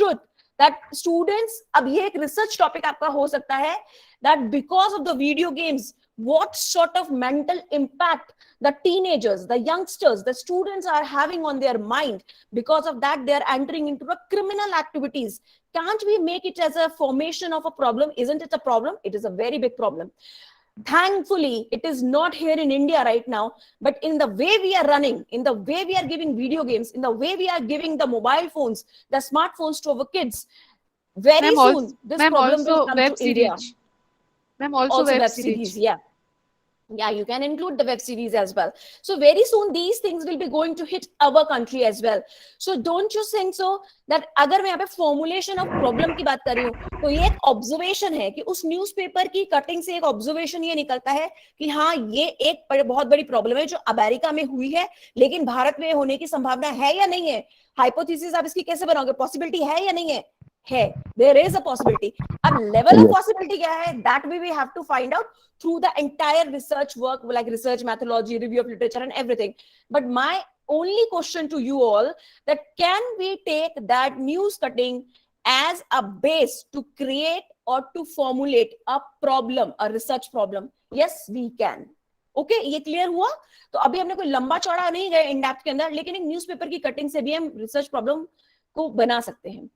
truth that students, अब ये एक research topic आपका हो सकता है, that because of the video games, what sort of mental impact the teenagers, the youngsters, the students are having on their mind. Because of that, they are entering into the criminal activities. Can't we make it as a formation of a problem? Isn't it a problem? It is a very big problem. Thankfully, it is not here in India right now, but in the way we are running, in the way we are giving video games, in the way we are giving the mobile phones, the smartphones to our kids, very soon this problem will come to India. Ma'am, also web series, yeah. Yeah, you can include the web series as well. So very soon these things will be going to hit our country as well. So don't you think so that अगर मैं यहाँ पे formulation of problem की बात कर रही हूँ, तो ये एक observation है कि उस न्यूज़पेपर की कटिंग से एक observation ये निकलता है कि हाँ ये एक बहुत बड़ी प्रॉब्लम है जो अमेरिका में हुई है, लेकिन भारत में होने की संभावना है या नहीं है. हाइपोथेसिस आप इसकी कैसे बनाओगे? पॉसिबिलिटी है या नहीं है? There is a possibility. अब level of possibility क्या है? That we have to find out through the entire research work, like research methodology, review of literature and everything. But my only question to you all, that can we take that news cutting as a base to create or to formulate a problem, a research problem? Yes, we can. Okay, ये clear हुआ? तो अभी हमने कोई लंबा चौड़ा नहीं गए इन डेप्थ के अंदर, लेकिन एक न्यूज़पेपर की कटिंग से भी हम रिसर्च प्रॉब्लम को बना सकते हैं.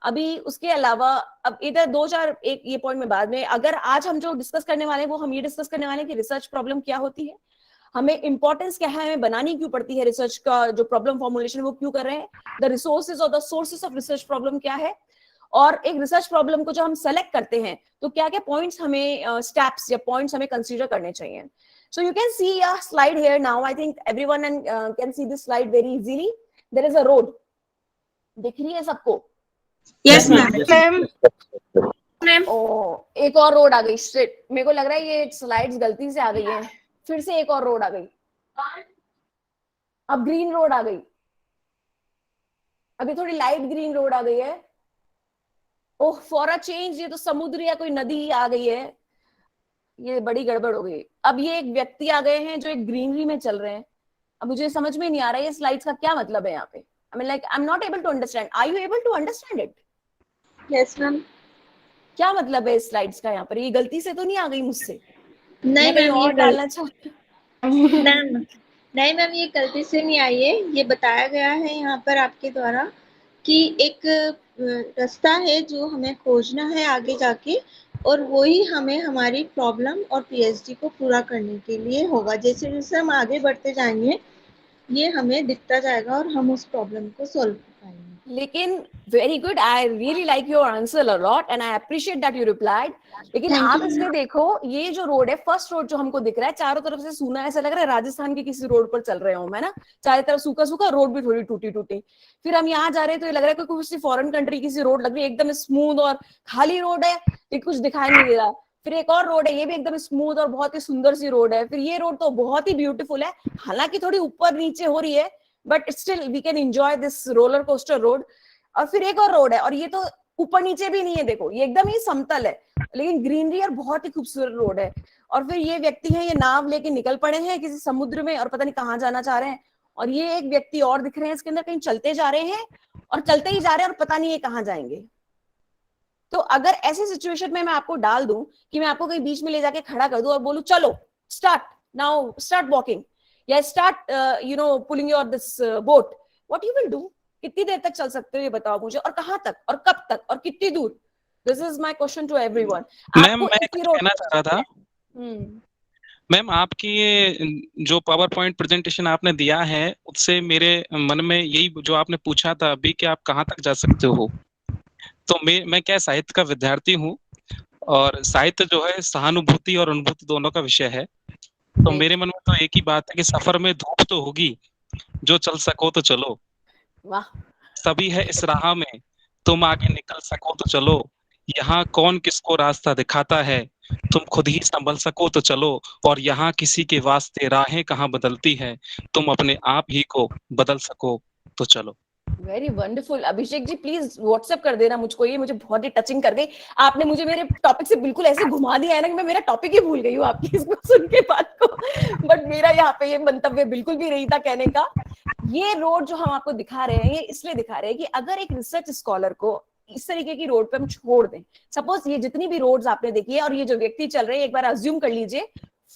अभी उसके अलावा अब इधर दो चार एक ये पॉइंट में बाद में, अगर आज हम जो डिस्कस करने वाले हैं वो हम ये डिस्कस करने वाले हैं कि रिसर्च प्रॉब्लम क्या होती है, हमें इंपॉर्टेंस क्या है, हमें बनानी क्यों पड़ती है रिसर्च का जो प्रॉब्लम फॉर्मुलेशन वो क्यों कर रहे हैं, द रिसोर्सेज और the sources of research problem क्या है, और एक रिसर्च प्रॉब्लम को जो हम सेलेक्ट करते हैं तो क्या क्या पॉइंट्स हमें स्टेप्स या पॉइंट्स हमें कंसीडर करने चाहिए. So you can see a slide here now. I think everyone can see this slide very easily. There is a road, दिख रही है सबको? Yes ma'am. एक और रोड आ गई स्ट्रेट. मेरे को लग रहा है ये स्लाइड्स गलती से आ गई है. फिर से एक और रोड आ गई. अब ग्रीन रोड आ गई. अभी थोड़ी लाइट ग्रीन रोड आ गई है. ओह, फॉर अ चेंज ये तो समुद्र या कोई नदी आ गई है. ये बड़ी गड़बड़ हो गई. अब ये एक व्यक्ति आ गए हैं जो एक ग्रीनरी में चल रहे हैं. अब मुझे समझ में नहीं आ रहा है ये स्लाइड्स का क्या मतलब है यहाँ पे. I mean, like, I'm not able to understand. Are you able to understand it? Yes, ma'am. क्या मतलब है इस स्लाइड्स का यहाँ पर? ये गलती से तो नहीं आ गई मुझसे? नहीं मैम, ये डालना चाहती हूँ. नहीं मैम, ये गलती से नहीं आई है. ये बताया गया है यहाँ पर आपके द्वारा कि एक रास्ता है जो हमें खोजना है आगे जाके, और वही हमें हमारी प्रॉब्लम और पीएचडी को पूरा करने के लिए होगा. जैसे जैसे हम आगे बढ़ते जाएंगे ये हमें दिखता जाएगा और हम उस प्रॉब्लम को सॉल्व कर पाएंगे. लेकिन very good, I really like your answer a lot and I appreciate that you replied. लेकिन आप इसमें देखो, ये जो रोड है, फर्स्ट रोड जो हमको दिख रहा है, चारों तरफ से सूना, ऐसा लग रहा है राजस्थान के किसी रोड पर चल रहे हो मैं ना. चारों तरफ सूखा सूखा, रोड भी थोड़ी टूटी टूटी. फिर हम यहाँ जा रहे हैं तो ये लग रहा है कोई किसी फॉरेन कंट्री की रोड लग रही है. एकदम स्मूथ और खाली रोड है, ये कुछ दिखाई नहीं दे रहा. फिर एक और रोड है, ये भी एकदम स्मूथ और बहुत ही सुंदर सी रोड है. फिर ये रोड तो बहुत ही ब्यूटीफुल है, हालांकि थोड़ी ऊपर नीचे हो रही है, but still we can enjoy this roller coaster road. और फिर एक और रोड है, और ये तो ऊपर नीचे भी नहीं है, देखो ये एकदम ही समतल है, लेकिन ग्रीनरी और बहुत ही खूबसूरत रोड है. और फिर ये व्यक्ति हैं, ये नाव लेके निकल पड़े हैं किसी समुद्र में और पता नहीं कहाँ जाना चाह रहे हैं. और ये एक व्यक्ति और दिख रहे हैं इसके अंदर, कहीं चलते जा रहे हैं और चलते ही जा रहे हैं और पता नहीं ये कहाँ जाएंगे. तो अगर ऐसी सिचुएशन में मैं आपको डाल दूं कि मैं आपको कहीं बीच में ले जाके खड़ा कर दूं और बोलूं चलो स्टार्ट नाउ, स्टार्ट वॉकिंग या start you know pulling your this boat, what you will do? कितनी देर तक चल सकते हो ये बताओ मुझे, और कहां तक और कब तक और कितनी दूर? This is my question to everyone. Ma'am मैं कहना चाह रहा था, मैम आपकी ये जो पावर पॉइंट प्रेजेंटेशन आपने दिया है उससे मेरे मन में यही जो आपने पूछा था अभी कि आप कहाँ तक जा सकते हो, तो मैं क्या साहित्य का विद्यार्थी हूँ, और साहित्य जो है सहानुभूति और अनुभूति दोनों का विषय है. तो मेरे मन में तो एक ही बात है कि सफर में धूप तो होगी, जो चल सको तो चलो. वाह. सभी है इस राह में, तुम आगे निकल सको तो चलो. यहाँ कौन किसको रास्ता दिखाता है, तुम खुद ही संभल सको तो चलो. और यहाँ किसी के वास्ते राहें कहाँ बदलती है, तुम अपने आप ही को बदल सको तो चलो. Very wonderful. Abhishek ji please WhatsApp कर देना मुझको, ये मुझे बहुत ही टचिंग कर गई. आपने मुझे मेरे टॉपिक से बिल्कुल ऐसे घुमा दिया है ना कि मैं मेरा टॉपिक ही भूल गई हूँ आपकी इसको सुन के बात को. बट मेरा यहाँ पे ये मंतव्य बिल्कुल भी नहीं था कहने का. ये रोड जो हम आपको दिखा रहे हैं, ये इसलिए दिखा रहे हैं कि अगर एक रिसर्च स्कॉलर को इस तरीके की रोड पे हम छोड़ दें, सपोज ये जितनी भी रोड्स आपने देखी है और ये जो व्यक्ति चल रहे हैं, एक बार अज्यूम कर लीजिए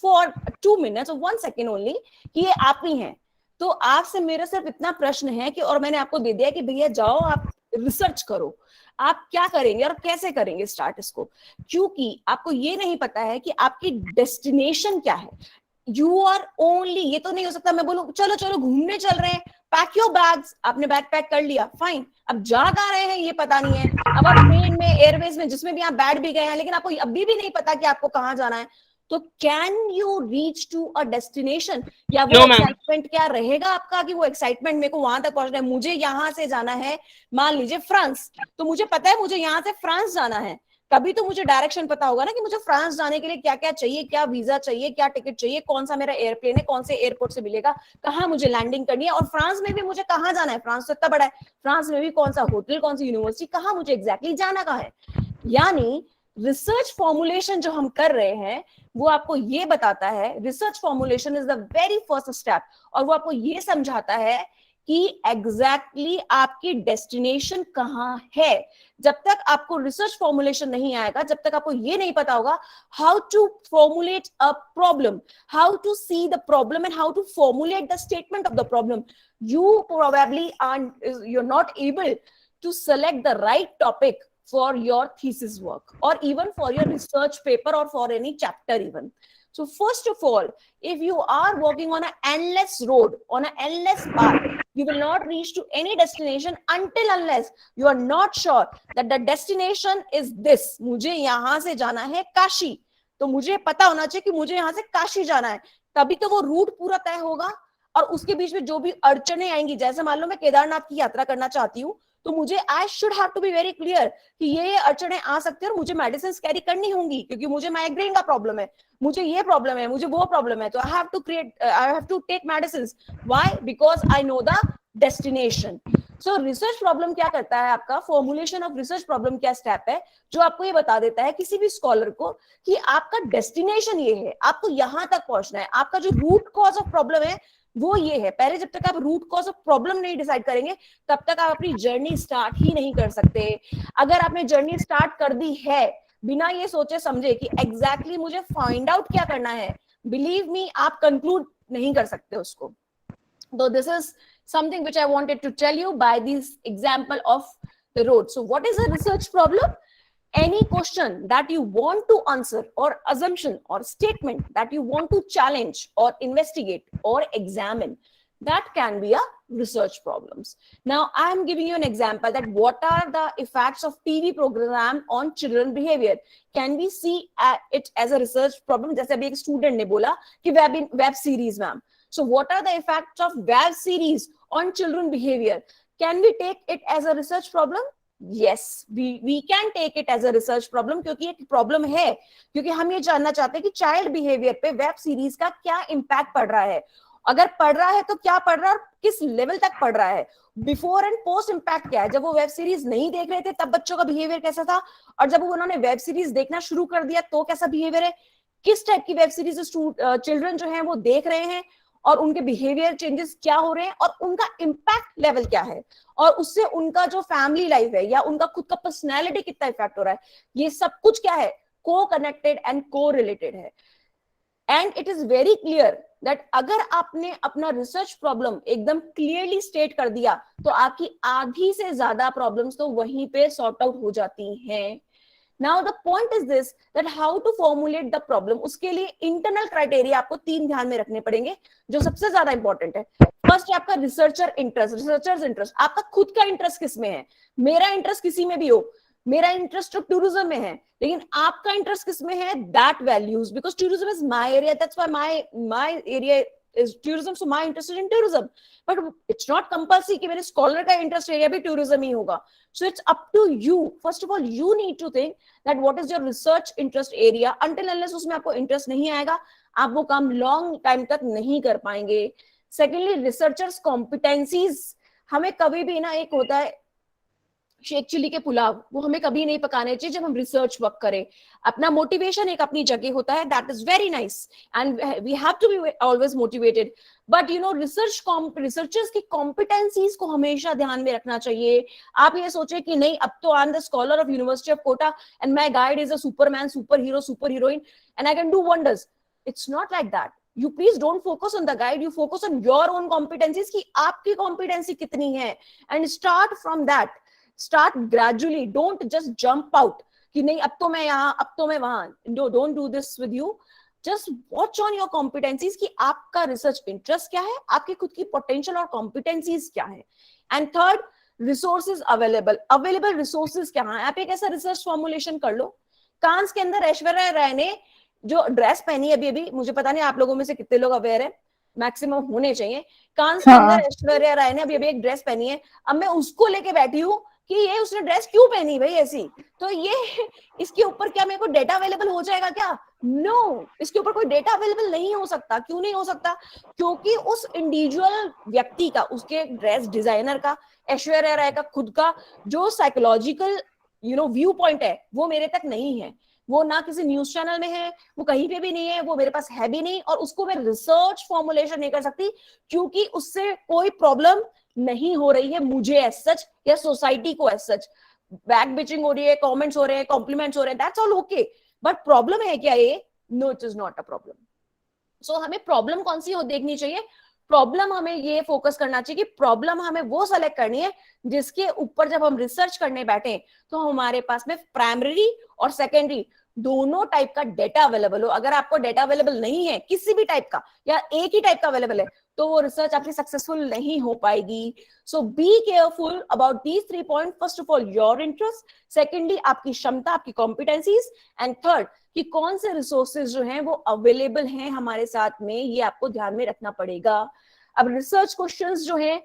फॉर 2 minutes और 1 second ओनली कि ये आप ही हैं, तो आपसे मेरा सिर्फ इतना प्रश्न है कि, और मैंने आपको दे दिया कि भैया जाओ आप रिसर्च करो, आप क्या करेंगे और कैसे करेंगे स्टार्ट इसको, क्योंकि आपको ये नहीं पता है कि आपकी डेस्टिनेशन क्या है। यू आर ओनली, ये तो नहीं हो सकता मैं बोलूं चलो चलो घूमने चल रहे हैं, पैक योर बैग्स, आपने बैग पैक कर लिया, फाइन, अब जा कहाँ रहे हैं ये पता नहीं है, अब आप ट्रेन में, एयरवेज में, जिसमें भी आप बैठ भी गए हैं, लेकिन आपको अभी भी नहीं पता कि आपको कहाँ जाना है, तो can you reach to a destination, या वो एक्साइटमेंट क्या रहेगा आपका कि वो एक्साइटमेंट मेरे को वहां तक पहुंचना है, मुझे यहां से जाना है मान लीजिए फ्रांस, तो मुझे पता है मुझे यहां से फ्रांस जाना है, तभी तो मुझे डायरेक्शन पता होगा ना कि मुझे फ्रांस जाने के लिए क्या क्या चाहिए, क्या वीजा चाहिए, क्या टिकट चाहिए, कौन सा मेरा एयरप्लेन है, कौन से एयरपोर्ट से मिलेगा, कहाँ मुझे लैंडिंग करनी है, और फ्रांस में भी मुझे कहाँ जाना है, फ्रांस तो इतना बड़ा है, फ्रांस में भी कौन सा होटल, कौन सी यूनिवर्सिटी, कहाँ मुझे एग्जैक्टली जाना कहाँ है। यानी रिसर्च फॉर्मुलेशन जो हम कर रहे हैं वो आपको ये बताता है, research formulation is the very first step, और वो आपको ये समझाता है कि एग्जैक्टली आपकी डेस्टिनेशन कहाँ है। जब तक आपको रिसर्च फॉर्मुलेशन नहीं आएगा, जब तक आपको ये नहीं पता होगा how to formulate a problem, how to see the problem and how to formulate the statement of the problem, you probably aren't, you're not able to select the right topic for your thesis work or even for your research paper or for any chapter even. So first of all, if you are walking on an endless road, on an endless path, you will not reach to any destination until unless you are not sure that the destination is this. मुझे यहाँ से जाना है काशी, तो मुझे पता होना चाहिए कि मुझे यहाँ से काशी जाना है, तभी तो वो रूट पूरा तय होगा। और उसके बीच में जो भी अड़चने आएंगी, जैसे मान लो मैं केदारनाथ की यात्रा करना चाहती हूँ, तो मुझे I should have to be very clear कि ये अड़चने आ सकते हैं और मुझे मेडिसिन कैरी करनी होंगी, क्योंकि मुझे माइग्रेन का प्रॉब्लम है, मुझे ये प्रॉब्लम है, मुझे वो प्रॉब्लम है, तो I have to take medicine. Why? Because I know the destination. So research problem क्या करता है, आपका फॉर्मुलेशन ऑफ रिसर्च प्रॉब्लम क्या स्टेप है, जो आपको ये बता देता है किसी भी स्कॉलर को कि आपका डेस्टिनेशन ये है, आपको यहां तक पहुंचना है, आपका जो रूट कॉज ऑफ प्रॉब्लम है वो ये है। पहले जब तक आप रूट कॉज ऑफ प्रॉब्लम नहीं डिसाइड करेंगे, तब तक आप अपनी जर्नी स्टार्ट ही नहीं कर सकते। अगर आपने जर्नी स्टार्ट कर दी है बिना ये सोचे समझे कि एग्जैक्टली मुझे फाइंड आउट क्या करना है, बिलीव मी आप कंक्लूड नहीं कर सकते उसको। तो this is something which I wanted to tell you by this example of the road. So what is a research problem? Any question that you want to answer or assumption or statement that you want to challenge or investigate or examine, that can be a research problems. Now I am giving you an example that what are the effects of TV program on children behavior. Can we see it as a research problem? जैसे अभी एक student ने बोला कि web series ma'am, so what are the effects of web series on children behavior? Can we take it as a research problem? Yes, we can take it as a research problem, क्योंकि एक problem है, क्योंकि हम ये जानना चाहते हैं कि चाइल्ड बिहेवियर पे वेब सीरीज का क्या इम्पैक्ट पड़ रहा है, अगर पड़ रहा है तो क्या पड़ रहा है और किस लेवल तक पड़ रहा है, बिफोर एंड पोस्ट इम्पैक्ट क्या है, जब वो वेब सीरीज नहीं देख रहे थे तब बच्चों का बिहेवियर कैसा था, और जब उन्होंने वेब सीरीज देखना शुरू कर दिया तो कैसा बिहेवियर है, किस टाइप की वेब सीरीज चिल्ड्रन जो है वो देख रहे हैं और उनके बिहेवियर चेंजेस क्या हो रहे हैं और उनका इम्पैक्ट लेवल क्या है, और उससे उनका जो फैमिली लाइफ है या उनका खुद का पर्सनैलिटी कितना इफेक्ट हो रहा है, ये सब कुछ क्या है, को कनेक्टेड एंड को रिलेटेड है। And it is very clear that अगर आपने अपना रिसर्च प्रॉब्लम एकदम क्लियरली स्टेट कर दिया तो आपकी आधी से ज्यादा प्रॉब्लम्स तो वहीं पे सॉर्ट आउट हो जाती हैं। Now the point is this, that how to formulate the problem, उसके लिए इंटरनल क्राइटेरिया आपको 3 ध्यान में रखने पड़ेंगे जो सबसे ज्यादा इंपॉर्टेंट है। फर्स्ट है आपका रिसर्चर्स इंटरेस्ट, आपका खुद का इंटरेस्ट किस में है, मेरा इंटरेस्ट किसी में भी हो, मेरा इंटरेस्ट तो टूरिज्म में है, लेकिन आपका इंटरेस्ट किस में है, that values, because tourism is my area, that's why my area is tourism, so my interest in tourism, but it's not compulsory कि मेरे स्कॉलर का इंटरेस्ट एरिया भी टूरिज्म ही होगा। So it's up to you. First of all, you need to think that what is your research interest area. Until unless उसमें आपको interest नहीं आएगा, आप वो काम लॉन्ग टाइम तक नहीं कर पाएंगे। Secondly, researchers competencies, हमें कभी भी ना, एक होता है शेख चिल्ली के पुलाव वो हमें कभी नहीं पकाने चाहिए जब हम रिसर्च वर्क करें। अपना मोटिवेशन एक अपनी जगह होता है, that is very nice and we have to be always motivated, but you know researchers की कॉम्पिटेंसीज को हमेशा ध्यान में रखना चाहिए। आप ये सोचे कि नहीं अब तो I am the scholar of university of Kota and my guide is a superman, super hero, super heroine and I can do wonders. It's not like that. You please don't focus on the guide, you focus on your own competencies कि आपकी competency कितनी है and start from that. Start gradually, don't just jump out कि नहीं अब तो मैं यहाँ अब तो मैं वहां। No, don't do this with you. Just watch on your competencies कि आपका research interest क्या है, आपकी खुद की potential और competencies क्या है। And third, resources available resources क्या है। आप एक ऐसा research formulation कर लो। कांस के अंदर ऐश्वर्या राय ने जो ड्रेस पहनी अभी मुझे पता नहीं आप लोगों में से कितने लोग अवेयर है, मैक्सिमम होने चाहिए। कांस के अंदर ऐश्वर्या राय ने अभी एक ड्रेस पहनी है, अब मैं उसको लेके बैठी हूँ कि ये उसने ड्रेस क्यों पहनी भाई ऐसी, तो ये इसके ऊपर क्या मेरे को डेटा अवेलेबल हो जाएगा क्या? नो, इसके ऊपर कोई डेटा अवेलेबल नहीं हो सकता। क्यों नहीं हो सकता? क्योंकि उस इंडिविजुअल व्यक्ति का, उसके ड्रेस डिजाइनर का, ऐश्वर्या राय का खुद का जो साइकोलॉजिकल व्यू पॉइंट है वो मेरे तक नहीं है। वो ना किसी न्यूज चैनल में है, वो कहीं पे भी नहीं है, वो मेरे पास है भी नहीं, और उसको मैं रिसर्च फॉर्मुलेशन नहीं कर सकती क्योंकि उससे कोई प्रॉब्लम नहीं हो रही है मुझे एज सच या सोसाइटी को एज सच। बैक बिचिंग हो रही है, कमेंट्स हो रहे हैं, कॉम्प्लीमेंट्स हो रहे हैं, that's all okay, but problem है क्या ये? No, it is not a problem. So हमें प्रॉब्लम कौन सी हो देखनी चाहिए? प्रॉब्लम हमें ये फोकस करना चाहिए कि प्रॉब्लम हमें वो सेलेक्ट करनी है जिसके ऊपर जब हम रिसर्च करने बैठे तो हमारे पास में प्राइमरी और सेकेंडरी दोनों टाइप का डेटा अवेलेबल हो। अगर आपको डेटा अवेलेबल नहीं है किसी भी टाइप का या एक ही टाइप का अवेलेबल है तो वो रिसर्च आपकी सक्सेसफुल नहीं हो पाएगी। So be careful about these 3 point. First of all your interest, secondly आपकी क्षमता, आपकी कॉम्पिटेंसीज, एंड थर्ड कि कौन से रिसोर्सेज जो हैं वो अवेलेबल हैं हमारे साथ में, ये आपको ध्यान में रखना पड़ेगा। अब रिसर्च क्वेश्चंस जो हैं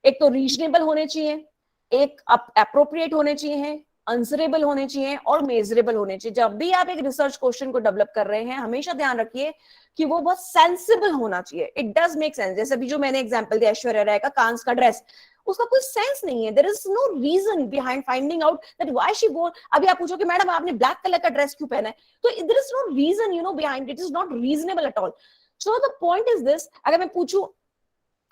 एक तो रीजनेबल होने चाहिए, एक अप्रोप्रिएट होने चाहिए, आंसरेबल होने चाहिए और मेजरेबल होने चाहिए। जब भी आप एक रिसर्च क्वेश्चन को डेवलप कर रहे हैं हमेशा ध्यान रखिए कि वो बहुत सेंसिबल होना चाहिए। It does make sense. जैसे अभी जो मैंने एग्जांपल दिया ऐश्वर्या राय का कांस का ड्रेस, उसका कोई सेंस नहीं है। There is no reason behind finding out that why she wore. अभी आप पूछो कि मैडम आपने ब्लैक कलर का ड्रेस क्यों पहना है, तो there is no reason behind it. Is not reasonable at all. So the point is this, अगर मैं पूछूं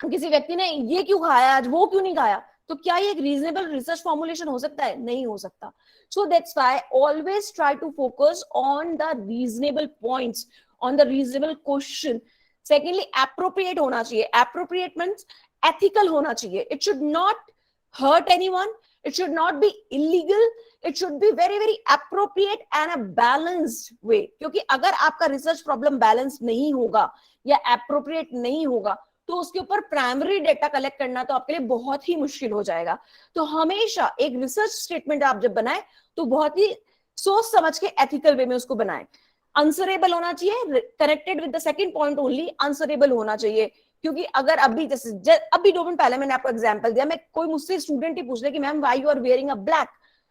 किसी व्यक्ति ने ये क्यों खाया आज, वो क्यों नहीं खाया, तो क्या ये एक रीजनेबल रिसर्च फॉर्मुलेशन हो सकता है? नहीं हो सकता। So that's why always try to focus on the reasonable points, on the reasonable question. Secondly appropriate होना चाहिए। एप्रोप्रिएट मींस एथिकल होना चाहिए। It should not hurt anyone, it should not be illegal, it should be very very appropriate and a balanced way। क्योंकि अगर आपका research problem balance नहीं होगा या एप्रोप्रिएट नहीं होगा तो उसके ऊपर प्राइमरी डेटा कलेक्ट करना तो आपके लिए बहुत ही मुश्किल हो जाएगा। तो हमेशा एक रिसर्च स्टेटमेंट आप जब बनाए तो बहुत ही सोच समझ के एथिकल वे में उसको बनाएं। आंसरेबल होना चाहिए, connected with the second point only, answerable होना चाहिए। क्योंकि अगर अभी जैसे अभी 2 मिनट पहले मैंने आपको एग्जांपल दिया, मैं कोई मुझसे स्टूडेंट ही पूछ ले कि ma'am why you are wearing a black,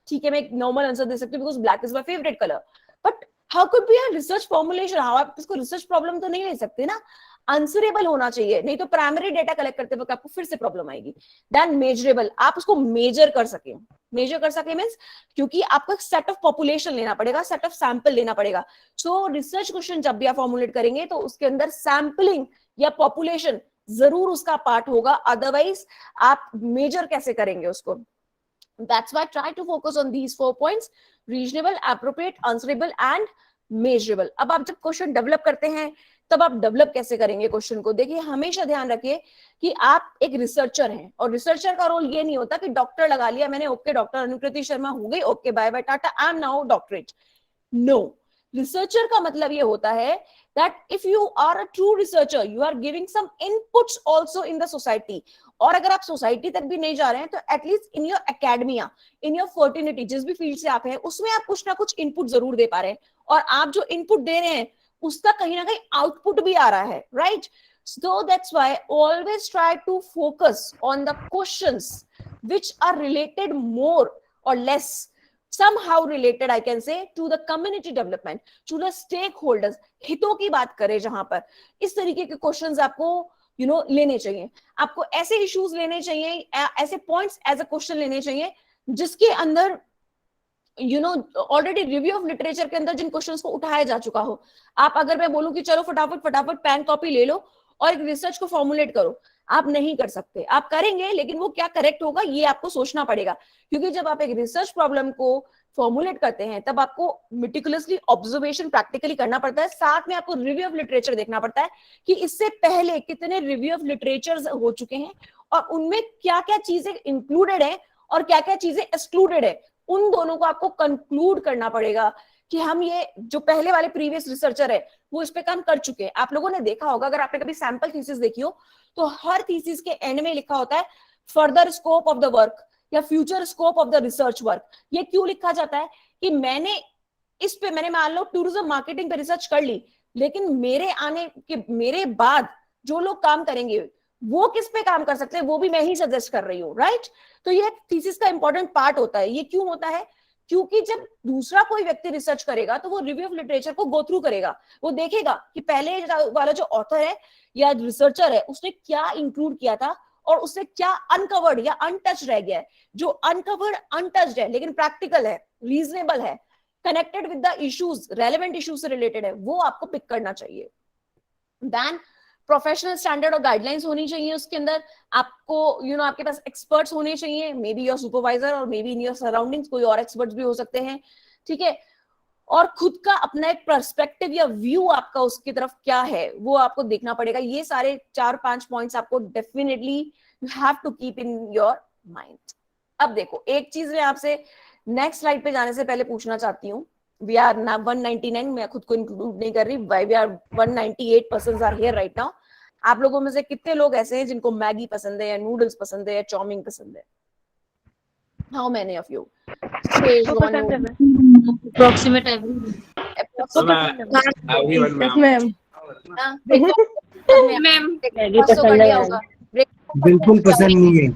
ठीक है मैं एक नॉर्मल आंसर दे सकती हूँ because black is my favourite colour, but how could be a research formulation? हाउ आप इसको रिसर्च प्रॉब्लम तो नहीं ले सकते ना। आंसरेबल होना चाहिए, नहीं तो प्राइमरी डेटा कलेक्ट करते वक्त आपको फिर से प्रॉब्लम आएगी। देन मेजरेबल, आप उसको मेजर कर सके। मेजर कर सके मींस क्योंकि आपको सेट ऑफ पॉपुलेशन लेना पड़ेगा, सेट ऑफ सैंपल लेना पड़ेगा। सो रिसर्च क्वेश्चन जब भी आप फॉर्मुलेट करेंगे तो उसके अंदर सैंपलिंग या पॉपुलेशन जरूर उसका पार्ट होगा, अदरवाइज आप मेजर कैसे करेंगे उसको? That's why try to focus on these 4 points: reasonable, appropriate, answerable and measurable। अब आप जब क्वेश्चन डेवलप करते हैं तब आप डेवलप कैसे करेंगे क्वेश्चन को? देखिए हमेशा ध्यान रखिए कि आप एक रिसर्चर हैं और रिसर्चर का रोल ये नहीं होता कि डॉक्टर लगा लिया मैंने, ओके डॉक्टर अनुकृति शर्मा हो गई, okay bye bye tata, I am now doctorate. No, researcher का मतलब ये होता है that if you are a true researcher you are giving some inputs also in the society। और अगर आप सोसाइटी तक भी नहीं जा रहे हैं तो at least in your academia, in your fraternity, जिस भी फील्ड से आप हैं उसमें आप कुछ ना कुछ इनपुट जरूर दे पा रहे हैं, और आप जो इनपुट दे रहे हैं उसका कहीं ना कहीं आउटपुट भी आ रहा है, right? So that's why always try to focus on the questions which are related more or less, somehow related I can say, to the community development, to the stakeholders। हितों की बात करें जहां पर इस तरीके के क्वेश्चंस आपको लेने चाहिए। आपको ऐसे इश्यूज लेने चाहिए, ऐसे पॉइंट्स एज अ क्वेश्चन लेने चाहिए जिसके अंदर ऑलरेडी रिव्यू ऑफ लिटरेचर के अंदर जिन क्वेश्चंस को उठाया जा चुका हो। आप अगर मैं बोलूं कि चलो फटाफट पेन कॉपी ले लो और एक रिसर्च को फॉर्मुलेट करो, आप नहीं कर सकते। आप करेंगे लेकिन वो क्या करेक्ट होगा ये आपको सोचना पड़ेगा, क्योंकि जब आप एक रिसर्च प्रॉब्लम को फॉर्मुलेट करते हैं तब आपको मेटिकुलसली ऑब्जर्वेशन प्रैक्टिकली करना पड़ता है, साथ में आपको रिव्यू ऑफ लिटरेचर देखना पड़ता है कि इससे पहले कितने रिव्यू ऑफ लिटरेचर हो चुके हैं और उनमें क्या क्या चीजें इंक्लूडेड है और क्या क्या चीजें एक्सक्लूडेड है। उन दोनों को आपको कंक्लूड करना पड़ेगा कि हम ये जो पहले वाले प्रीवियस रिसर्चर है वो इस पे काम कर चुके हैं। आप लोगों ने देखा होगा, अगर आपने कभी सैंपल थीसिस देखी हो तो हर थीसिस के एंड में लिखा होता है further scope of the work या future scope of the research work. ये क्यों लिखा जाता है कि मैंने इस पे, मैंने मान लो टूरिज्म मार्केटिंग पे रिसर्च कर ली, लेकिन मेरे बाद जो लोग काम करेंगे वो किस पे काम कर सकते हैं वो भी मैं ही सजेस्ट कर रही हूँ, राइट। तो ये थीसिस का इंपॉर्टेंट पार्ट होता है। ये क्यों होता है? क्योंकि जब दूसरा कोई व्यक्ति रिसर्च करेगा तो वो रिव्यू ऑफ लिटरेचर को गो थ्रू करेगा, वो देखेगा कि पहले वाला जो ऑथर है या रिसर्चर है उसने क्या इंक्लूड किया था और उससे क्या अनकवर्ड या अनटच रह गया है। जो अनकवर्ड अनटच्ड है लेकिन प्रैक्टिकल है, रीजनेबल है, connected with the issues, relevant issues से रिलेटेड है, वो आपको पिक करना चाहिए। देन प्रोफेशनल स्टैंडर्ड और गाइडलाइंस होनी चाहिए उसके अंदर। आपको आपके पास एक्सपर्ट्स होने चाहिए, मे बी योर सुपरवाइजर और may be in your surroundings कोई और एक्सपर्ट्स भी हो सकते हैं, ठीक है। और खुद का अपना एक पर्सपेक्टिव या व्यू आपका उसकी तरफ क्या है वो आपको देखना पड़ेगा। ये सारे 4-5 पॉइंट्स आपको definitely you have to keep in your mind. अब देखो, एक चीज मैं आपसे नेक्स्ट स्लाइड पे जाने से पहले पूछना चाहती हूँ। वी आर 199, मैं खुद को इंक्लूड नहीं कर रही, we are 198 persons are here right now. आप लोगों में से कितने लोग ऐसे हैं जिनको मैगी पसंद है या नूडल्स पसंद है या चाउमीन पसंद है? How many of you? Approximate everyone. बिल्कुल पसंद नहीं है।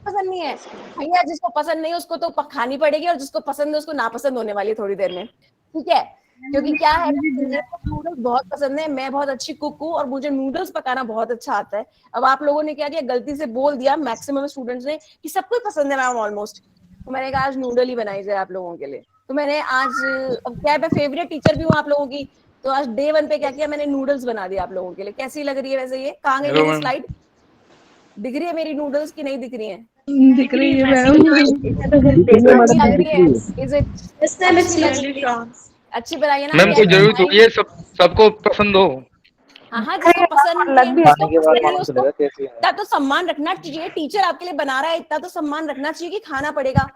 पसंद नहीं है भैया, जिसको पसंद नहीं है उसको तो खानी पड़ेगी और जिसको पसंद है उसको नापसंद होने वाली है थोड़ी देर में, ठीक है। क्योंकि क्या है, मुझे नूडल्स बहुत पसंद है, मैं बहुत अच्छी कुक हूँ और मुझे नूडल्स पकाना बहुत अच्छा आता है। अब आप लोगों ने क्या किया, गलती से बोल दिया मैक्सिमम स्टूडेंट्स ने कि सबको पसंद है मैम ऑलमोस्ट, तो मैंने कहा आज नूडल ही बनाई जाए आप लोगों के लिए। तो मैंने आज, अब क्या है, मैं फेवरेट टीचर भी हूँ आप लोगों की, तो आज डे 1 पे क्या किया, मैंने नूडल्स बना दिया आप लोगों के लिए। कैसी लग रही है वैसे? ये कहाँ गई मेरी स्लाइड? दिख रही है मेरी नूडल्स की नहीं दिख रही है? दिख रही है मैम। अच्छी बनाई है ना मैम? कोई जरूरी थोड़ी है सबको पसंद हो। हाँ, जिसको पसंद नहीं उसको इतना तो सम्मान रखना चाहिए। टीचर आपके लिए बना रहा है, इतना तो सम्मान रखना चाहिए कि खाना पड़ेगा।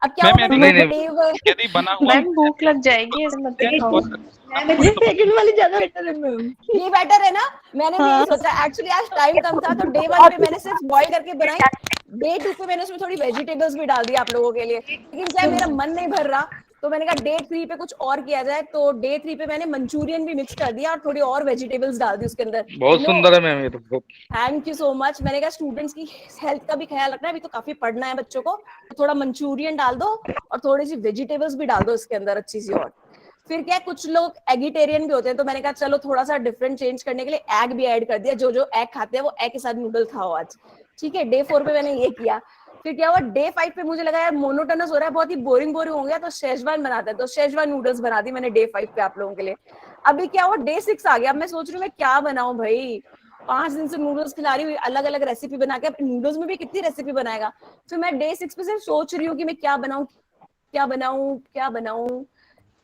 अब क्या होगा, यदि बना हुआ मैम भूख लग जाएगी, ऐसे मत दिखाओ। सेकंड वाली ज्यादा बेटर है मैम। ये बेटर है ना? मैंने भी यही सोचा। एक्चुअली आज टाइम कम था तो डे 1 पे मैंने सिर्फ बॉईल करके बनाई, डे 2 पे मैंने उसमें थोड़ी वेजिटेबल्स भी डाल दी आप लोगों के लिए, लेकिन क्या मेरा मन नहीं भर रहा तो मैंने कहा डे 3 पे कुछ और किया जाए। तो डे 3 पे मैंने मंचूरियन भी मिक्स कर दिया और थोड़ी और वेजिटेबल्स डाल दी उसके अंदर। बहुत सुंदर है मैम ये तो। Thank you so much. मैंने कहा स्टूडेंट्स की हेल्थ का भी ख्याल रखना है, अभी तो काफी पढ़ना है बच्चों को, तो थोड़ा मंचूरियन डाल दो और थोड़ी सी वेजिटेबल्स भी डाल दो इसके अंदर अच्छी सी। और फिर क्या, कुछ लोग एगिटेरियन भी होते हैं, तो मैंने कहा चलो थोड़ा सा डिफरेंट चेंज करने के लिए एग भी ऐड कर दिया। जो जो एग खाते हैं वो एग के साथ नूडल खाओ आज, ठीक है। डे 4 पे मैंने ये किया। फिर क्या हुआ, डे 5 पे मुझे लगा यार मोनोटोनस हो रहा है, बहुत ही बोरिंग हो गया, तो शेजवान बनाते हैं, तो शेजवान नूडल्स बना दी मैंने डे 5 पे आप लोगों के लिए। अभी क्या हुआ, डे 6 आ गया। अब मैं सोच रही हूँ मैं क्या बनाऊं भाई, 5 दिन से नूडल्स खिला रही हूँ, अलग अलग रेसिपी बना के। अब नूडल्स में भी कितनी रेसिपी बनाएगा। फिर मैं डे 6 पे सिर्फ सोच रही हूँ कि मैं क्या बनाऊं क्या बनाऊं क्या बनाऊं।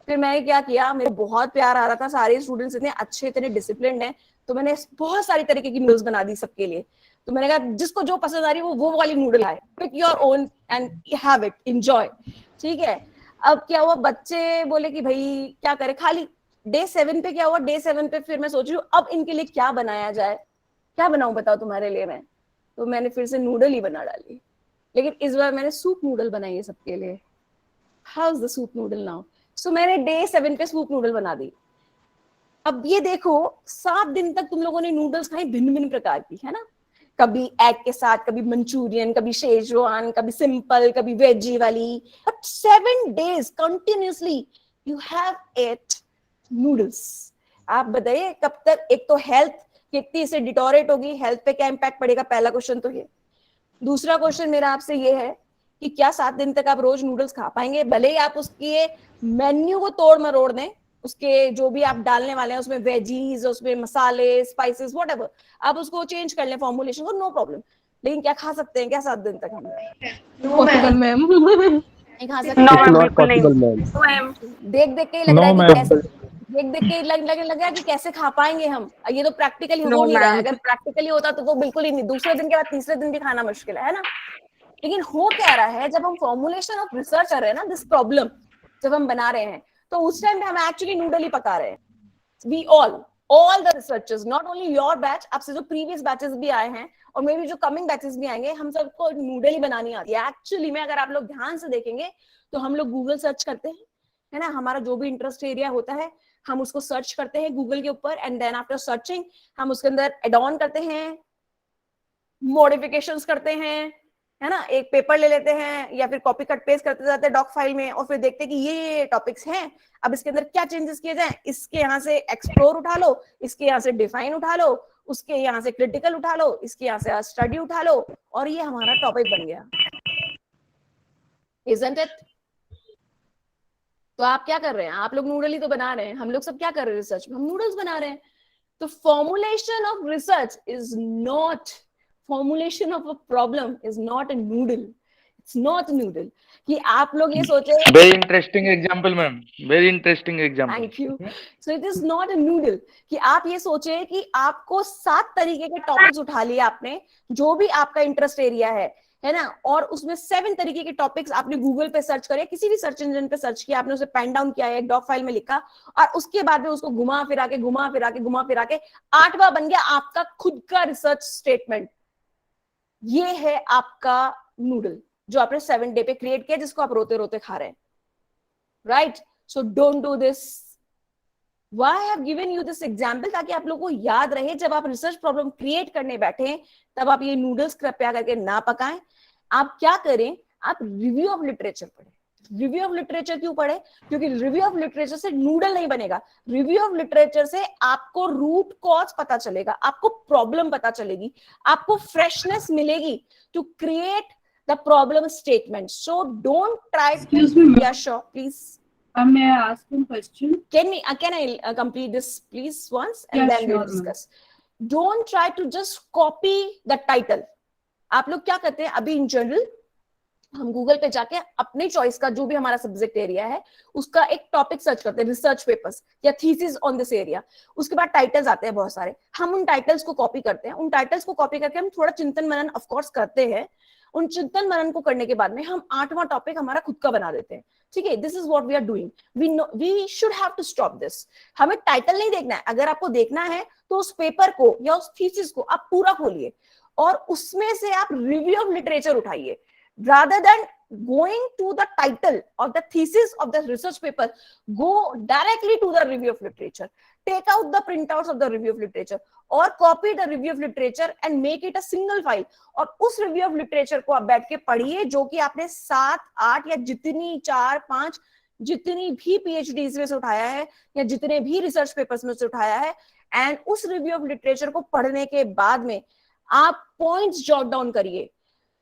फिर मैंने क्या किया, मेरे बहुत प्यार आ रहा था, सारे स्टूडेंट्स इतने अच्छे इतने डिसिप्लिन्ड हैं, तो मैंने बहुत सारी तरीके की नूडल्स बना दी सबके लिए। तो मैंने कहा जिसको जो पसंद आ रही है वो वाली नूडल है, pick your own and have it, enjoy, ठीक है। अब क्या हुआ, बच्चे बोले कि भाई क्या करें खाली। डे 7 पे क्या हुआ, डे 7 पे फिर मैं सोच रही हूँ अब इनके लिए क्या बनाया जाए, क्या बनाऊं बताओ तुम्हारे लिए मैं। तो मैंने फिर से नूडल ही बना डाली, लेकिन इस बार मैंने सूप नूडल बनाई है सबके लिए। How is the soup noodle now? So मैंने डे 7 पे सूप नूडल बना दी। अब ये देखो 7 दिन तक तुम लोगों ने नूडल्स खाई भिन्न भिन्न प्रकार की, है ना, कभी एग के साथ, कभी मंचूरियन, कभी शेजवान, कभी सिंपल, कभी वेजी वाली, but 7 days continuously you have eat noodles. आप बताइए कब तक? एक तो हेल्थ कितनी से डिटोरेट होगी, हेल्थ पे क्या इंपैक्ट पड़ेगा, पहला क्वेश्चन तो ये। दूसरा क्वेश्चन मेरा आपसे ये है कि क्या 7 दिन तक आप रोज नूडल्स खा पाएंगे? भले ही आप उसके मेन्यू को तोड़ मरोड़ दें, उसके जो भी आप डालने वाले हैं उसमें वेजीज, उसमें मसाले, स्पाइसेस, व्हाटएवर, आप उसको चेंज कर लें फॉर्मुलेशन को, नो प्रॉब्लम। लेकिन क्या खा सकते हैं क्या 7 दिन तक हम? Possible ma'am. नहीं खा सकते। Not possible ma'am. देख देख के ही लग रहा है कि कैसे, देख देख के लगने लगा कि कैसे खा पाएंगे हम। ये तो प्रैक्टिकली हो नहीं रहा है। अगर प्रैक्टिकली होता तो बिल्कुल ही नहीं, दूसरे दिन के बाद तीसरे दिन भी खाना मुश्किल है ना। लेकिन हो क्या रहा है, जब हम फॉर्मुलेशन ऑफ रिसर्च कर रहे हैं ना, दिस प्रॉब्लम जब हम बना रहे हैं, तो उस टाइम पे हम एक्चुअली नूडल ही पका रहे हैं। We all the researchers, not only your batch, आपसे जो previous batches भी आए हैं और मे बी जो कमिंग बैचेस भी आएंगे, हम सबको नूडल ही बनानी आती है एक्चुअली में। अगर आप लोग ध्यान से देखेंगे तो हम लोग गूगल सर्च करते हैं, है ना, हमारा जो भी इंटरेस्ट एरिया होता है हम उसको सर्च करते हैं गूगल के ऊपर, एंड देन आफ्टर सर्चिंग हम उसके अंदर एड ऑन करते हैं, मॉडिफिकेशंस करते हैं, है ना, एक पेपर ले लेते हैं या फिर कॉपी कट पेस्ट करते जाते हैं डॉक फाइल में, और फिर देखते हैं कि ये टॉपिक्स हैं, अब इसके अंदर क्या चेंजेस किए जाएं। इसके यहाँ से एक्सप्लोर उठा लो, इसके यहाँ से डिफाइन उठा लो, उसके यहाँ से क्रिटिकल उठा लो, इसके यहाँ से स्टडी उठा लो, और ये हमारा टॉपिक बन गया। Isn't it? तो आप क्या कर रहे हैं? आप लोग नूडल ही तो बना रहे हैं। हम लोग सब क्या कर रहे हैं रिसर्च में? हम नूडल्स बना रहे हैं। तो formulation of research is not, formulation of a problem is not a noodle. It's not a noodle. कि आप लोग ये सोचे, very interesting example ma'am, very interesting example. Thank you. So it is not a noodle कि आप ये सोचे कि आपको 7 तरीके के टॉपिक्स उठा लिए आपने, जो भी आपका इंटरेस्ट एरिया है ना, और उसमें 7 तरीके के टॉपिक्स आपने गूगल पे सर्च करे, किसी भी सर्च इंजन पे सर्च किया, आपने उसे पेन डाउन किया, एक डॉक फाइल में लिखा, और उसके बाद में उसको घुमा फिरा के 8वां बन गया आपका खुद का रिसर्च स्टेटमेंट। ये है आपका नूडल जो आपने 7 डे पे क्रिएट किया, जिसको आप रोते रोते खा रहे हैं, right? So don't do this. Why I have given you this example, ताकि आप लोगों को याद रहे जब आप रिसर्च प्रॉब्लम क्रिएट करने बैठे तब आप ये नूडल्स कृपया करके ना पकाएं। आप क्या करें, आप रिव्यू ऑफ लिटरेचर पढ़ें। रिव्यू ऑफ लिटरेचर क्यों पढ़े? क्योंकि रिव्यू ऑफ लिटरेचर से नूडल नहीं बनेगा। रिव्यू ऑफ लिटरेचर से आपको रूट कॉज पता चलेगा, आपको प्रॉब्लम पता चलेगी, आपको फ्रेशनेस मिलेगी to create the problem statement. So don't try. Excuse me, ma'am. Yeah, sure, please. May I ask one question? Can I complete this please once and Yeah, then sure, we'll discuss. Don't try to just copy the title. आप लोग क्या करते हैं अभी in general, हम Google पे जाके अपने चॉइस का जो भी हमारा सब्जेक्ट एरिया है उसका एक टॉपिक सर्च करते हैं, रिसर्च पेपर्स या थीसिस ऑन दिस एरिया। उसके बाद टाइटल्स आते हैं बहुत सारे, हम उन टाइटल्स को कॉपी करते हैं। उन टाइटल्स को कॉपी करके हम थोड़ा चिंतन मनन ऑफ कोर्स करते हैं। उन चिंतन मनन को करने के बाद में हम 8वां टॉपिक हमारा खुद का बना देते हैं। ठीक है, this is what we are doing. We should have to stop this. हमें टाइटल नहीं देखना है। अगर आपको देखना है तो उस पेपर को या उस थीसिस को आप पूरा खोलिए और उसमें से आप रिव्यू ऑफ लिटरेचर उठाइए, rather than going to the title of the thesis of the research paper. Go directly to the review of literature, take out the printouts of the review of literature or copy the review of literature and make it a single file. और उस review of literature को आप बैठ के पढ़िए जो कि आपने 7, 8 या जितनी 4, 5 जितनी भी PhDs में से उठाया है या जितने भी रिसर्च पेपर्स में से उठाया है, एंड उस रिव्यू ऑफ लिटरेचर को पढ़ने के बाद में आप पॉइंट्स जॉट डाउन करिए।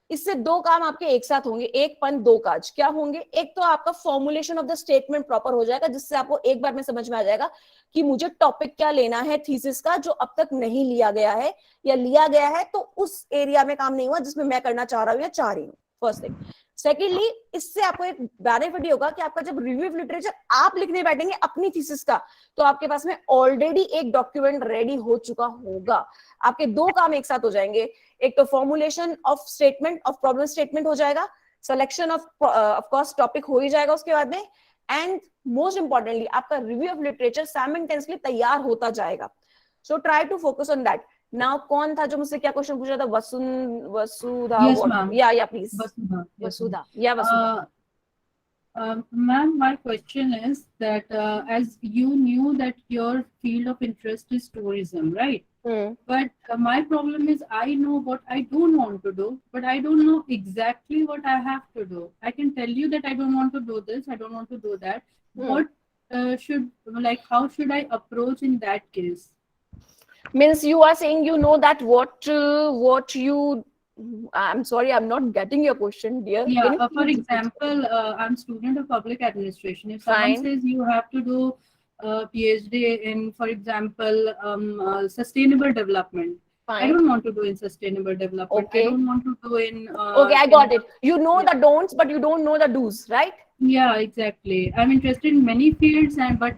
इससे 2 काम आपके एक साथ होंगे, एक पन 2 काज। क्या होंगे? एक तो आपका formulation of the statement proper हो जाएगा, जिससे आपको एक बार में समझ में आ जाएगा कि मुझे टॉपिक क्या लेना है थीसिस का जो अब तक नहीं लिया गया है, या लिया गया है तो उस एरिया में काम नहीं हुआ जिसमें मैं करना चाह रहा हूँ या चाह रही हूँ। First thing. सेकेंडली, इससे आपको एक बेनिफिट ये होगा कि आपका जब रिव्यू ऑफ लिटरेचर आप लिखने बैठेंगे अपनी थीसिस का, तो आपके पास में ऑलरेडी एक डॉक्यूमेंट रेडी हो चुका होगा। आपके 2 काम एक साथ हो जाएंगे। एक तो formulation of statement, of problem statement हो जाएगा, सिलेक्शन ऑफ कोर्स टॉपिक हो ही जाएगा उसके बाद में, एंड मोस्ट इंपॉर्टेंटली आपका रिव्यू ऑफ लिटरेचर साइमल्टेनियसली तैयार होता जाएगा। So try to focus on that. Now कौन था जो मुझसे क्या क्वेश्चन पूछ रहा था? वसुधा। Yes, ma'am. या प्लीज Vasudha. वसुधा। या वसुधा। Ma'am, my question is that as you knew that your field of interest is tourism, right? But my problem is I know what I don't want to do, but I don't know exactly what I have to do. I can tell you that I don't want to do this, I don't want to do that. What how should I approach in that case? Means you are saying you know that what you I'm sorry, I'm not getting your question, dear. Yeah, Can you for please example, I'm student of public administration. If Fine. someone says you have to do a PhD in, for example, sustainable development, I Fine. don't want to do in sustainable development. Okay. I don't want to do in. Okay, I got it. You know yeah. the don'ts, but you don't know the do's, right? Yeah, exactly. I'm interested in many fields, but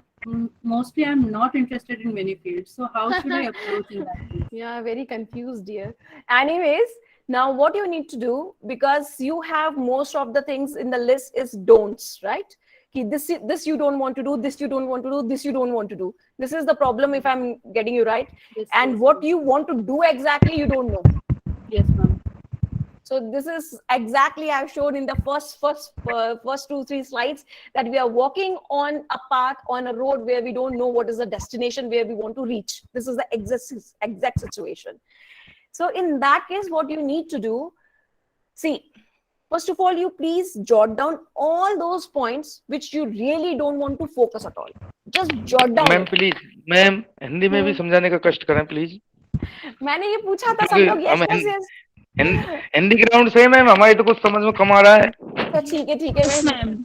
mostly I'm not interested in many fields. So how should I approach in that case? Yeah, very confused, dear. Anyways, now what you need to do, because you have most of the things in the list is don'ts, right? This you don't want to do, this you don't want to do, this you don't want to do. This is the problem, if I'm getting you right. Yes, And yes, what yes. you want to do exactly, you don't know. Yes, ma'am. So this is exactly I've shown in the first 2-3 slides, that we are walking on a path, on a road where we don't know what is the destination where we want to reach. This is the exact situation. So in that case, what you need to do, see, first of all, you please jot down all those points which you really don't want to focus at all. Just jot down. Ma'am please, ma'am Hindi में भी समझाने का कष्ट करें please. मैंने ये पूछा था, सब लोग yes yes yes. Hindi ground से मैम, हमारी तो कुछ समझ में कम आ रहा है. तो ठीक है मैम.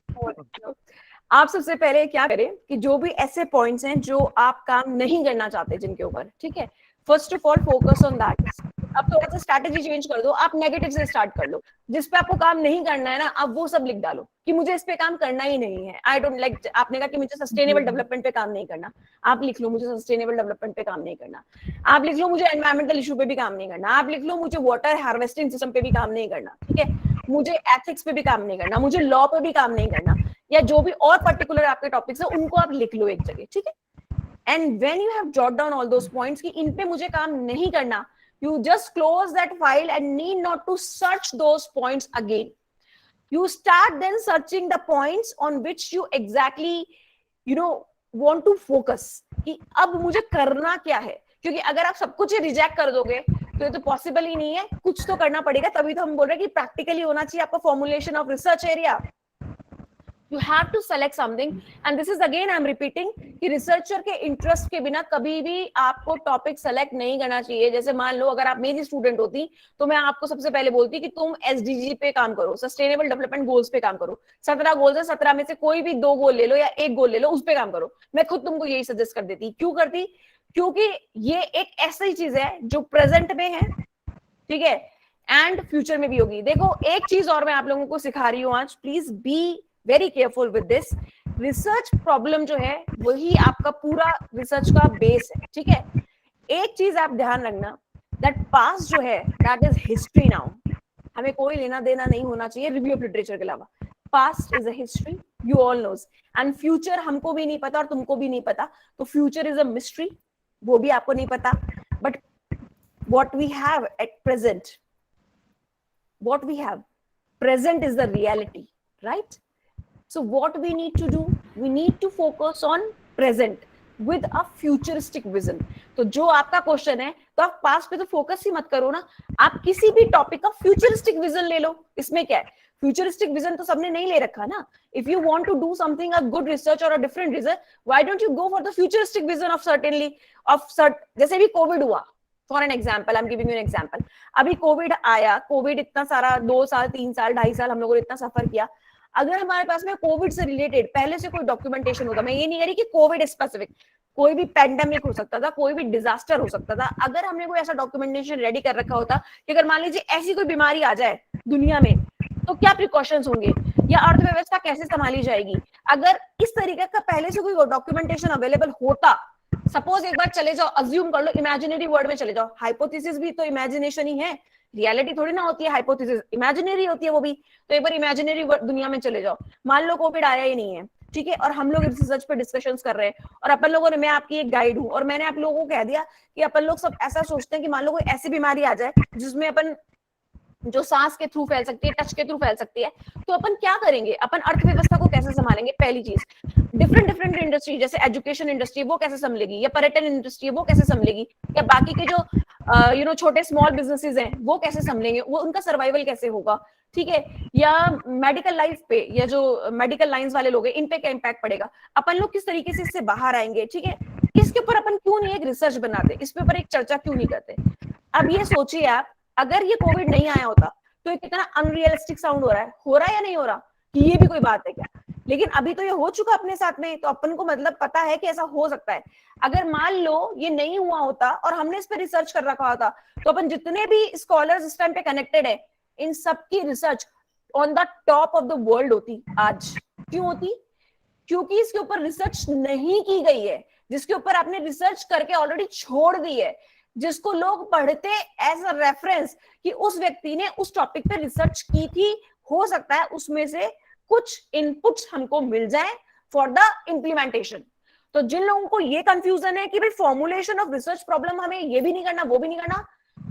आप सबसे पहले क्या करें कि जो भी ऐसे पॉइंट्स हैं जो आप काम नहीं करना चाहते जिनके ऊपर, ठीक है, first of all focus on that. अब थोड़ा सा स्ट्रैटेजी चेंज कर दो, आप नेगेटिव से स्टार्ट कर लो. जिस पे आपको काम नहीं करना है ना, आप वो सब लिख डालो कि मुझे इस पे काम करना ही नहीं है. आई डोंट लाइक, आपने कहा कि मुझे सस्टेनेबल डेवलपमेंट पे काम नहीं करना, आप लिख लो मुझे सस्टेनेबल डेवलपमेंट पे काम नहीं करना. आप लिख लो मुझे एनवायरमेंटल इशू पे भी काम नहीं करना. आप लिख लो मुझे वाटर हार्वेस्टिंग सिस्टम पे भी काम नहीं करना, ठीक है, मुझे एथिक्स पे भी काम नहीं करना, मुझे लॉ पे भी काम नहीं करना, या जो भी और पर्टिकुलर आपके टॉपिक्स है उनको आप लिख लो एक जगह, ठीक है. And when you have jot down all those points कि इन पे मुझे काम नहीं करना, you just close that file and need not to search those points again. You start then searching the points on which you exactly want to focus कि अब मुझे करना क्या है. क्योंकि अगर आप सब कुछ रिजेक्ट कर दोगे तो ये तो पॉसिबल ही नहीं है, कुछ तो करना पड़ेगा. तभी तो हम बोल रहे हैं कि प्रैक्टिकली होना चाहिए आपका formulation of research area. You have to select something, and this is again I'm repeating कि रिसर्चर के इंटरेस्ट के बिना कभी भी आपको टॉपिक सेलेक्ट नहीं करना चाहिए. जैसे मान लो अगर आप मेरी स्टूडेंट होती तो मैं आपको सबसे पहले बोलती कि तुम SDG पे काम करो, सस्टेनेबल डेवलपमेंट गोल्स पे काम करो. 17 गोल्स है, 17 में से कोई भी 2 गोल ले लो या 1 गोल ले लो, उस पे काम करो. मैं खुद तुमको यही सजेस्ट कर देती. क्यों करती? क्योंकि ये एक ऐसी चीज है जो प्रेजेंट में है, ठीक है, एंड फ्यूचर में भी होगी. देखो एक चीज और मैं आप लोगों को सिखा रही हूँ आज, please be very careful with this. Research problem जो है वही आपका पूरा रिसर्च का बेस है, ठीक है. एक चीज आप ध्यान रखना, दैट पास्ट जो है दैट इज हिस्ट्री. नाउ हमें कोई लेना देना नहीं होना चाहिए रिव्यू ऑफ लिटरेचर के अलावा. Past is a history, you all knows, and future हमको भी नहीं पता और तुमको भी नहीं पता. तो फ्यूचर इज अ मिस्ट्री, वो भी आपको नहीं पता. But what we have at present, present is the reality, right? So what we need to do, we need to focus on present with a futuristic vision. तो जो आपका question है, तो आप पास्ट पे तो फोकस ही मत करो ना, आप किसी भी टॉपिक का फ्यूचरिस्टिक विजन ले लो. इसमें क्या है, फ्यूचरिस्टिक विजन तो सबने नहीं ले रखा ना. If you want to do something a good research और a different research, why don't you go for the futuristic vision of certainly जैसे भी कोविड हुआ, for an example, I am giving you an example. अभी Covid आया, Covid इतना सारा 2 साल 3 साल 2.5 साल हम लोगों ने इतना सफर किया. अगर हमारे पास में कोविड से रिलेटेड पहले से कोई डॉक्यूमेंटेशन होता, मैं ये नहीं कह रही कि कोविड स्पेसिफिक, कोई भी पैंडेमिक हो सकता था, कोई भी डिजास्टर हो सकता था, अगर हमने कोई ऐसा डॉक्यूमेंटेशन रेडी कर रखा होता कि अगर मान लीजिए ऐसी कोई बीमारी आ जाए दुनिया में तो क्या प्रिकॉशंस होंगे, या अर्थव्यवस्था कैसे संभाली जाएगी, अगर इस तरीके का पहले से कोई डॉक्यूमेंटेशन अवेलेबल होता. सपोज एक बार चले जाओ, अज्यूम कर लो, इमेजिनरी वर्ल्ड में चले जाओ. हाइपोथेसिस भी तो इमेजिनेशन ही है, रियलिटी थोड़ी ना होती है. हाइपोथेसिस इमेजिनरी होती है वो भी. तो एक बार इमेजिनरी दुनिया में चले जाओ, मान लो कोविड आया ही नहीं है, ठीक है, और हम लोग रिसर्च पे डिस्कशंस कर रहे हैं, और अपन लोगों ने, मैं आपकी एक गाइड हूं और मैंने आप लोगों को कह दिया कि अपन लोग सब ऐसा सोचते हैं कि मान लो कोई ऐसी बीमारी आ जाए जिसमें अपन जो सांस के थ्रू फैल सकती है, टच के थ्रू फैल सकती है, तो अपन क्या करेंगे, अपन अर्थव्यवस्था को कैसे संभालेंगे. पहली चीज, डिफरेंट इंडस्ट्री जैसे एजुकेशन इंडस्ट्री वो कैसे संभलेगी, या पर्यटन इंडस्ट्री वो कैसे संभलेगी, या बाकी के जो छोटे स्मॉल बिजनेसेस हैं वो कैसे संभलेंगे, वो उनका सर्वाइवल कैसे होगा, ठीक है, या मेडिकल लाइफ पे, या जो मेडिकल लाइंस वाले लोग हैं इन पे क्या इम्पैक्ट पड़ेगा, अपन लोग किस तरीके से इससे बाहर आएंगे, ठीक है. इसके ऊपर अपन क्यों नहीं एक रिसर्च बनाते, इस पे ऊपर एक चर्चा क्यों नहीं करते. अब ये सोचिए आप अगर ये कोविड नहीं आया होता तो ये कितना अनरियलिस्टिक साउंड हो रहा है या नहीं हो रहा कि ये भी कोई बात है क्या? लेकिन अभी तो ये हो चुका अपने साथ में, तो अपन को मतलब पता है कि ऐसा हो सकता है। अगर मान लो ये नहीं हुआ होता और हमने इस पे रिसर्च कर रखा होता, तो अपन जितने भी स्कॉलर्स इस टाइम पे कनेक्टेड है, इन सबकी research on the top of the world होती आज। क्यों होती? क्योंकि इसके ऊपर रिसर्च नहीं की गई है, जिसके ऊपर आपने रिसर्च करके ऑलरेडी छोड़ दी है, जिसको लोग पढ़ते एज अ रेफरेंस कि उस व्यक्ति ने उस टॉपिक पे रिसर्च की थी, हो सकता है उसमें से कुछ इनपुट्स हमको मिल जाए फॉर द इम्प्लीमेंटेशन। तो जिन लोगों को ये कंफ्यूजन है कि भाई फॉर्मुलेशन ऑफ रिसर्च प्रॉब्लम हमें ये भी नहीं करना वो भी नहीं करना,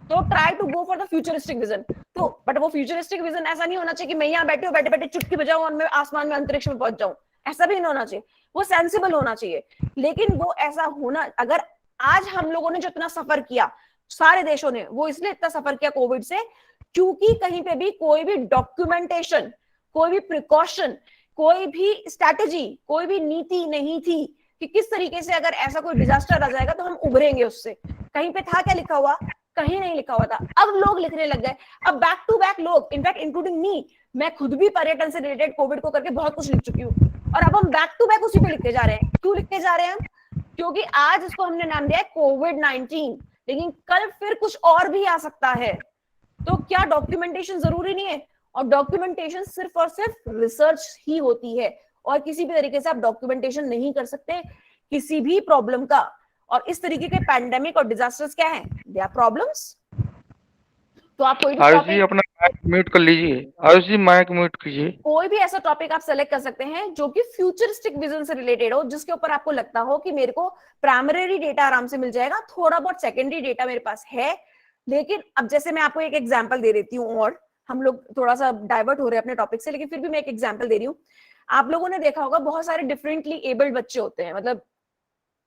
तो try to go for the futuristic vision. तो बट वो फ्यूचरिस्टिक विजन ऐसा नहीं होना चाहिए कि मैं यहाँ बैठे बैठे चुटकी बजाऊं और मैं आसमान में अंतरिक्ष में पहुंच जाऊं, ऐसा भी नहीं होना चाहिए। वो सेंसिबल होना चाहिए, लेकिन वो ऐसा होना, अगर आज हम लोगों ने जो इतना सफर किया, सारे देशों ने, वो इसलिए इतना सफर किया कोविड से क्योंकि कहीं पे भी कोई भी डॉक्यूमेंटेशन, कोई भी प्रिकॉशन, कोई भी स्ट्रैटेजी, कोई भी नीति नहीं थी कि किस तरीके से अगर ऐसा कोई डिजास्टर आ जाएगा तो हम उभरेंगे उससे। कहीं पे था क्या लिखा हुआ? कहीं नहीं लिखा हुआ था। अब लोग लिखने लग गए, अब बैक टू बैक लोग, इनफैक्ट इंक्लूडिंग मी, मैं खुद भी पर्यटन से रिलेटेड कोविड को करके बहुत कुछ लिख चुकी हूँ, और अब हम बैक टू बैक उसी पे लिखते जा रहे हैं। क्यों लिखते जा रहे हैं हम? क्योंकि आज इसको हमने नाम दिया है कोविड-19, लेकिन कल फिर कुछ और भी आ सकता है। तो क्या डॉक्यूमेंटेशन जरूरी नहीं है? और डॉक्यूमेंटेशन सिर्फ और सिर्फ रिसर्च ही होती है, और किसी भी तरीके से आप डॉक्यूमेंटेशन नहीं कर सकते किसी भी प्रॉब्लम का। और इस तरीके के पैंडेमिक और डिजास्टर्स क्या हैं? They are problems. तो आप कोई भी आयुष जी अपना माइक म्यूट कर लीजिए। आयुष जी माइक म्यूट कीजिए। कोई भी ऐसा टॉपिक आप सेलेक्ट कर सकते हैं जो कि फ्यूचरिस्टिक विजन से रिलेटेड हो, जिसके ऊपर आपको लगता हो कि मेरे को प्राइमरी डेटा आराम से मिल जाएगा, थोड़ा बहुत सेकेंडरी डेटा मेरे पास है। लेकिन अब जैसे मैं आपको एक एग्जांपल दे देती हूँ, और हम लोग थोड़ा सा डाइवर्ट हो रहे हैं अपने टॉपिक से, लेकिन फिर भी मैं एक एग्जांपल दे रही हूँ। आप लोगों ने देखा होगा बहुत सारे डिफरेंटली एबल्ड बच्चे होते हैं, मतलब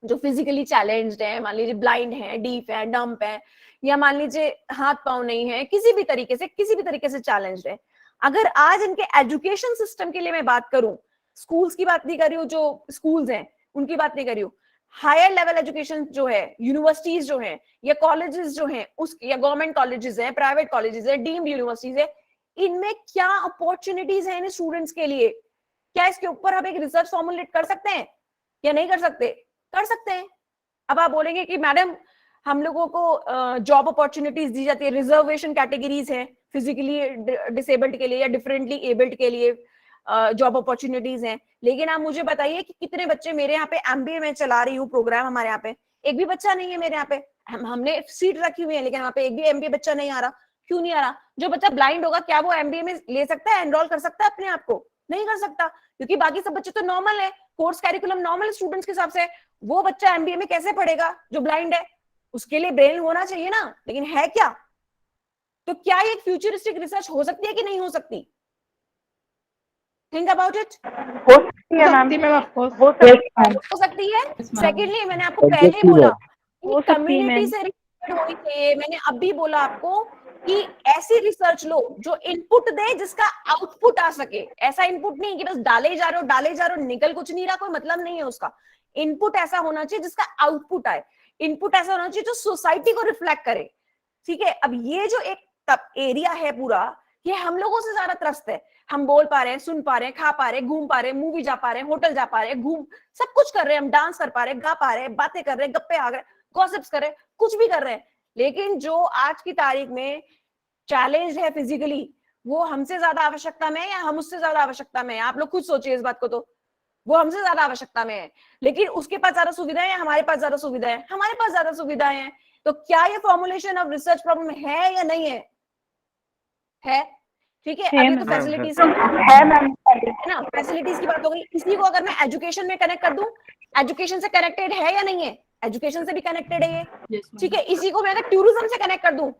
जो फिजिकली चैलेंज्ड है, मान लीजिए ब्लाइंड है, डीफ है, डम्प है, या मान लीजिए हाथ पांव नहीं है, किसी भी तरीके से चैलेंज्ड है। अगर आज इनके एजुकेशन सिस्टम के लिए मैं बात करूं, स्कूल्स की बात नहीं कर रही हूँ, जो स्कूल्स हैं उनकी बात नहीं कर रही हूँ, हायर लेवल एजुकेशन जो है, यूनिवर्सिटीज जो हैं या कॉलेजेस जो हैं, उस या गवर्नमेंट कॉलेजेस हैं, प्राइवेट कॉलेजेस है, डीम्ड यूनिवर्सिटीज है, इनमें क्या अपॉर्चुनिटीज है इन स्टूडेंट्स के लिए? क्या इसके ऊपर हम एक रिसर्च फॉर्मुलेट कर सकते हैं या नहीं कर सकते? कर सकते हैं। अब आप बोलेंगे कि मैडम हम लोगों को जॉब अपॉर्चुनिटीज दी जाती है, रिजर्वेशन कैटेगरीज है फिजिकली डिसेबल्ड के लिए या डिफरेंटली एबल्ड के लिए जॉब अपॉर्चुनिटीज हैं, लेकिन आप मुझे बताइए कि कितने बच्चे मेरे यहाँ पे एमबीए में चला रही हूँ प्रोग्राम, हमारे यहाँ पे एक भी बच्चा नहीं है मेरे यहाँ पे, हमने सीट रखी हुई है लेकिन यहाँ पे एक भी एमबीए बच्चा नहीं आ रहा। क्यों नहीं आ रहा? जो बच्चा ब्लाइंड होगा क्या वो एमबीए में ले सकता है, एनरोल कर सकता है अपने आप को? नहीं कर सकता, क्योंकि बाकी सब बच्चे तो नॉर्मल है, कोर्स कैरिकुलम नॉर्मल स्टूडेंट्स के हिसाब से। वो बच्चा एमबीए में कैसे पढ़ेगा जो ब्लाइंड है? उसके लिए ब्रेन होना चाहिए ना, लेकिन है क्या? तो क्या ये फ्यूचरिस्टिक रिसर्च हो सकती है कि नहीं हो सकती? Think about it. हो सकती है मैम, हो सकती है। सेकेंडली मैंने आपको पहले ही बोला कम्युनिटी से रिलेटेड होनी चाहिए। मैंने अभी बोला आपको कि ऐसी रिसर्च लो जो इनपुट दे जिसका आउटपुट आ सके। ऐसा इनपुट नहीं कि बस डाले जा रहे हो निकल कुछ नहीं रहा, कोई मतलब नहीं है उसका। इनपुट ऐसा होना चाहिए जिसका आउटपुट आए, इनपुट ऐसा होना चाहिए जो सोसाइटी को रिफ्लेक्ट करे। ठीक है, अब ये जो एक एरिया है पूरा, ये हम लोगों से ज्यादा त्रस्त है। हम बोल पा रहे हैं, सुन पा रहे हैं, खा पा रहे हैं, घूम पा रहे हैं, मूवी जा पा रहे हैं, होटल जा पा रहे हैं, घूम सब कुछ कर रहे हैं, हम डांस कर पा रहे हैं, गा पा रहे हैं, बातें कर रहे हैं, गप्पे आ गए, गॉसिप्स कर रहे हैं, कुछ भी कर रहे हैं। लेकिन जो आज की तारीख में चैलेंज है फिजिकली, वो हमसे ज्यादा आवश्यकता में है या हम उससे ज्यादा आवश्यकता में है? आप लोग खुद सोचिए इस बात को। तो वो हमसे ज्यादा आवश्यकता में है, लेकिन उसके पास ज्यादा सुविधाएं हैं, हमारे पास ज्यादा सुविधाएं हैं, हमारे पास ज्यादा सुविधाएं हैं। तो क्या ये फॉर्मुलेशन ऑफ रिसर्च प्रॉब्लम है या नहीं है? है। ठीक है, अभी तो फैसिलिटीज है मैम, है ना, फैसिलिटीज की बात हो गई। इसी को अगर मैं एजुकेशन में कनेक्ट कर दूं, एजुकेशन से कनेक्टेड है या नहीं है? एजुकेशन से भी कनेक्टेड है ये। ठीक है, इसी को मैं अगर टूरिज्म से कनेक्ट कर दूं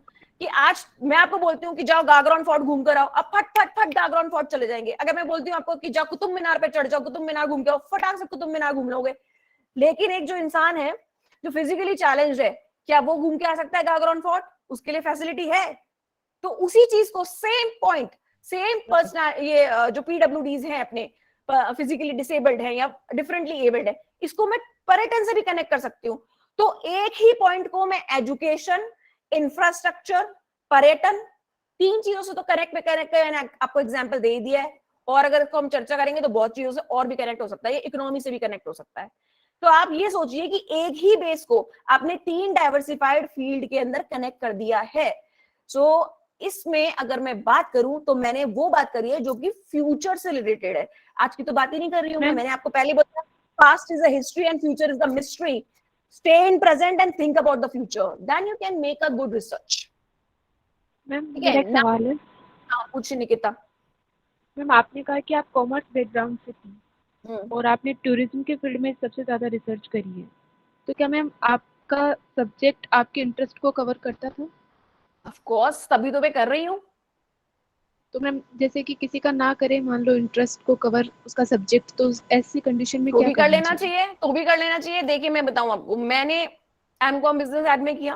कि आज मैं आपको बोलती हूँ कि जाओ गागरान फोर्ट घूम कर आओ, अब फट फट फट गागरान फोर्ट चले जाएंगे। अगर मैं बोलती हूँ आपको कि जाओ कुतुब मीनार पे चढ़ जाओ, कुतुब मीनार घूम के आओ, फटाक से कुतुब मीनार घूम लोगे। लेकिन एक जो इंसान है जो फिजिकली चैलेंज है, क्या वो घूम के आ सकता है गागरान फोर्ट? उसके लिए फैसिलिटी है। तो उसी चीज को सेम पॉइंट, सेम पर्सनल, ये जो पीडब्ल्यूडीज हैं अपने फिजिकली डिसेबल्ड है या डिफरेंटली एबल्ड है, इसको मैं पर्यटन से भी कनेक्ट कर सकती हूँ। तो एक ही पॉइंट को मैं एजुकेशन, इंफ्रास्ट्रक्चर, पर्यटन, 3 चीजों से तो कनेक्ट मैंने आपको एग्जांपल दे ही दिया है, और अगर इसको हम चर्चा करेंगे तो बहुत चीजों से और भी कनेक्ट हो सकता है, ये इकोनॉमी से भी कनेक्ट हो सकता है। तो आप ये सोचिए कि एक ही बेस को आपने 3 डाइवर्सिफाइड फील्ड के अंदर कनेक्ट कर दिया है। सो इसमें अगर मैं बात करूं तो मैंने वो बात करी है जो कि फ्यूचर से रिलेटेड है। आज की तो बात ही नहीं कर रही हूं मैंने आपको पहले बोला, past is a history and future is the mystery. Stay in present and think about the future. Then you can make a good research. Ma'am मेरा एक सवाल है। हाँ पूछिए निकिता। मैम आपने कहा कि आप कॉमर्स बैकग्राउंड से थी और आपने टूरिज्म के फील्ड में सबसे ज्यादा रिसर्च करी है, तो क्या मैम आपका सब्जेक्ट आपके इंटरेस्ट को कवर करता था? Of course, तभी तो मैं कर रही हूँ। तो मैम जैसे कि किसी का ना करे, मान लो इंटरेस्ट को कवर उसका सब्जेक्ट, तो ऐसी कंडीशन में तो क्या भी कर लेना चाहिए, तो भी कर लेना चाहिए। देखिए मैं बताऊं आपको, मैंने एमकॉम बिजनेस एड में किया,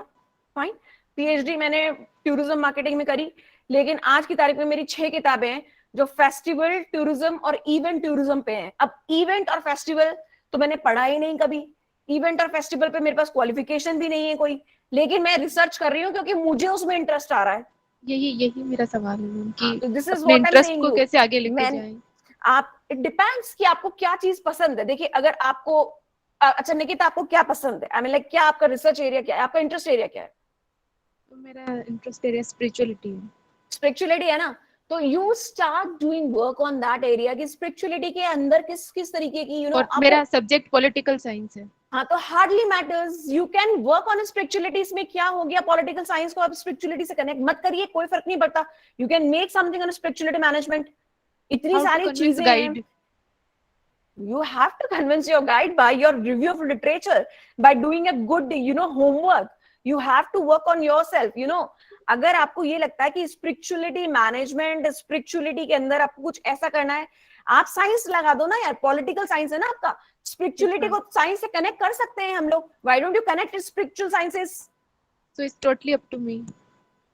फाइन, पीएचडी मैंने टूरिज्म मार्केटिंग में करी, लेकिन आज की तारीख में मेरी 6 किताबें हैं जो फेस्टिवल टूरिज्म और इवेंट टूरिज्म पे हैं। अब इवेंट और फेस्टिवल तो मैंने पढ़ा ही नहीं कभी, इवेंट और फेस्टिवल पे मेरे पास क्वालिफिकेशन भी नहीं है कोई, लेकिन मैं रिसर्च कर रही हूँ क्योंकि मुझे उसमें इंटरेस्ट आ रहा है। यही मेरा सवाल है मैम कि दिस इज अपने what I am interest saying को यू। कैसे आगे लेके जाएं। आप, इट डिपेंड्स कि आपको क्या चीज पसंद है। देखिए अगर आपको अच्छा निकिता आपको क्या पसंद है, आई मीन लाइक क्या आपका रिसर्च एरिया क्या है, आपका इंटरेस्ट एरिया क्या है? तो मेरा इंटरेस्ट एरिया स्पिरिचुअलिटी है। स्पिरिचुअलिटी है ना, तो you start doing work on that area कि स्पिरिचुअलिटी के अंदर किस किस तरीके की और मेरा सब्जेक्ट पॉलिटिकल साइंस है। हाँ तो hardly matters, you can work on spirituality. इसमें क्या हो गया, पॉलिटिकल साइंस को आप स्पिरिचुअलिटी से कनेक्ट मत करिए, कोई फर्क नहीं पड़ता। You can make something on spirituality management, इतनी सारी चीजें हैं। You have to convince your guide by your review of literature, by doing a good, homework. You have to work on yourself, अगर आपको ये लगता है कि स्पिरिचुअलिटी मैनेजमेंट, स्पिरिचुअलिटी के अंदर आपको कुछ ऐसा करना है, आप साइंस लगा दो ना यार, पॉलिटिकल साइंस है ना आपका, स्पिरिचुअलिटी को साइंस से कनेक्ट कर सकते हैं हम लोग। Why don't you connect spiritual sciences? So it's totally up to me.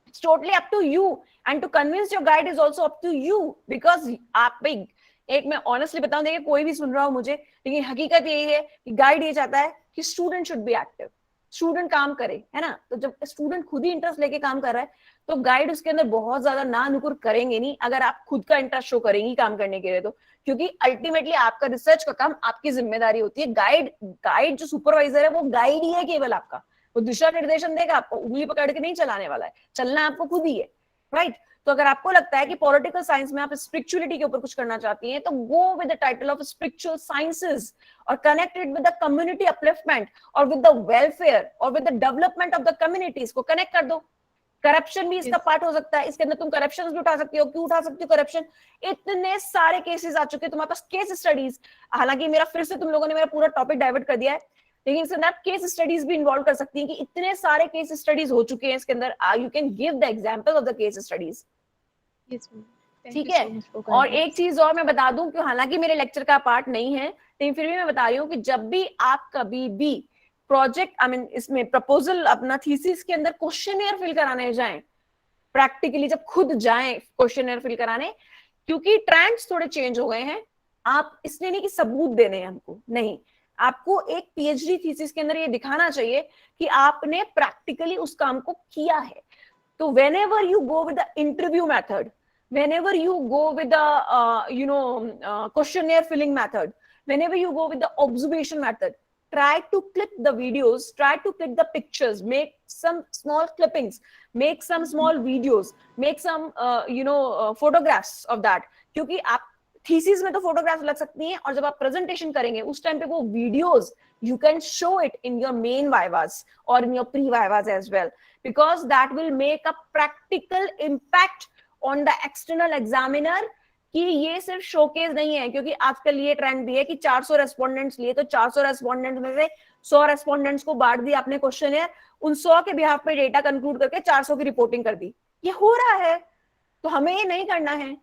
It's totally up to you, and to convince your guide is also up to you, because आप भाई एक मैं ऑनेस्टली बताऊं, देखिए कोई भी सुन रहा हो मुझे, लेकिन हकीकत यही है कि गाइड ये चाहता है कि student should be active, student काम करे, है ना। तो जब स्टूडेंट खुद ही इंटरेस्ट लेके काम कर रहा है तो गाइड उसके अंदर बहुत ज्यादा ना नुकुर करेंगे नहीं, अगर आप खुद का इंटरेस्ट शो करेंगी काम करने के लिए तो, क्योंकि अल्टीमेटली आपका रिसर्च का काम आपकी जिम्मेदारी होती है। गाइड जो सुपरवाइजर है वो गाइड ही है केवल आपका, वो दिशा निर्देशन देगा आपको, उंगली पकड़ के नहीं चलाने वाला है, चलना आपको खुद ही है, राइट। तो अगर आपको लगता है कि पॉलिटिकल साइंस में आप स्पिरिचुअलिटी के ऊपर कुछ करना चाहती हैं, तो go with the title of spiritual sciences और connected with the community upliftment और विद द वेलफेयर और with the development of the communities को कनेक्ट कर दो। करप्शन भी इसका पार्ट हो सकता है, इसके अंदर तुम करप्शन भी उठा सकती हो। क्यों उठा सकती हो करप्शन? इतने सारे केसेस आ चुके हैं तुम्हारे पास, केस स्टडीज। हालांकि मेरा फिर से तुम लोगों ने मेरा पूरा टॉपिक डाइवर्ट कर दिया है, लेकिन इसके अंदर केस स्टडीज भी इन्वॉल्व कर सकती हैं कि इतने सारे केस स्टडीज हो चुके हैं इसके अंदर। You can give the example of the case studies, ठीक है। और एक चीज और मैं बता दूं कि हालांकि मेरे लेक्चर का पार्ट नहीं है, लेकिन फिर भी मैं बता रही हूँ कि जब भी आप कभी भी प्रोजेक्ट इसमें प्रपोजल अपना थीसिस के अंदर क्वेश्चनर फिल कराने जाएं, प्रैक्टिकली जब खुद जाएं क्वेश्चनर फिल कराने, क्योंकि ट्रेंड्स थोड़े चेंज हो गए हैं। आप इसलिए नहीं कि सबूत देने हैं हमको, नहीं, आपको एक पीएचडी थीसिस के अंदर ये दिखाना चाहिए कि आपने प्रैक्टिकली उस काम को किया है। तो whenever you go with the interview method, whenever you go with the questionnaire filling method, whenever you go with the observation method, try to clip the videos, try to click the pictures, make some small clippings, make some small videos, make some photographs of that, क्योंकि आप thesis में तो photograph लग सकती हैं, और जब आप प्रेजेंटेशन करेंगे उस टाइम पे वो videos you can show it in your main vivas or in your pre-vivas as well, because that will make a practical impact on the external examiner कि ये सिर्फ शोकेस नहीं है। क्योंकि आजकल ये ट्रेंड भी है कि 400 रेस्पोंडेंट्स लिए तो 400 रेस्पोंडेंट्स में से 100 रेस्पोंडेंट्स को बांट दिया आपने क्वेश्चनर, उन 100 के बिहाफ पे डेटा कंक्लूड करके 400 की रिपोर्टिंग कर दी। ये हो रहा है, तो हमें ये नहीं करना है।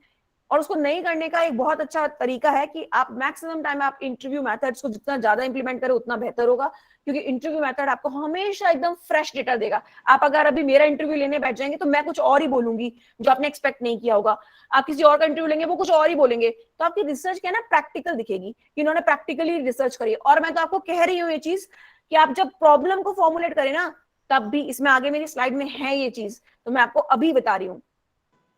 और उसको नहीं करने का एक बहुत अच्छा तरीका है कि आप मैक्सिमम टाइम आप इंटरव्यू मेथड्स को जितना ज्यादा इंप्लीमेंट करें उतना बेहतर होगा, क्योंकि इंटरव्यू मेथड आपको हमेशा एकदम फ्रेश डेटा देगा। आप अगर अभी मेरा इंटरव्यू लेने बैठ जाएंगे तो मैं कुछ और ही बोलूंगी जो आपने एक्सपेक्ट नहीं किया होगा, आप किसी और का इंटरव्यू लेंगे वो कुछ और ही बोलेंगे, तो आपकी रिसर्च क्या है ना प्रैक्टिकल दिखेगी कि इन्होंने प्रैक्टिकली रिसर्च करी। और मैं तो आपको कह रही हूँ ये चीज कि आप जब प्रॉब्लम को फॉर्मुलेट करें ना, तब भी इसमें आगे मेरी स्लाइड में है ये चीज, तो मैं आपको अभी बता रही हूँ।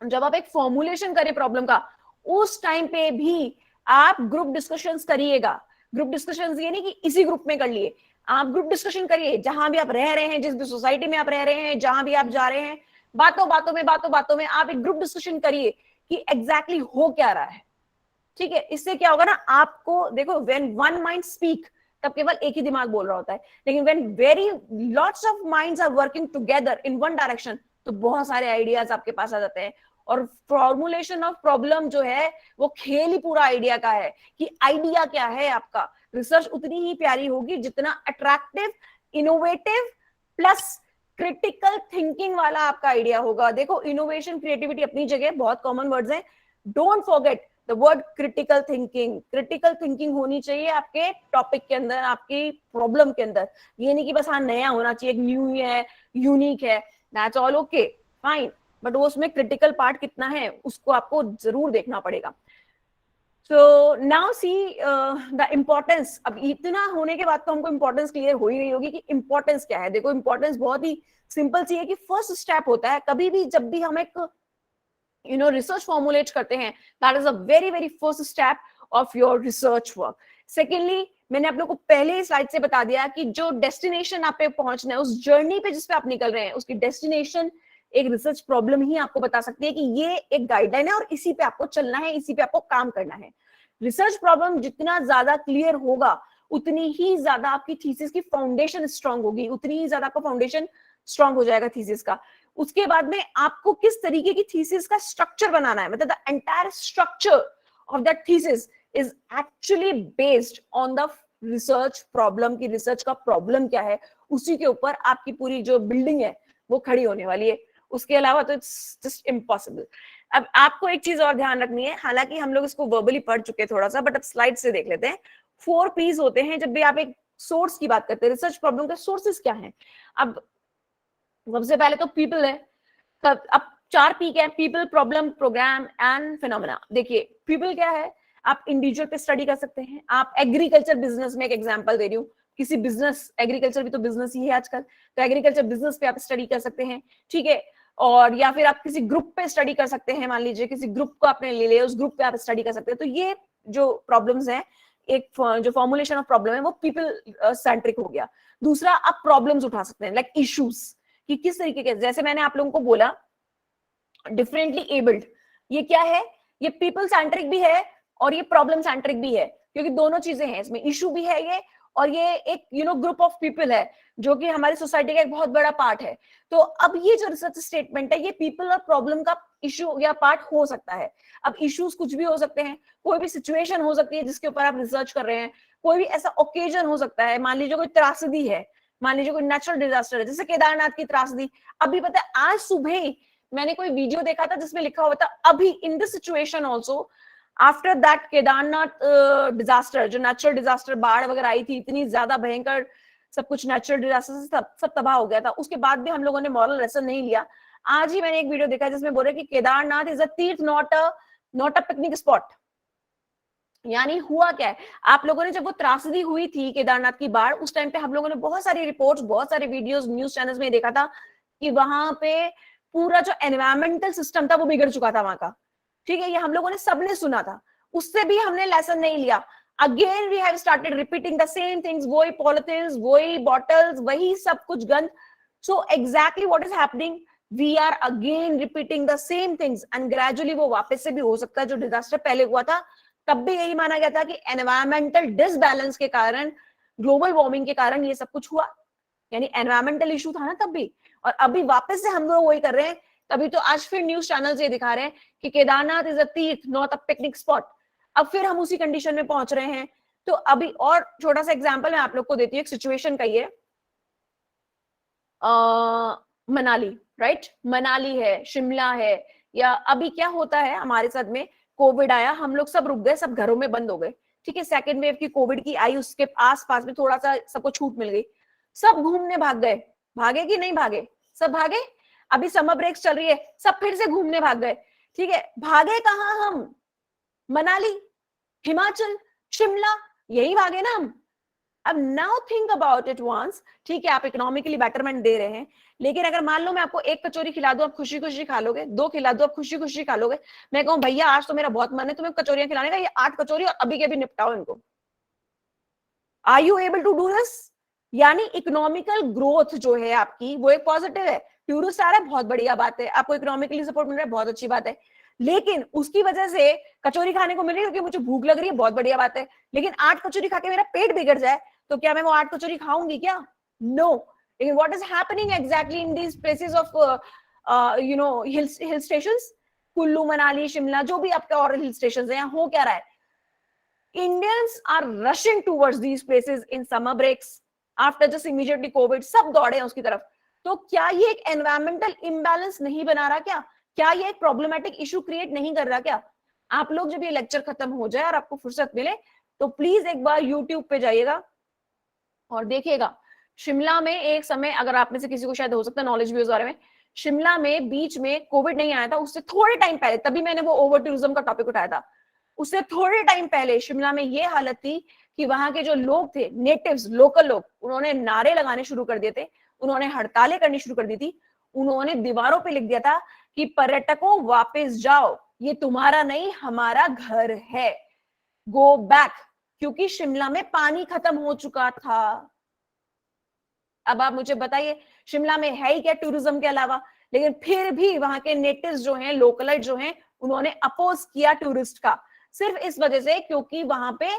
जब आप एक फॉर्मुलेशन करें प्रॉब्लम का, उस टाइम पे भी आप ग्रुप डिस्कशंस करिएगा। ग्रुप डिस्कशंस ये नहीं कि इसी ग्रुप में कर लिए, आप ग्रुप डिस्कशन करिए जहां भी आप रह रहे हैं, जिस भी सोसाइटी में आप रह रहे हैं, जहां भी आप जा रहे हैं, बातों बातों में आप एक ग्रुप डिस्कशन करिए कि एग्जैक्टली हो क्या रहा है। ठीक है, इससे क्या होगा ना, आपको देखो व्हेन वन माइंड स्पीक, तब केवल एक ही दिमाग बोल रहा होता है, लेकिन when very lots of minds are working together in one direction, तो बहुत सारे आइडियाज आपके पास आ जाते हैं। और फॉर्मुलेशन ऑफ प्रॉब्लम जो है वो खेल ही पूरा आइडिया का है कि आइडिया क्या है आपका। रिसर्च उतनी ही प्यारी होगी जितना attractive, innovative plus critical thinking वाला आपका आइडिया होगा। देखो, इनोवेशन, क्रिएटिविटी अपनी जगह बहुत कॉमन वर्ड्स हैं, don't forget the word critical thinking. Critical thinking होनी चाहिए आपके टॉपिक के अंदर, आपकी प्रॉब्लम के अंदर। ये नहीं कि बस हाँ नया होना चाहिए, न्यू है, यूनिक है, that's all okay fine, but वो उसमें क्रिटिकल पार्ट कितना है उसको आपको जरूर देखना पड़ेगा। So now see the importance. अब इतना होने के बाद तो हमको इम्पोर्टेंस क्लियर हो ही रही होगी कि इम्पोर्टेंस क्या है। देखो, इम्पोर्टेंस बहुत ही सिंपल सी है कि फर्स्ट स्टेप होता है कभी भी जब भी हम एक रिसर्च फॉर्मुलेट करते हैं, that is a very very first step of your research work. Secondly, मैंने आप लोग को पहले ही स्लाइड से बता दिया कि जो डेस्टिनेशन आप पे पहुंचना है, उस जर्नी पे जिस पे आप निकल रहे हैं, उसकी डेस्टिनेशन एक रिसर्च प्रॉब्लम ही आपको बता सकती है कि ये एक गाइडलाइन है और इसी पे आपको चलना है, इसी पे आपको काम करना है। रिसर्च प्रॉब्लम जितना ज्यादा क्लियर होगा, उतनी ही ज्यादा आपकी थीसिस की फाउंडेशन स्ट्रांग होगी, उतनी ही ज्यादा आपका फाउंडेशन स्ट्रांग हो जाएगा थीसिस का। उसके बाद में आपको किस तरीके की थीसिस का स्ट्रक्चर बनाना है, मतलब the entire structure of that thesis is actually based on the research problem की रिसर्च का प्रॉब्लम क्या है, उसी के ऊपर आपकी पूरी जो बिल्डिंग है वो खड़ी होने वाली है। उसके अलावा तो इट्स जस्ट इम्पॉसिबल। अब आपको एक चीज और ध्यान रखनी है, हालांकि हम लोग इसको वर्बली पढ़ चुके हैं थोड़ा सा, बट अब स्लाइड से देख लेते हैं। 4 P's होते हैं जब भी आप एक सोर्स की बात करते हैं। रिसर्च प्रॉब्लम के सोर्सेस क्या हैं? अब सबसे पहले तो पीपल है। अब 4 P क्या है? People, problem, program and phenomena. देखिए, पीपल क्या है, आप इंडिविजुअल पे स्टडी कर सकते हैं। आप एग्रीकल्चर बिजनेस में, एक एग्जांपल दे रही हूँ, किसी बिजनेस, एग्रीकल्चर भी तो बिजनेस ही है आजकल, तो एग्रीकल्चर बिजनेस पे आप स्टडी कर सकते हैं। ठीक है, और या फिर आप किसी ग्रुप पे स्टडी कर सकते हैं। मान लीजिए किसी ग्रुप को आपने ले लिया, उस ग्रुप पे आप स्टडी कर सकते हैं। तो ये जो प्रॉब्लम्स हैं, एक जो फॉर्मुलेशन ऑफ प्रॉब्लम है वो पीपल सेंट्रिक हो गया। दूसरा, आप प्रॉब्लम्स उठा सकते हैं, लाइक इश्यूज, कि किस तरीके के, जैसे मैंने आप लोगों को बोला डिफरेंटली एबल्ड, ये क्या है? ये पीपल सेंट्रिक भी है और ये प्रॉब्लम सेंट्रिक भी है, क्योंकि दोनों चीजें हैं इसमें। इशू भी है ये, और ये एक ग्रुप ऑफ पीपल है जो कि हमारी सोसाइटी का एक बहुत बड़ा पार्ट है। तो अब ये जो रिसर्च स्टेटमेंट है, ये पीपल और प्रॉब्लम का इशू या पार्ट हो सकता है। अब इश्यूज कुछ भी हो सकते हैं, कोई भी सिचुएशन हो सकती है जिसके ऊपर आप रिसर्च कर रहे हैं, कोई भी ऐसा ओकेजन हो सकता है। मान लीजिए कोई त्रासदी है, मान लीजिए कोई नेचुरल डिजास्टर है, जैसे केदारनाथ की त्रासदी। अभी पता है, आज सुबह ही मैंने कोई वीडियो देखा था जिसमें लिखा हुआ था, अभी in this situation also after that Kedarnath disaster, जो नेचुरल डिजास्टर, बाढ़ वगैरह आई थी, इतनी ज्यादा भयंकर, सब कुछ नेचुरल डिजास्टर से सब तबाह हो गया था। उसके बाद भी हम लोगों ने मॉरल लेसन नहीं लिया। आज ही मैंने एक वीडियो देखा जिसमें बोल रहे कि केदारनाथ इज अ तीर्थ, नॉट अ पिकनिक स्पॉट। यानी हुआ क्या है, आप लोगों ने जब वो त्रासदी हुई थी केदारनाथ की बाढ़, उस टाइम पे हम लोगों ने बहुत सारी रिपोर्ट्स, बहुत सारे वीडियोस न्यूज चैनल्स में देखा था कि वहां पे पूरा जो एनवायरमेंटल सिस्टम था वो बिगड़ चुका था वहां का। ठीक है, ये हम लोगों ने सबने सुना था, उससे भी हमने लेसन नहीं लिया। Again we have started repeating the same things, वही पॉलिथिन्स, वही बॉटल्स, वही सब कुछ गंद। So exactly what is happening, we are again repeating the same things, and gradually वो वापस से भी हो सकता है। जो डिजास्टर पहले हुआ था तब भी यही माना गया था कि एनवायरमेंटल डिसबैलेंस के कारण, ग्लोबल वार्मिंग के कारण ये सब कुछ हुआ, यानी एनवायरमेंटल इशू था ना तब भी। और अभी वापस से हम लोग वही कर रहे हैं। तभी तो आज फिर न्यूज चैनल ये दिखा रहे हैं कि केदारनाथ इज अ तीर्थ, नॉट अ पिकनिक स्पॉट। अब फिर हम उसी कंडीशन में पहुंच रहे हैं। तो अभी और छोटा सा एग्जांपल मैं आप लोग को देती हूँ, एक सिचुएशन का ही है। मनाली, राइट, मनाली है, शिमला है, या अभी क्या होता है हमारे साथ में, कोविड आया, हम लोग सब रुक गए, सब घरों में बंद हो गए। ठीक है, सेकेंड वेव की कोविड की आई, उसके आसपास में थोड़ा सा सबको छूट मिल गई, सब घूमने भाग गए। भागे कि नहीं भागे? सब भागे। अभी समर ब्रेक्स चल रही है, सब फिर से घूमने भाग गए। ठीक है, भागे कहाँ हम? मनाली, हिमाचल, शिमला, यही भागे ना हम। अब now think about it once, ठीक है आप इकोनॉमिकली बेटरमेंट दे रहे हैं, लेकिन अगर मान लो मैं आपको एक कचौरी खिला दूं, आप खुशी खुशी खा लोगे, 2 खिला दूं, आप खुशी खुशी खा लोगे, मैं कहूं भैया आज तो मेरा बहुत मन है तुम्हें कचौरियां खिलाने का, ये 8 कचौरी और अभी के अभी निपटाओ इनको, are you able to do this? यानी इकोनॉमिकल ग्रोथ जो है आपकी वो एक पॉजिटिव है, टूरिस्ट आ रहा है बहुत बढ़िया बात है, आपको इकोनॉमिकली सपोर्ट मिल रहा है बहुत अच्छी बात है, लेकिन उसकी वजह से कचौरी खाने को मिल रही है क्योंकि मुझे भूख लग रही है बहुत बढ़िया बात है, लेकिन 8 कचौरी खा के मेरा पेट बिगड़ जाए तो क्या मैं वो 8 कचौरी खाऊंगी क्या? नो। लेकिन what is happening exactly in these places of you know hill stations, Kullu Manali Shimla जो भी आपके और हिल स्टेशंस हैं, हो क्या रहा है, Indians are rushing towards these places in summer breaks after just immediately COVID, सब दौड़े हैं उसकी तरफ। तो क्या ये एक एनवायरमेंटल इम्बैलेंस नहीं बना रहा क्या? क्या ये एक प्रॉब्लमेटिक इशू क्रिएट नहीं कर रहा क्या? आप लोग जब ये लेक्चर खत्म हो जाए और आपको फुर्सत मिले तो प्लीज एक बार यूट्यूब पे जाइएगा और देखिएगा, शिमला में एक समय, अगर आप में से किसी को शायद हो सकता है नॉलेज भी उस बारे में, शिमला में बीच में कोविड नहीं आया था, उससे थोड़े टाइम पहले, तभी मैंने वो ओवर टूरिज्म का टॉपिक उठाया था, उससे थोड़े टाइम पहले शिमला में ये हालत थी कि वहां के जो लोग थे, नेटिव्स, लोकल लोग, उन्होंने नारे लगाने शुरू कर दिए थे, उन्होंने हड़तालें करनी शुरू कर दी थी, उन्होंने दीवारों पे लिख दिया था कि पर्यटकों वापस जाओ, ये तुम्हारा नहीं हमारा घर है, गो बैक, क्योंकि शिमला में पानी खत्म हो चुका था। अब आप मुझे बताइए शिमला में है ही क्या टूरिज्म के अलावा, लेकिन फिर भी वहां के नेटिव्स जो हैं, लोकलाइट जो हैं, उन्होंने अपोज किया टूरिस्ट का, सिर्फ इस वजह से क्योंकि वहां पे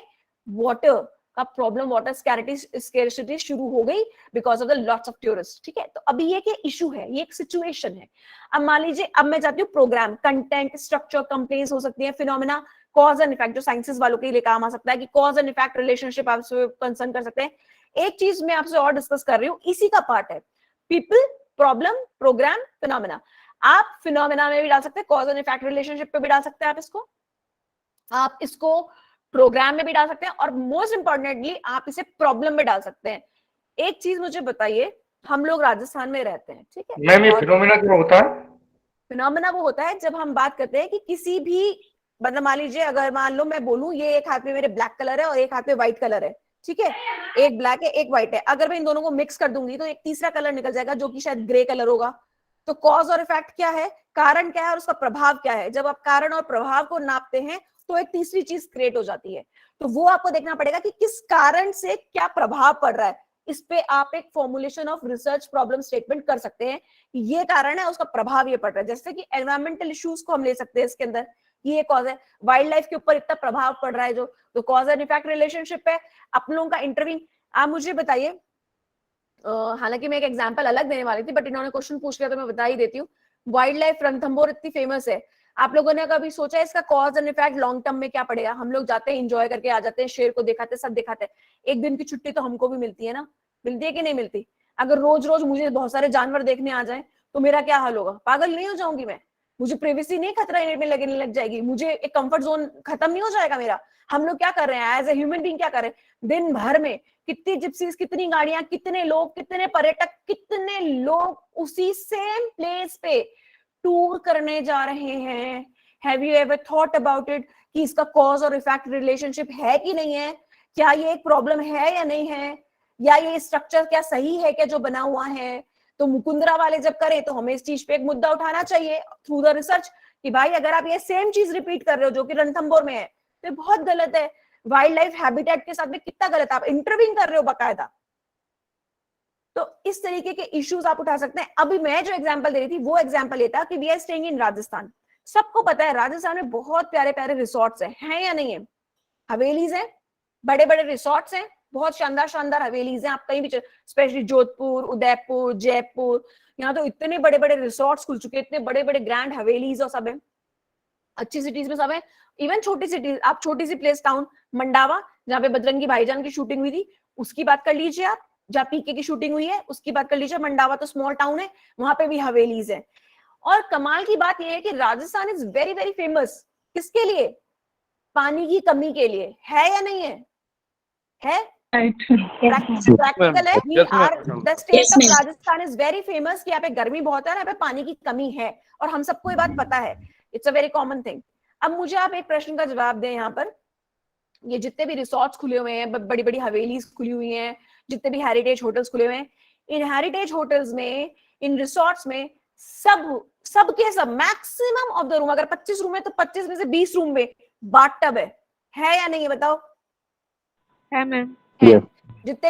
वाटर का प्रॉब्लम, वाटर स्कैर्सिटी शुरू हो गई because of the lots of tourist. ठीक है, तो अभी ये क्या इशू है, ये एक सिचुएशन है। अब मान लीजिए, अब मैं चाहती हूँ प्रोग्राम, कंटेंट, स्ट्रक्चर, कंप्लेंट्स हो सकती है, फिनोमेना, कॉज एंड इफेक्ट, जो साइंसेस वालों के लिए काम आ सकता है कि कॉज एंड इफेक्ट रिलेशनशिप आपसे कंसर्न कर सकते हैं। एक चीज मैं आपसे और डिस्कस कर रही हूँ, इसी का पार्ट है, पीपल, प्रॉब्लम, प्रोग्राम, फिनोमेना। आप फिनोमेना में भी डाल सकते हैं, कॉज एंड इफेक्ट रिलेशनशिप पे भी डाल सकते हैं आप इसको प्रोग्राम में भी डाल सकते हैं, और मोस्ट इंपॉर्टेंटली आप इसे प्रॉब्लम में डाल सकते हैं। एक चीज मुझे बताइए, हम लोग राजस्थान में रहते हैं, ठीक है मैम, ये फिनोमेना क्या होता है? फिनोमेना वो होता है जब हम बात करते हैं कि किसी भी, मतलब मान लीजिए, अगर मान लो मैं बोलूं ये एक हाथ में मेरे ब्लैक कलर है और एक हाथ में व्हाइट कलर है, ठीक है, एक ब्लैक है एक व्हाइट है, अगर मैं इन दोनों को मिक्स कर दूंगी तो एक तीसरा कलर निकल जाएगा जो कि शायद ग्रे कलर होगा। तो कॉज और इफेक्ट क्या है, कारण क्या है और उसका प्रभाव क्या है, जब आप कारण और प्रभाव को नापते हैं तो एक तीसरी चीज क्रिएट हो जाती है। तो वो आपको देखना पड़ेगा कि किस कारण से क्या प्रभाव पड़ रहा है, इस पे आप एक formulation of research problem statement कर सकते हैं कि ये कारण है, उसका प्रभाव ये पड़ रहा है। जैसे कि एनवायरमेंटल इश्यूज को हम ले सकते हैं इसके अंदर, ये कॉज है, वाइल्ड लाइफ के ऊपर इतना प्रभाव पड़ रहा है जो, तो कॉज एंड इफेक्ट रिलेशनशिप है, आप लोगों का इंटरव्यू। आप मुझे बताइए, हालांकि मैं एक एग्जांपल अलग देने वाली थी बट इन्होंने क्वेश्चन पूछ लिया तो मैं बता ही देती हूँ। वाइल्ड लाइफ रणथंभौर इतनी फेमस है, आप लोगों ने कभी सोचा है इसका cause and effect long term में क्या पड़ेगा? हम लोग जाते हैं, एंजॉय करके आ जाते हैं, शेर को दिखाते, सब दिखाते हैं, एक दिन की छुट्टी तो हमको भी मिलती है ना, मिलती है कि नहीं मिलती? अगर रोज रोज मुझे बहुत सारे जानवर देखने आ जाए तो मेरा क्या हाल होगा? पागल नहीं हो जाऊंगी मैं? मुझे प्राइवेसी नहीं खतरा में लगने लग जाएगी? मुझे एक कंफर्ट जोन खत्म नहीं हो जाएगा मेरा? हम लोग क्या कर रहे हैं एज ए ह्यूमन बीइंग, क्या कर रहे हैं दिन भर में? कितनी जिप्सीज, कितनी गाड़ियां, कितने लोग, कितने पर्यटक, कितने लोग उसी सेम प्लेस पे टूर करने जा रहे हैं। Have you ever thought about it कि इसका कॉज और इफेक्ट रिलेशनशिप है कि नहीं है? क्या ये एक प्रॉब्लम है या नहीं है? या ये स्ट्रक्चर क्या सही है क्या जो बना हुआ है? तो मुकुंदरा वाले जब करें तो हमें इस चीज पे एक मुद्दा उठाना चाहिए थ्रू द रिसर्च कि भाई अगर आप ये सेम चीज रिपीट कर रहे हो जो कि रणथंभौर में है तो बहुत गलत है। वाइल्ड लाइफ हैबिटेट के साथ में कितना गलत है, आप इंटरव्यू कर रहे हो बाकायदा। तो इस तरीके के इश्यूज आप उठा सकते हैं। अभी मैं जो एग्जांपल दे रही थी वो एग्जांपल ये था कि we are staying in Rajasthan. सबको पता है राजस्थान में बहुत प्यारे प्यारे रिसोर्ट्स हैं या नहीं है? हवेलीज हैं, बड़े बड़े रिसोर्ट्स हैं, बहुत शानदार शानदार हवेलीज हैं। आप कहीं भी, स्पेशली जोधपुर, उदयपुर, जयपुर, यहाँ तो इतने बड़े बड़े रिसोर्ट्स खुल चुके हैं, इतने बड़े बड़े ग्रैंड हवेलीज और सब है, अच्छी सिटीज में सब है। इवन छोटी सिटीज, आप छोटी सी प्लेस टाउन मंडावा जहाँ पे बजरंगी भाईजान की शूटिंग हुई थी उसकी बात कर लीजिए, आप जहाँ पीके की शूटिंग हुई है उसकी बात कर लीजिए। मंडावा तो स्मॉल टाउन है, वहां पे भी हवेलीज है। और कमाल की बात यह है कि Rajasthan is very very famous किसके लिए? पानी की कमी के लिए। है या नहीं है? है, प्रैक्टिकल है। The state of Rajasthan is very famous कि यहाँ पे गर्मी बहुत है, यहाँ पे पानी की कमी है, और हम सबको ये बात पता है। It's a very common thing. अब मुझे आप एक प्रश्न का जवाब दें यहाँ पर, ये जितने भी रिसोर्ट्स खुले हुए हैं, बड़ी बड़ी हवेलीज खुली हुई हैं, जितने भी हेरिटेज होटल्स खुले हुए हैं, इन हेरिटेज होटल्स में, इन रिसोर्ट्स में सबके सब मैक्सिमम ऑफ द रूम, अगर 25 रूम है तो 25 में से 20 रूम में बाथटब है या नहीं है बताओ? है मैम। जितने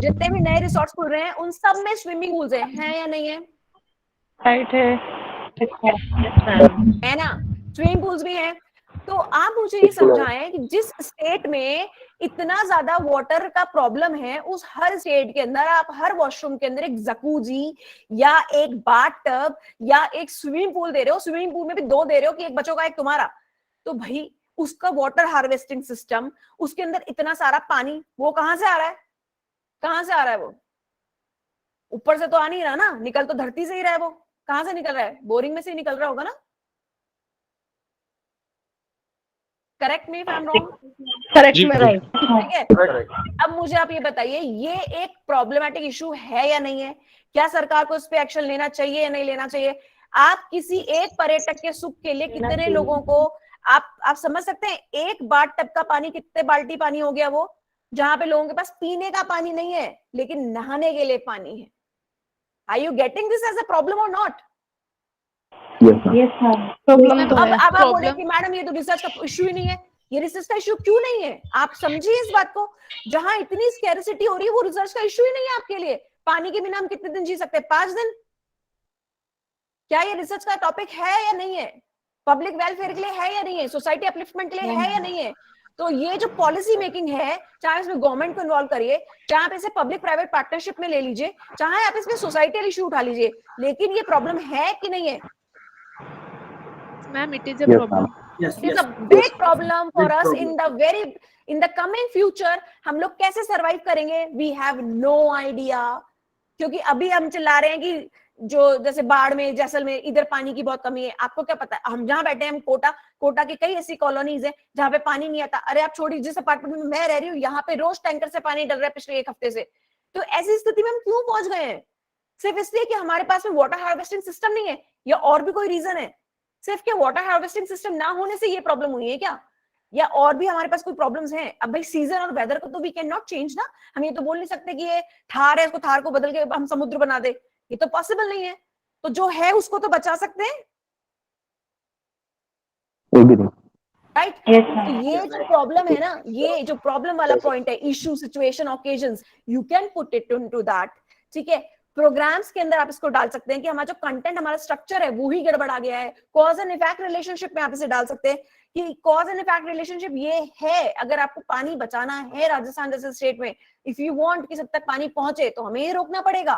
जितने भी नए रिसोर्ट्स खुल रहे हैं उन सब में स्विमिंग पूल्स हैं या नहीं है? राइट है ना, स्विमिंग पूल्स भी हैं। तो आप मुझे ये समझाएं कि जिस स्टेट में इतना ज्यादा वाटर का प्रॉब्लम है, उस हर स्टेट के अंदर आप हर वॉशरूम के अंदर एक जकूजी या एक बाथटब या एक स्विमिंग पूल दे रहे हो, स्विमिंग पूल में भी 2 दे रहे हो कि एक बच्चों का एक तुम्हारा, तो भाई उसका वाटर हार्वेस्टिंग सिस्टम, उसके अंदर इतना सारा पानी वो कहां से आ रहा है? कहां से आ रहा है? वो ऊपर से तो आ नहीं रहा ना, निकल तो धरती से ही रहा है। वो कहां से निकल रहा है? बोरिंग में से ही निकल रहा होगा ना? Correct me if I am wrong. Correct में राइट। ठीक है, अब मुझे आप ये बताइए, ये एक प्रॉब्लमेटिक इशू है या नहीं है? क्या सरकार को इस पे एक्शन लेना चाहिए या नहीं लेना चाहिए? आप किसी एक पर्यटक के सुख के लिए कितने लोगों को आप समझ सकते हैं? एक बाथटब का पानी कितने बाल्टी पानी हो गया वो, जहां पे लोगों के पास पीने का पानी नहीं है लेकिन नहाने के लिए पानी है। Are you getting this as a problem और नॉट? प्रॉब्लम तो अब है। आप बोले कि मैडम ये तो रिसर्च का इशू ही नहीं है। ये रिसर्च का इशू क्यों नहीं है? आप समझिए इस बात को, जहां इतनी स्कैरिसिटी हो रही है वो रिसर्च का इशू ही नहीं है आपके लिए। पानी के बिना हम कितने दिन जी सकते हैं? 5 दिन। क्या ये रिसर्च का टॉपिक है या नहीं है? पब्लिक वेलफेयर के लिए है या नहीं है? सोसाइटी अपलिफ्टमेंट के लिए है या नहीं है? तो ये जो पॉलिसी मेकिंग है, चाहे इसमें गवर्नमेंट को इन्वॉल्व करिए, चाहे आप इसे पब्लिक प्राइवेट पार्टनरशिप में ले लीजिए, चाहे आप इसमें सोसाइटल इशू उठा लीजिए, लेकिन ये प्रॉब्लम है कि नहीं है? Ma'am it is a problem. It's a big problem for us in the coming future. हम लोग कैसे सरवाइव करेंगे? We have no idea. क्योंकि अभी हम चिल्ला रहे हैं कि जो जैसे बाढ़ में, जैसलमेर, इधर पानी की बहुत कमी है। आपको क्या पता है? हम जहां बैठे हैं, हम कोटा की कई ऐसी कॉलोनीज हैं जहां पे पानी नहीं आता। अरे आप छोड़िए, जिस अपार्टमेंट में मैं रह रही हूँ यहाँ पे रोज टैंकर से पानी डल रहा है पिछले 1 हफ्ते से। तो ऐसी स्थिति में हम क्यों पहुंच गए हैं? सिर्फ इसलिए कि हमारे पास में वाटर हार्वेस्टिंग सिस्टम नहीं है, या और भी कोई रीजन है? सिर्फ क्या वाटर हार्वेस्टिंग सिस्टम ना होने से ये प्रॉब्लम हुई है क्या, या और भी हमारे पास कोई प्रॉब्लम्स हैं? अब भाई सीजन और वेदर को तो वी कैन नॉट चेंज ना। हम ये तो बोल नहीं सकते कि ये थार है, इसको थार को बदल के हम समुद्र बना दे, ये तो पॉसिबल नहीं है। तो जो है उसको तो बचा सकते हैं, राइट? तो ये जो प्रॉब्लम है ना, ये जो प्रॉब्लम वाला पॉइंट है, issue, situation, occasions, you can put it into that. ठीक है, प्रोग्राम्स के अंदर आप इसको डाल सकते हैं कि हमारा जो कंटेंट, हमारा स्ट्रक्चर है वो ही गड़बड़ा गया है। कॉज एंड इफेक्ट रिलेशनशिप में आप इसे डाल सकते हैं कि कॉज एंड इफेक्ट रिलेशनशिप ये है, अगर आपको पानी बचाना है राजस्थान जैसे स्टेट में, इफ यू वांट कि सब तक पानी पहुंचे, तो हमें ये रोकना पड़ेगा,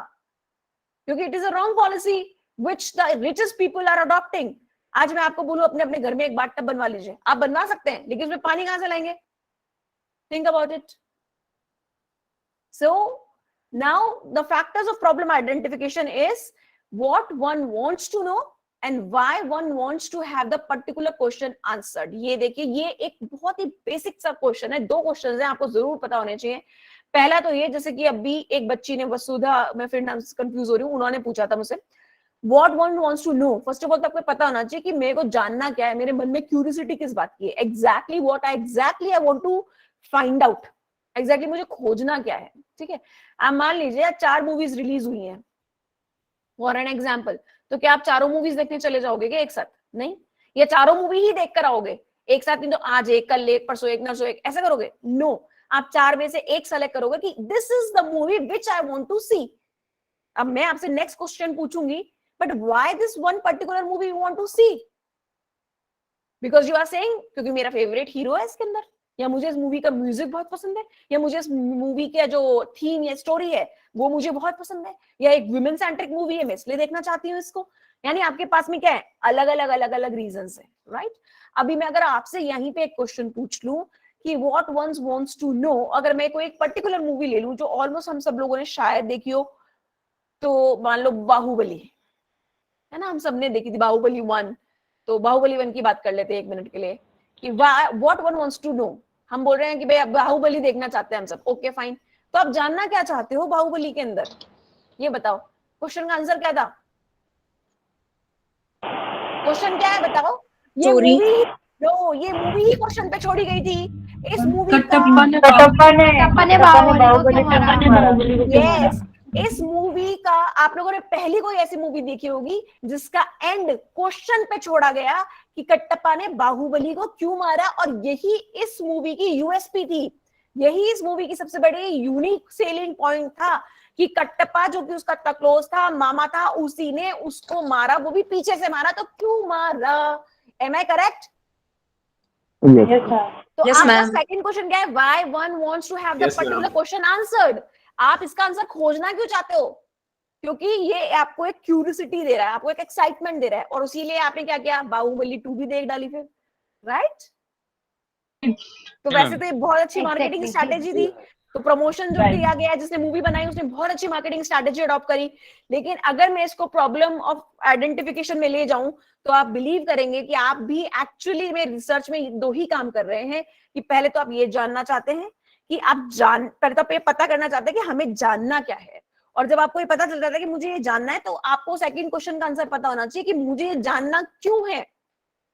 क्योंकि it is a wrong policy which the richest people are adopting. आज मैं आपको बोलूं अपने अपने घर में एक बाथटब बनवा लीजिए, आप बनवा सकते हैं, लेकिन उसमें पानी कहां से लाएंगे? Think about it. So now the factors of problem identification is what one wants to know and why one wants to have the particular question answered. ये देखिए, ये एक बहुत ही बेसिक सा क्वेश्चन है। 2 क्वेश्चंस हैं, आपको जरूर पता होने चाहिए। पहला तो ये, जैसे कि अभी एक बच्ची ने, वसुधा, मैं फिर नाम से कंफ्यूज हो रही हूँ, उन्होंने पूछा था मुझसे what one wants to know. First of all तो आपको पता होना चाहिए कि मेरे को जानना क्या है, मेरे मन में क्यूरियोसिटी किस बात की है, exactly what I want to find out, exactly मुझे खोजना क्या है। ठीक है, आप मान लीजिए 4 मूवीज रिलीज हुई हैं फॉर एन एग्जाम्पल, तो क्या आप चारों मूवीज देखने चले जाओगे क्या एक साथ? नहीं। या चारों मूवी ही देख कर आओगे एक साथ? नहीं, तो आज एक, कल एक, परसों एक, नरसों एक, ऐसा करोगे? नो, आप 4 में से एक सेलेक्ट करोगे कि this is the movie which I want to see. अब मैं आपसे नेक्स्ट क्वेश्चन पूछूंगी, but why this one particular movie you want to see? Because you are saying क्योंकि मेरा फेवरेट हीरो है इसके अंदर, या मुझे इस मूवी का म्यूजिक बहुत पसंद है, या मुझे इस मूवी का जो थीम या स्टोरी है वो मुझे बहुत पसंद है, या एक वुमेन सेंट्रिक मूवी है मैं इसलिए देखना चाहती हूँ इसको। यानी आपके पास में क्या है? अलग अलग रीजंस है, राइट? अभी मैं अगर आपसे यहीं पे एक क्वेश्चन पूछ लूं कि what ones wants to know, अगर मैं कोई एक पर्टिकुलर मूवी ले लूं जो ऑलमोस्ट हम सब लोगों ने शायद देखी हो, तो मान लो बाहुबली है ना, हम सबने देखी थी बाहुबली 1, तो बाहुबली 1 की बात कर लेते हैं 1 मिनट के लिए कि what one wants to know. हम बोल रहे हैं कि भाई बाहुबली देखना चाहते हैं हम सब, ओके फाइन। तो आप जानना क्या चाहते हो बाहुबली के अंदर, ये बताओ। क्वेश्चन का आंसर क्या था? क्वेश्चन क्या है बताओ? ये मूवी नो, ये मूवी ही क्वेश्चन पे छोड़ी गई थी। इस मूवी कटप्पा ने बाहुबली को मारा। यस, इस मूवी का आप लोगों ने पहली कोई ऐसी मूवी देखी होगी जिसका एंड क्वेश्चन पे छोड़ा गया कि कटप्पा ने बाहुबली को क्यों मारा, और यही इस मूवी की यूएसपी थी, यही इस मूवी की सबसे बड़ी यूनिक सेलिंग पॉइंट था कि कटप्पा जो कि उसका क्लोज था, मामा था, उसी ने उसको मारा, वो भी पीछे से मारा, तो क्यों मारा? Am I correct? तो आपका सेकंड क्वेश्चन क्या है? Why one wants to have the particular question answered? आप इसका आंसर खोजना क्यों चाहते हो? क्योंकि ये आपको एक क्यूरियोसिटी दे रहा है, आपको एक एक्साइटमेंट दे रहा है, और इसीलिए आपने क्या किया, बाहुबली 2 भी देख डाली फिर, राइट? तो वैसे तो ये बहुत अच्छी मार्केटिंग स्ट्रैटेजी थी, तो प्रमोशन जो किया गया है, जिसने मूवी बनाई उसने बहुत अच्छी मार्केटिंग स्ट्रैटेजी अडॉप्ट करी। लेकिन अगर मैं इसको प्रॉब्लम ऑफ आइडेंटिफिकेशन में ले जाऊं तो आप बिलीव करेंगे कि आप भी एक्चुअली में रिसर्च में दो ही काम कर रहे हैं कि पहले तो आप ये जानना चाहते हैं कि पहले तो आप ये पता करना चाहते हैं कि हमें जानना क्या है, और जब आपको ये पता चल जाता है कि मुझे ये जानना है, तो आपको सेकंड क्वेश्चन का आंसर पता होना चाहिए कि मुझे ये जानना क्यों है।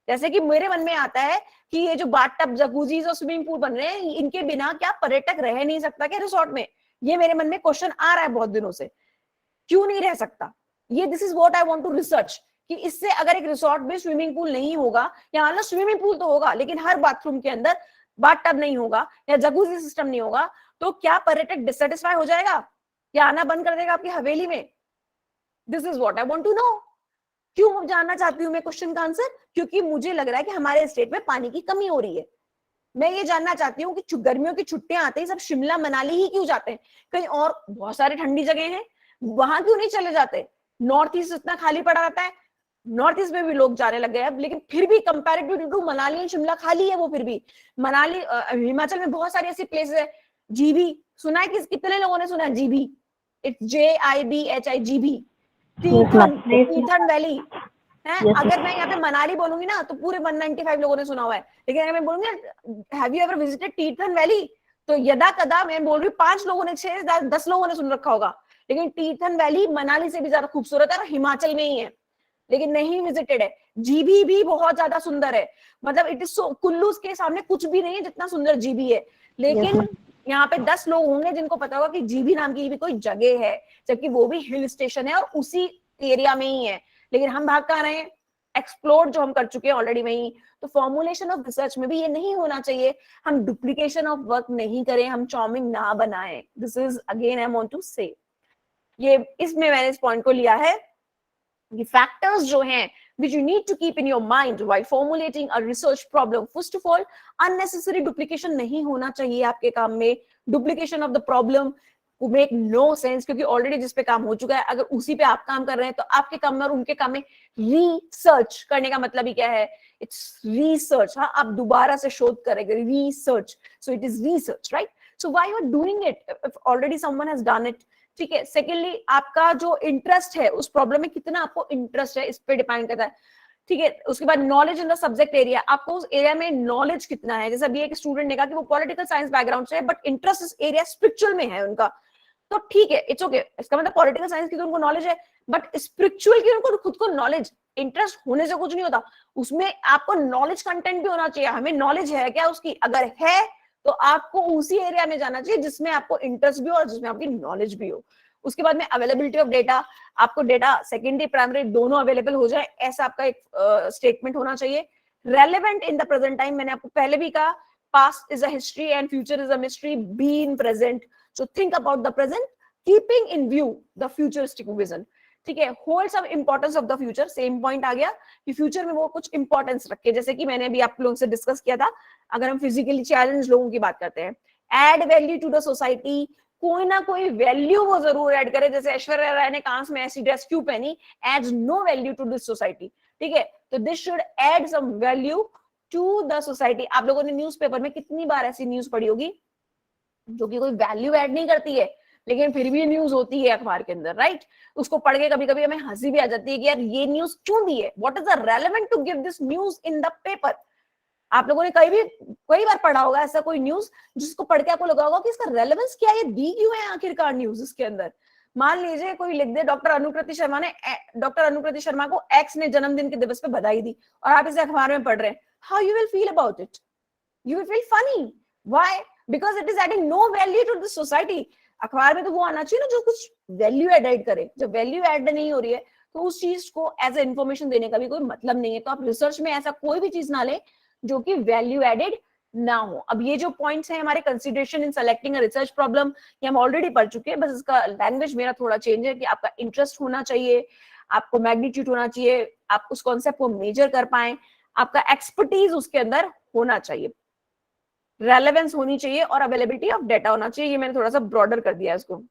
जैसे कि मेरे मन में आता है कि ये जो बाथटब, जकूजीज और स्विमिंग पूल बन रहे हैं, इनके बिना क्या पर्यटक रह नहीं सकता क्या रिसोर्ट में? ये मेरे मन में क्वेश्चन आ रहा है बहुत दिनों से, क्यों नहीं रह सकता? ये this is what I want to research, कि इससे अगर एक रिसोर्ट में स्विमिंग पूल नहीं होगा, या मतलब स्विमिंग पूल तो होगा लेकिन हर बाथरूम के अंदर बाथटब नहीं होगा या जकूजी सिस्टम नहीं होगा, तो क्या पर्यटक डिससेटिस्फाई हो जाएगा या आना बंद कर देगा आपकी हवेली में? This is what I want to know. क्यों जानना चाहती हूँ मैं क्वेश्चन का आंसर? क्योंकि मुझे लग रहा है कि हमारे स्टेट में पानी की कमी हो रही है। मैं ये जानना चाहती हूँ कि गर्मियों की छुट्टियां आते ही सब शिमला मनाली ही क्यों जाते हैं? कहीं और बहुत सारी ठंडी जगह हैं, वहां क्यों नहीं चले जाते? नॉर्थ ईस्ट इतना खाली पड़ा रहता है, नॉर्थ ईस्ट में भी लोग जाने लग गए अब, लेकिन फिर भी comparative to Manali and Shimla खाली है वो। फिर भी मनाली, हिमाचल में बहुत सारी ऐसी प्लेसेस है। जीबी सुना है? कितने लोगों ने सुना है GB? It's JIBHI, GB, Tirthan valley है। अगर मैं यहाँ पे मनाली बोलूंगी ना तो पूरे 195 लोगों ने सुना हुआ है, लेकिन अगर मैं बोलूंगी have you ever visited Tirthan valley, तो यदा कदा मैं बोल रही हूँ 5 लोगों ने, 6-10 लोगों ने सुन रखा होगा। लेकिन तीर्थन वैली मनाली से भी ज्यादा खूबसूरत है और हिमाचल में ही है, लेकिन नहीं विजिटेड है। जीबी भी बहुत ज्यादा सुंदर है, मतलब इट इज सो, कुल्लू के सामने कुछ भी नहीं है जितना सुंदर जीबी है। लेकिन यहाँ पे 10 लोग होंगे जिनको पता होगा कि जीबी नाम की भी कोई जगह है, जबकि वो भी हिल स्टेशन है और उसी एरिया में ही है। लेकिन हम भाग कहाँ रहे हैं? एक्सप्लोर जो हम कर चुके हैं ऑलरेडी वहीं। तो फॉर्मुलेशन ऑफ रिसर्च में भी ये नहीं होना चाहिए, हम डुप्लीकेशन ऑफ वर्क नहीं करें, हम चार्मिंग ना बनाएं। This is again I want to say, ये इसमें मैंने इस पॉइंट को लिया है कि फैक्टर्स जो हैं which you need to keep in your mind while formulating a research problem. First of all, unnecessary duplication नहीं होना चाहिए आपके काम में। Duplication of the problem will make no sense, क्योंकि ऑलरेडी जिस पे काम हो चुका है, अगर उसी पे आप काम कर रहे हैं तो आपके काम में और उनके काम में रिसर्च करने का मतलब ही क्या है? It's research. हाँ, आप दोबारा से शोध करेंगे, research, so it is research, right? So why you are doing it if already someone has done it? ठीक है। सेकेंडली, आपका जो इंटरेस्ट है उस प्रॉब्लम में, कितना आपको इंटरेस्ट है, इस पे डिपेंड करता है। ठीक है। उसके बाद knowledge in the subject area, आपको उस एरिया में नॉलेज कितना है। जैसे अभी एक स्टूडेंट ने कहा कि वो पॉलिटिकल साइंस बैकग्राउंड से है, बट इंटरेस्ट इस एरिया स्पिरिचुअल में है उनका, तो ठीक है, इट्स ओके। इसका मतलब पॉलिटिकल साइंस की तो उनको नॉलेज है, बट स्पिरिचुअल की उनको खुद को नॉलेज, इंटरेस्ट होने से कुछ नहीं होता, उसमें आपको नॉलेज कंटेंट भी होना चाहिए। हमें नॉलेज है क्या उसकी? अगर है तो आपको उसी एरिया में जाना चाहिए जिसमें आपको इंटरेस्ट भी हो और जिसमें आपकी नॉलेज भी हो। उसके बाद में अवेलेबिलिटी ऑफ डेटा, आपको डेटा सेकेंडरी प्राइमरी दोनों अवेलेबल हो जाए, ऐसा आपका एक स्टेटमेंट होना चाहिए। Relevant in the present time, मैंने आपको पहले भी कहा, past is a history and future is a mystery, be in present, so think about the present keeping in view the futuristic vision. ठीक है। Hold some importance of the future, same point आ गया कि future में वो कुछ importance रखे, जैसे कि मैंने अभी आप लोगों से डिस्कस किया था, अगर हम फिजिकली चैलेंज लोगों की बात करते हैं, add value to the society, कोई ना कोई वैल्यू वो जरूर ऐड करे। जैसे ऐश्वर्या राय ने कांस में ऐसी ड्रेस क्यों पहनी? Adds no value to this society. ठीक है, तो this should add some value to the society. आप लोगों ने न्यूज़पेपर में कितनी बार ऐसी न्यूज पढ़ी होगी जो कि कोई वैल्यू ऐड नहीं करती है, लेकिन फिर भी न्यूज होती है अखबार के अंदर, राइट? उसको पढ़ के कभी कभी हमें हंसी भी आ जाती है कि यार ये न्यूज क्यों दी है, what is the relevant to give this news in the paper. आप लोगों ने कई बार पढ़ा होगा ऐसा कोई न्यूज जिसको पढ़ के आपको लगा होगा कि इसका रेलेवेंस क्या है, ये दी क्यों है आखिरकार न्यूज इसके अंदर। मान लीजिए कोई लिख दे, डॉक्टर अनुकृति शर्मा को एक्स ने जन्मदिन के दिवस पे बधाई दी, और आप इसे अखबार में पढ़ रहे हैं, how you will feel about it? You will feel funny. Why? Because it is adding no value to the society. अखबार में तो वो आना चाहिए ना जो कुछ वैल्यू एड करे. जब वैल्यू ऐड नहीं हो रही है तो उस चीज को एज ए इंफॉर्मेशन देने का भी कोई मतलब नहीं है. तो आप रिसर्च में ऐसा कोई भी चीज ना ले जो कि वैल्यू एडेड ना हो. अब ये जो पॉइंट्स हैं हमारे consideration in selecting a research problem, ये हम ऑलरेडी पढ़ चुके हैं. बस इसका लैंग्वेज मेरा थोड़ा चेंज है कि आपका इंटरेस्ट होना चाहिए, आपको मैग्नीट्यूड होना चाहिए, आप उस कॉन्सेप्ट को मेजर कर पाए, आपका एक्सपर्टीज उसके अंदर होना चाहिए, रेलेवेंस होनी चाहिए और अवेलेबिलिटी ऑफ डेटा होना चाहिए. ये मैंने थोड़ा सा ब्रॉडर कर दिया इसको.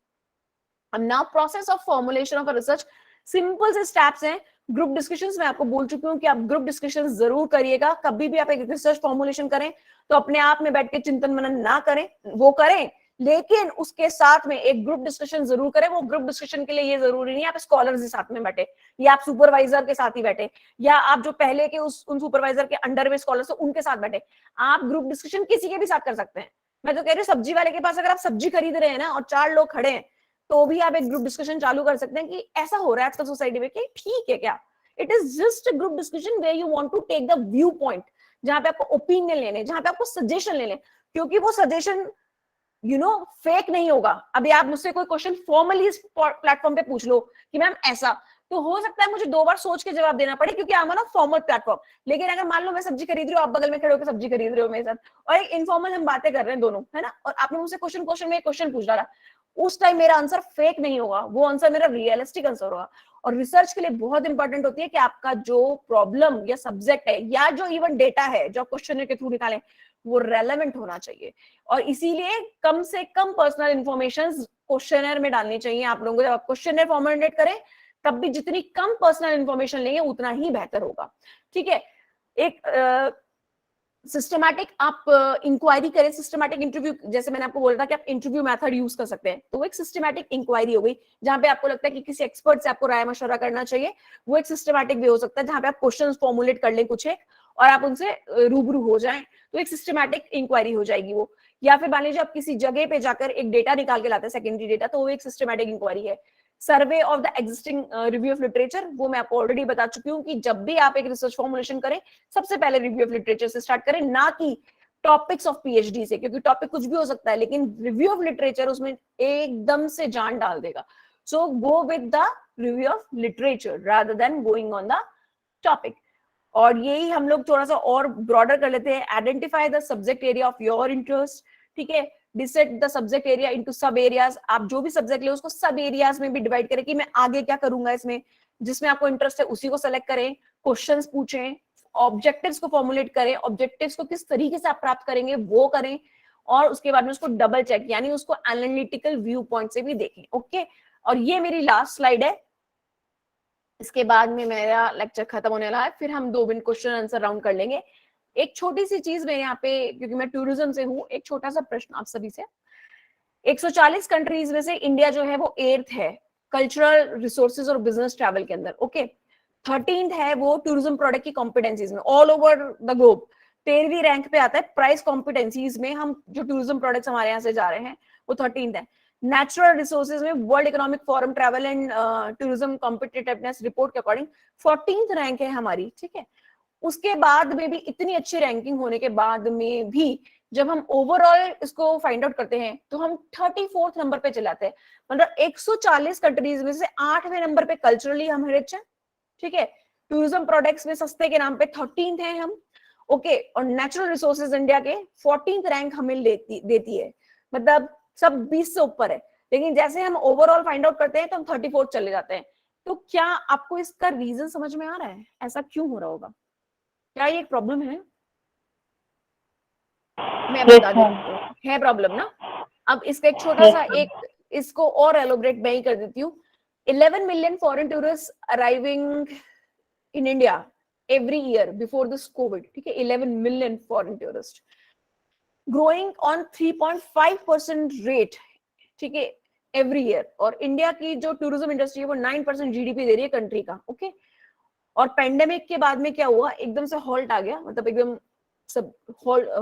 अब now process of formulation of a research, simple से स्टेप्स हैं. ग्रुप डिस्कशंस में आपको बोल चुकी हूँ कि आप ग्रुप डिस्कशन जरूर करिएगा. कभी भी आप एक रिसर्च फॉर्मुलेशन करें तो अपने आप में बैठ के चिंतन मनन ना करें, वो करें लेकिन उसके साथ में एक ग्रुप डिस्कशन जरूर करें. वो ग्रुप डिस्कशन के लिए ये जरूरी नहीं है आप स्कॉलर्स के साथ में बैठे या आप सुपरवाइजर के साथ ही बैठे या आप जो पहले के उन सुपरवाइजर के अंडर में स्कॉलर्स है उनके साथ बैठे. आप ग्रुप डिस्कशन किसी के भी साथ कर सकते हैं. मैं तो कह रही हूँ सब्जी वाले के पास अगर आप सब्जी खरीद रहे हैं ना और 4 लोग खड़े हैं तो भी आप एक ग्रुप डिस्कशन चालू कर सकते हैं कि ऐसा हो रहा है आजकल सोसाइटी में कि ठीक है क्या. It is just a group discussion where you want to take the view point, जहां पे आपको ओपिनियन लेने, जहां पे आपको सजेशन लेने, क्योंकि वो सजेशन फेक नहीं होगा. अभी आप मुझसे कोई क्वेश्चन फॉर्मली इस प्लेटफॉर्म पे पूछ लो कि मैम ऐसा, तो हो सकता है मुझे 2 बार सोच के जवाब देना पड़े क्योंकि I am on a formal platform. लेकिन अगर मान लो मैं सब्जी खरीद रही हूँ, आप बगल में खड़े होकर सब्जी खरीद रहे हो मेरे साथ और एक इनफॉर्मल हम बातें कर रहे हैं दोनों, है ना, और आपने मुझसे क्वेश्चन में क्वेश्चन पूछ डाला, उस टाइम मेरा आंसर फेक नहीं होगा, वो आंसर मेरा रियलिस्टिक आंसर होगा. और रिसर्च के लिए बहुत इंपॉर्टेंट होती है कि आपका जो प्रॉब्लम या सब्जेक्ट है या जो इवन डेटा है जो क्वेश्चन के थ्रू निकालें वो रेलेवेंट होना चाहिए. और इसीलिए कम से कम पर्सनल इंफॉर्मेशन क्वेश्चनर में डालनी चाहिए आप लोगों को. जब आप क्वेश्चनर फॉर्मुलेट करें तब भी जितनी कम पर्सनल इंफॉर्मेशन लेंगे उतना ही बेहतर होगा. ठीक है. एक सिस्टमैटिक आप इंक्वायरी करें, सिस्टमैटिक इंटरव्यू, जैसे मैंने आपको बोला था कि आप इंटरव्यू मेथड यूज कर सकते हैं, तो वो एक सिस्टमैटिक इंक्वायरी हो गई जहां पे आपको लगता है कि किसी एक्सपर्ट से आपको राय मशवरा करना चाहिए. वो एक सिस्टमैटिक वे हो सकता है जहां पे आप क्वेश्चंस फॉर्मुलेट कर लें कुछ एक और आप उनसे रूबरू हो जाएं, तो एक सिस्टमैटिक इंक्वायरी हो जाएगी वो. या फिर मान लीजिए आप किसी जगह पे जाकर एक डेटा निकाल के लाते हैं, सेकेंडरी डेटा, तो वो एक सिस्टमैटिक इंक्वायरी है. Survey of the existing review of literature, वो मैं आपको ऑलरेडी बता चुकी हूँ कि जब भी आप एक रिसर्च फॉर्मुलेशन करें सबसे पहले रिव्यू ऑफ लिटरेचर से स्टार्ट करें, ना कि टॉपिक्स ऑफ पीएचडी से, क्योंकि टॉपिक कुछ भी हो सकता है लेकिन रिव्यू ऑफ लिटरेचर उसमें एकदम से जान डाल देगा. So go with the review of literature rather than going on the topic. और यही हम लोग थोड़ा सा और ब्रॉडर कर लेते हैं. Identify the subject area of your interest. ठीक है. Decide the subject area into सब एरियाज. आप जो भी सब्जेक्ट ले उसको सब एरियाज में भी डिवाइड करें कि मैं आगे क्या करूंगा इसमें, जिसमें आपको इंटरेस्ट है उसी को सेलेक्ट करें. क्वेश्चंस पूछें, ऑब्जेक्टिव्स को फॉर्मुलेट करें, ऑब्जेक्टिव्स को किस तरीके से आप प्राप्त करेंगे वो करें और उसके बाद में उसको डबल चेक यानी उसको एनालिटिकल व्यू पॉइंट से भी देखें. ओके. और ये मेरी लास्ट स्लाइड है, इसके बाद में मेरा लेक्चर खत्म होने वाला है, फिर हम 2 मिनट क्वेश्चन आंसर राउंड कर लेंगे. एक छोटी सी चीज मैं यहाँ पे, क्योंकि मैं टूरिज्म से हूँ, एक छोटा सा प्रश्न आप सभी से. 140 कंट्रीज में से इंडिया जो है वो 8th है कल्चरल रिसोर्सेज और बिजनेस ट्रैवल के अंदर. ओके. 13th है वो टूरिज्म प्रोडक्ट की कॉम्पिटेंसीज में ऑल ओवर द ग्लोब. 13वीं रैंक पे आता है प्राइस कॉम्पिटेंसीज में. हम जो टूरिज्म प्रोडक्ट्स हमारे यहाँ से जा रहे हैं वो 13th है. नेचुरल रिसोर्सेज में world economic forum travel and tourism competitiveness report के अकॉर्डिंग 14th रैंक है हमारी. ठीक है. उसके बाद में भी इतनी अच्छी रैंकिंग होने के बाद में भी जब हम ओवरऑल इसको फाइंड आउट करते हैं तो हम 34th नंबर पे चलाते हैं. मतलब 140 कंट्रीज में से 8वें नंबर पे कल्चरली हम रिच हैं. ठीक है. टूरिज्म प्रोडक्ट्स में सस्ते के नाम पे 13th हैं हम. ओके. और नेचुरल रिसोर्सेज इंडिया के 14th रैंक हमें देती है. मतलब सब 20 से ऊपर है, लेकिन जैसे हम ओवरऑल फाइंड आउट करते हैं तो हम 34th चले जाते हैं. तो क्या आपको इसका रीजन समझ में आ रहा है, ऐसा क्यों हो रहा होगा? क्या ये एक प्रॉब्लम है? मैं बता देती हूँ, है प्रॉब्लम ना. अब इसका एक छोटा सा एक इसको और एलोबरेट मैं ही कर देती हूँ. 11 million foreign tourists arriving in India every year before this COVID. ठीक है. 11 million foreign tourists growing on 3.5% rate. ठीक है. Every year. और इंडिया की जो टूरिज्म इंडस्ट्री है वो 9% जीडीपी दे रही है कंट्री का. ओके. और पेंडेमिक के बाद में क्या हुआ, एकदम से हॉल्ट आ गया, मतलब एकदम सब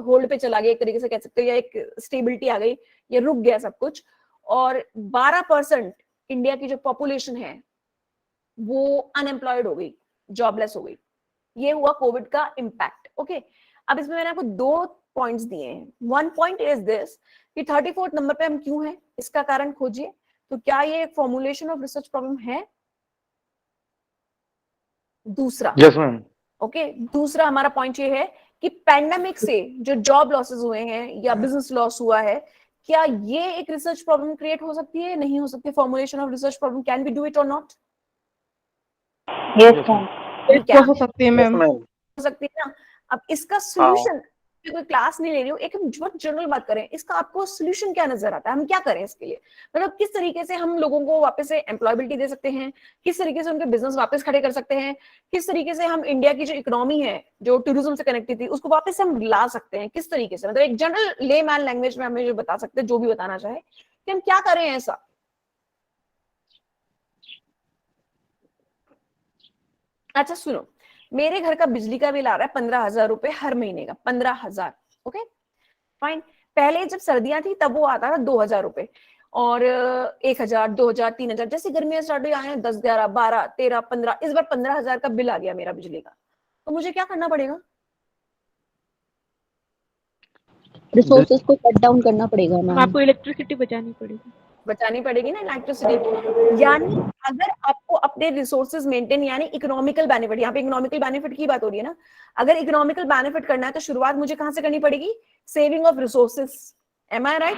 होल्ड पे चला गया एक तरीके से कह सकते हो, या एक स्टेबिलिटी आ गई, या रुक गया सब कुछ. और 12% इंडिया की जो पॉपुलेशन है वो अनएम्प्लॉयड हो गई, जॉबलेस हो गई. ये हुआ कोविड का इम्पैक्ट. ओके. अब इसमें मैंने आपको 2 पॉइंट्स दिए हैं. वन पॉइंट इज दिस कि 34th नंबर पे हम क्यों हैं, इसका कारण खोजिए. तो क्या ये एक फॉर्मुलेशन ऑफ रिसर्च प्रॉब्लम है? दूसरा, यस मैम, ओके, दूसरा हमारा पॉइंट ये है कि पैंडेमिक से जो जॉब लॉसेस हुए हैं या बिजनेस लॉस हुआ है, क्या ये एक रिसर्च प्रॉब्लम क्रिएट हो सकती है, नहीं हो सकती? Formulation of research problem, can we do it और नॉट? यस मैम, हो सकती है मैम। हो सकती है ना. अब इसका सोल्यूशन, कोई क्लास नहीं ले रही हूँ, एक बहुत जनरल बात करें, इसका आपको सोल्यूशन क्या नजर आता है? हम क्या करें इसके लिए? मतलब किस तरीके से हम लोगों को वापस से एम्प्लॉयबिलिटी दे सकते हैं, किस तरीके से उनके बिजनेस वापस खड़े कर सकते हैं, किस तरीके से हम इंडिया की जो इकोनॉमी है जो टूरिज्म से कनेक्टेड थी उसको वापस हम ला सकते हैं, किस तरीके से? मतलब एक जनरल लेमैन लैंग्वेज में हमें जो बता सकते हैं, जो भी बताना चाहे कि हम क्या करें ऐसा. अच्छा सुनो, मेरे घर का बिजली का बिल आ रहा है 15,000 रुपए हर महीने का. 15,000, ओके फाइन. पहले जब सर्दियां थी तब वो आता था 2,000 रुपए, और 1,000, 2,000, 3,000. जैसे गर्मियां स्टार्ट हुई आए हैं 10, 11, 12, 13, 15. इस बार 15,000 का बिल आ गया मेरा बिजली का. तो मुझे क्या करना पड़ेगा? रिसोर्सेज को कट डाउन करना पड़ेगा मैम. आपको इलेक्ट्रिसिटी बचानी पड़ेगी ना इलेक्ट्रिसिटी. यानी अगर आपको अपने रिसोर्सेज मेंटेन, यानी इकोनॉमिकल बेनिफिट, यहाँ पे इकोनॉमिकल बेनिफिट की बात हो रही है ना, अगर इकोनॉमिकल बेनिफिट करना है तो शुरुआत मुझे कहां से करनी पड़ेगी? Saving of resources. Am I right?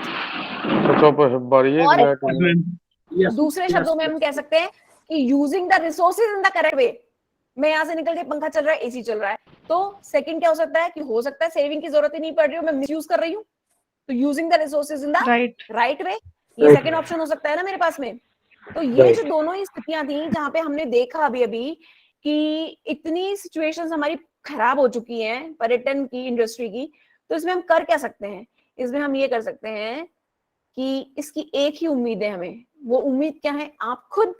दूसरे शब्दों में हम कह सकते हैं कि using the resources in the correct way. मैं यहाँ से निकल के पंखा चल रहा है, एसी चल रहा है, तो सेकंड क्या हो सकता है कि हो सकता है सेविंग की जरूरत ही नहीं पड़ रही हो, मैं मिसयूज कर रही हूँ. तो using the resources in the right way, ये सेकंड ऑप्शन हो सकता है ना मेरे पास में. तो ये जो दोनों ही स्थितियां थी जहां पे हमने देखा अभी कि इतनी सिचुएशंस हमारी खराब हो चुकी हैं पर्यटन की इंडस्ट्री की, तो इसमें हम कर क्या सकते हैं? इसमें हम ये कर सकते हैं कि इसकी एक ही उम्मीद है हमें. वो उम्मीद क्या है? आप खुद.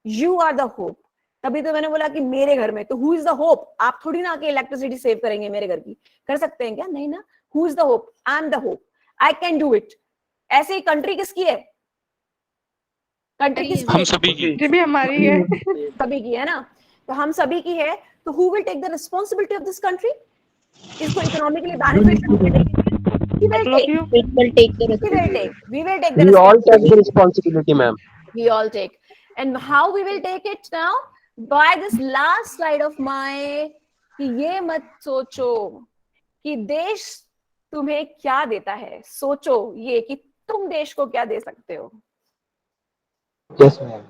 You are the hope. तभी तो मैंने बोला कि मेरे घर में, तो हु इज द होप? आप थोड़ी ना आके इलेक्ट्रिसिटी सेव करेंगे मेरे घर की, कर सकते हैं क्या? नहीं ना. Who is the hope? I am the hope, I can do it. ऐसे ही कंट्री किसकी है? कंट्री किसकी? हम सभी की. जी भी हमारी है, सभी की है ना. तो हम सभी की है, तो who will take the responsibility of this country? इसको इकोनॉमिकली बेनिफिशियल देने के लिए we will take the responsibility, ma'am. We all take. And how we will take it now? By this last slide of my, कि ये मत सोचो कि देश तुम्हें क्या देता है, सोचो ये कि तुम देश को क्या दे सकते हो. Yes, ma'am.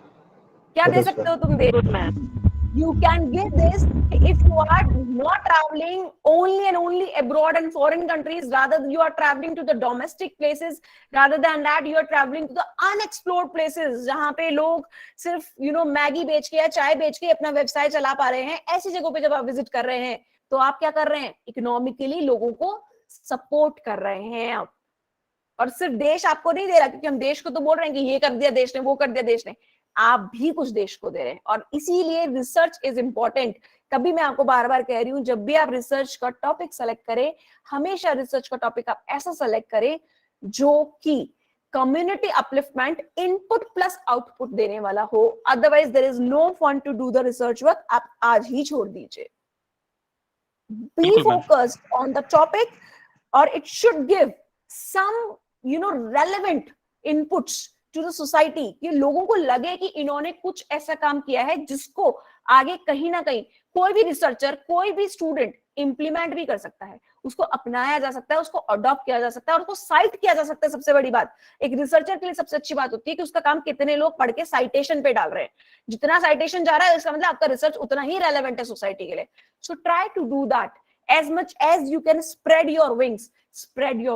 क्या दे सकते हो तुम देश में? You can give this if you are not traveling only and only abroad and foreign countries, rather you are traveling to the domestic places, rather than that you are traveling to the unexplored places जहां पे लोग सिर्फ Maggi बेच के या चाय बेच के अपना व्यवसाय चला पा रहे हैं. ऐसी जगहों पे जब आप विजिट कर रहे हैं तो आप क्या कर रहे हैं? इकोनॉमिकली लोगों को सपोर्ट कर रहे हैं आप. और सिर्फ देश आपको नहीं दे रहा, क्योंकि हम देश को तो बोल रहे हैं कि ये कर दिया देश ने, वो कर दिया देश ने, आप भी कुछ देश को दे रहे हैं. और इसीलिए रिसर्च इज इंपॉर्टेंट. तभी मैं आपको बार बार कह रही हूं, जब भी आप रिसर्च का टॉपिक सेलेक्ट करें, हमेशा रिसर्च का टॉपिक आप ऐसा सेलेक्ट करें जो कि community upliftment, input plus output देने वाला हो. Otherwise there is no fun to do the research work. आप आज ही छोड़ दीजिए. Be focused on the topic, और it should give some relevant inputs to the society, कि लोगों को लगे कि इन्होंने कुछ ऐसा काम किया है जिसको आगे कहीं ना कहीं कोई भी रिसर्चर, कोई भी स्टूडेंट इंप्लीमेंट भी कर सकता है, उसको अपनाया जा सकता है, उसको अडॉप्ट किया जा सकता है, और उसको साइट किया जा सकता है. सबसे बड़ी बात एक रिसर्चर के लिए सबसे अच्छी बात होती है कि उसका काम कितने लोग पढ़ के साइटेशन पे डाल रहे हैं. जितना साइटेशन जा रहा है इसका मतलब आपका रिसर्च उतना ही रेलेवेंट है सोसाइटी के लिए. So try to do that as much as you can. spread your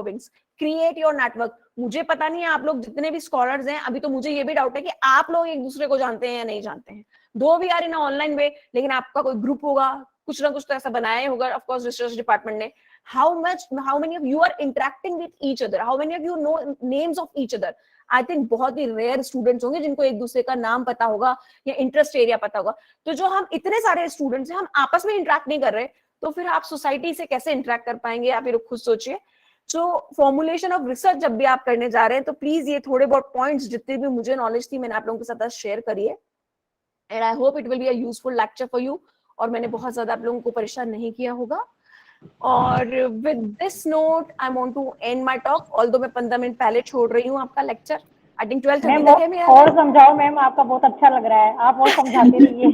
wings, create your network. मुझे पता नहीं है आप लोग जितने भी स्कॉलर्स हैं, अभी तो मुझे ये भी डाउट है कि आप लोग एक दूसरे को जानते हैं या नहीं जानते हैं. दो we are in online way, लेकिन आपका कोई ग्रुप होगा, कुछ ना कुछ तो ऐसा बनाया होगा ऑफ कोर्स रिसर्च डिपार्टमेंट ने. how many of you are interacting with each other? how many of you know names of each other? I think बहुत ही रेयर स्टूडेंट्स होंगे जिनको एक दूसरे का नाम पता होगा या इंटरेस्ट एरिया पता होगा. तो जो हम इतने सारे स्टूडेंट्स हैं, हम आपस में इंटरेक्ट नहीं कर रहे, तो फिर आप सोसाइटी से कैसे इंटरेक्ट कर पाएंगे? आप ये खुद सोचिए. सो फॉर्मुलेशन ऑफ रिसर्च जब भी आप करने जा रहे हैं, तो प्लीज ये थोड़े बहुत पॉइंट्स जितने भी मुझे नॉलेज थी मैंने आप लोगों के साथ शेयर करिए. And I hope it will be a useful lecture for you. और मैंने बहुत ज्यादा आप लोगों को परेशान नहीं किया होगा. और with this note I want to end my talk, although मैं 15 मिनट पहले छोड़ रही हूँ आपका लेक्चर। आई थिंक 12:30 तक है मेरा। और समझाओ मैम, आपका बहुत अच्छा लग रहा है, आप और समझाते रहिए।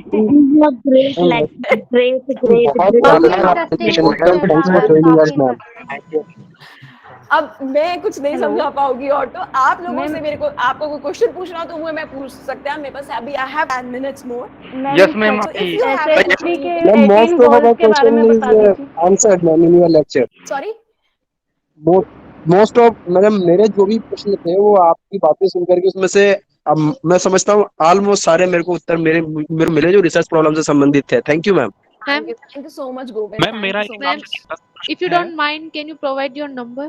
ग्रेट लेक्चर, ग्रेट अब मैं कुछ नहीं Hello? समझा पाऊंगी और तो आप लोगों Ma'am- से मेरे को आपको कोई क्वेश्चन पूछना हो तो वो मैं पूछ सकते हैं, मेरे पास अभी I have 10 minutes more. Yes, ma'am. So if you have SSB के Ma'am, 18 most of goals our के बारे में question बता is दीजिए। answered, ma'am, in your lecture. sorry most of madam मेरे जो भी प्रश्न थे वो आपकी बातें सुन करके उसमें से अब मैं समझता हूँ ऑलमोस्ट सारे मेरे को उत्तर मेरे मेरे मिले जो रिसर्च प्रॉब्लम से संबंधित थे। Thank you ma'am. thank you so much Govind, ma'am मेरा thank you so Ma'am, much. if you don't mind, can you provide your number?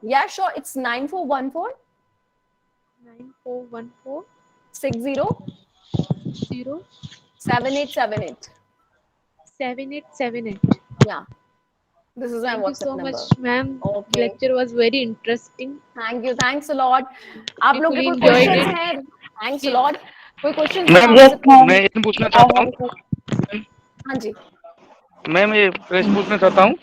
Yeah, sure, it's 9414 9414 60 0 7878. 7878. Yeah, this is my Thank you WhatsApp so number. much, ma'am. Okay. Lecture was very interesting. Thank you, thanks a lot. आप We लोग के fully कोई enjoyed questions it. हैं? Thanks a lot. कोई questions ma'am है तो मैं ये पूछना चाहता हूँ, हाँ जी। मैम ये प्रश्न पूछना चाहता हूँ,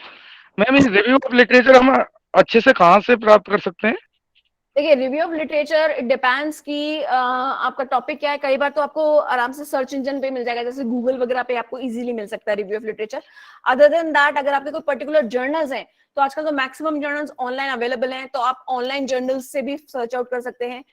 मैम इस रिव्यू ऑफ लिटरेचर हम अच्छे से कहाँ से प्राप्त कर सकते हैं? देखिए review of literature it depends कि आपका टॉपिक क्या है। कई बार तो आपको आराम से सर्च इंजन पे मिल जाएगा, जैसे गूगल वगैरह पे आपको इजीली मिल सकता है review of literature. Other than that अगर आपके कोई पर्टिकुलर जर्नल्स हैं तो आजकल तो मैक्सिमम जर्नल्स ऑनलाइन अवेलेबल हैं, तो आप ऑनलाइन जर्नल्स से भी सर्च आउट कर सकते हैं।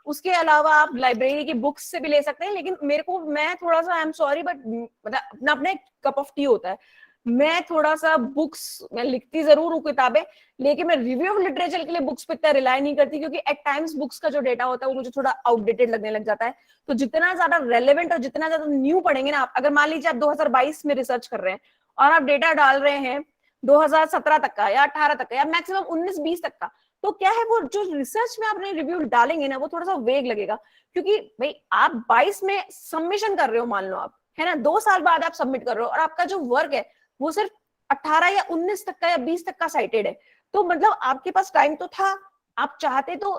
उसके अलावा आप लाइब्रेरी की बुक्स से भी ले सकते हैं, लेकिन मैं थोड़ा सा आई एम सॉरी बट मतलब अपना अपना एक कप ऑफ टी होता है। मैं थोड़ा सा बुक्स मैं लिखती जरूर हूँ किताबें, लेकिन मैं रिव्यू ऑफ लिटरेचर के लिए बुक्स पे इतना रिलाई नहीं करती, क्योंकि एट टाइम्स बुक्स का जो डेटा होता है वो मुझे थोड़ा आउटडेटेड लगने लग जाता है। तो जितना ज्यादा रेलेवेंट और जितना ज्यादा न्यू पढ़ेंगे ना आप, अगर मान लीजिए आप 2022 में रिसर्च कर रहे हैं और आप डेटा डाल रहे हैं 2017 तक का या 18 तक का या मैक्सिमम 19-20 तक का, तो क्या है वो जो रिसर्च में आपने रिव्यू डालेंगे ना वो थोड़ा सा वेग लगेगा। क्योंकि भाई आप 22 में सबमिशन कर रहे हो, मान लो आप है ना 2 साल बाद आप सबमिट कर रहे हो और आपका जो वर्क है वो सिर्फ 18 या 19 तक का या 20 तक का साइटेड है, तो मतलब आपके पास टाइम तो था, आप चाहते तो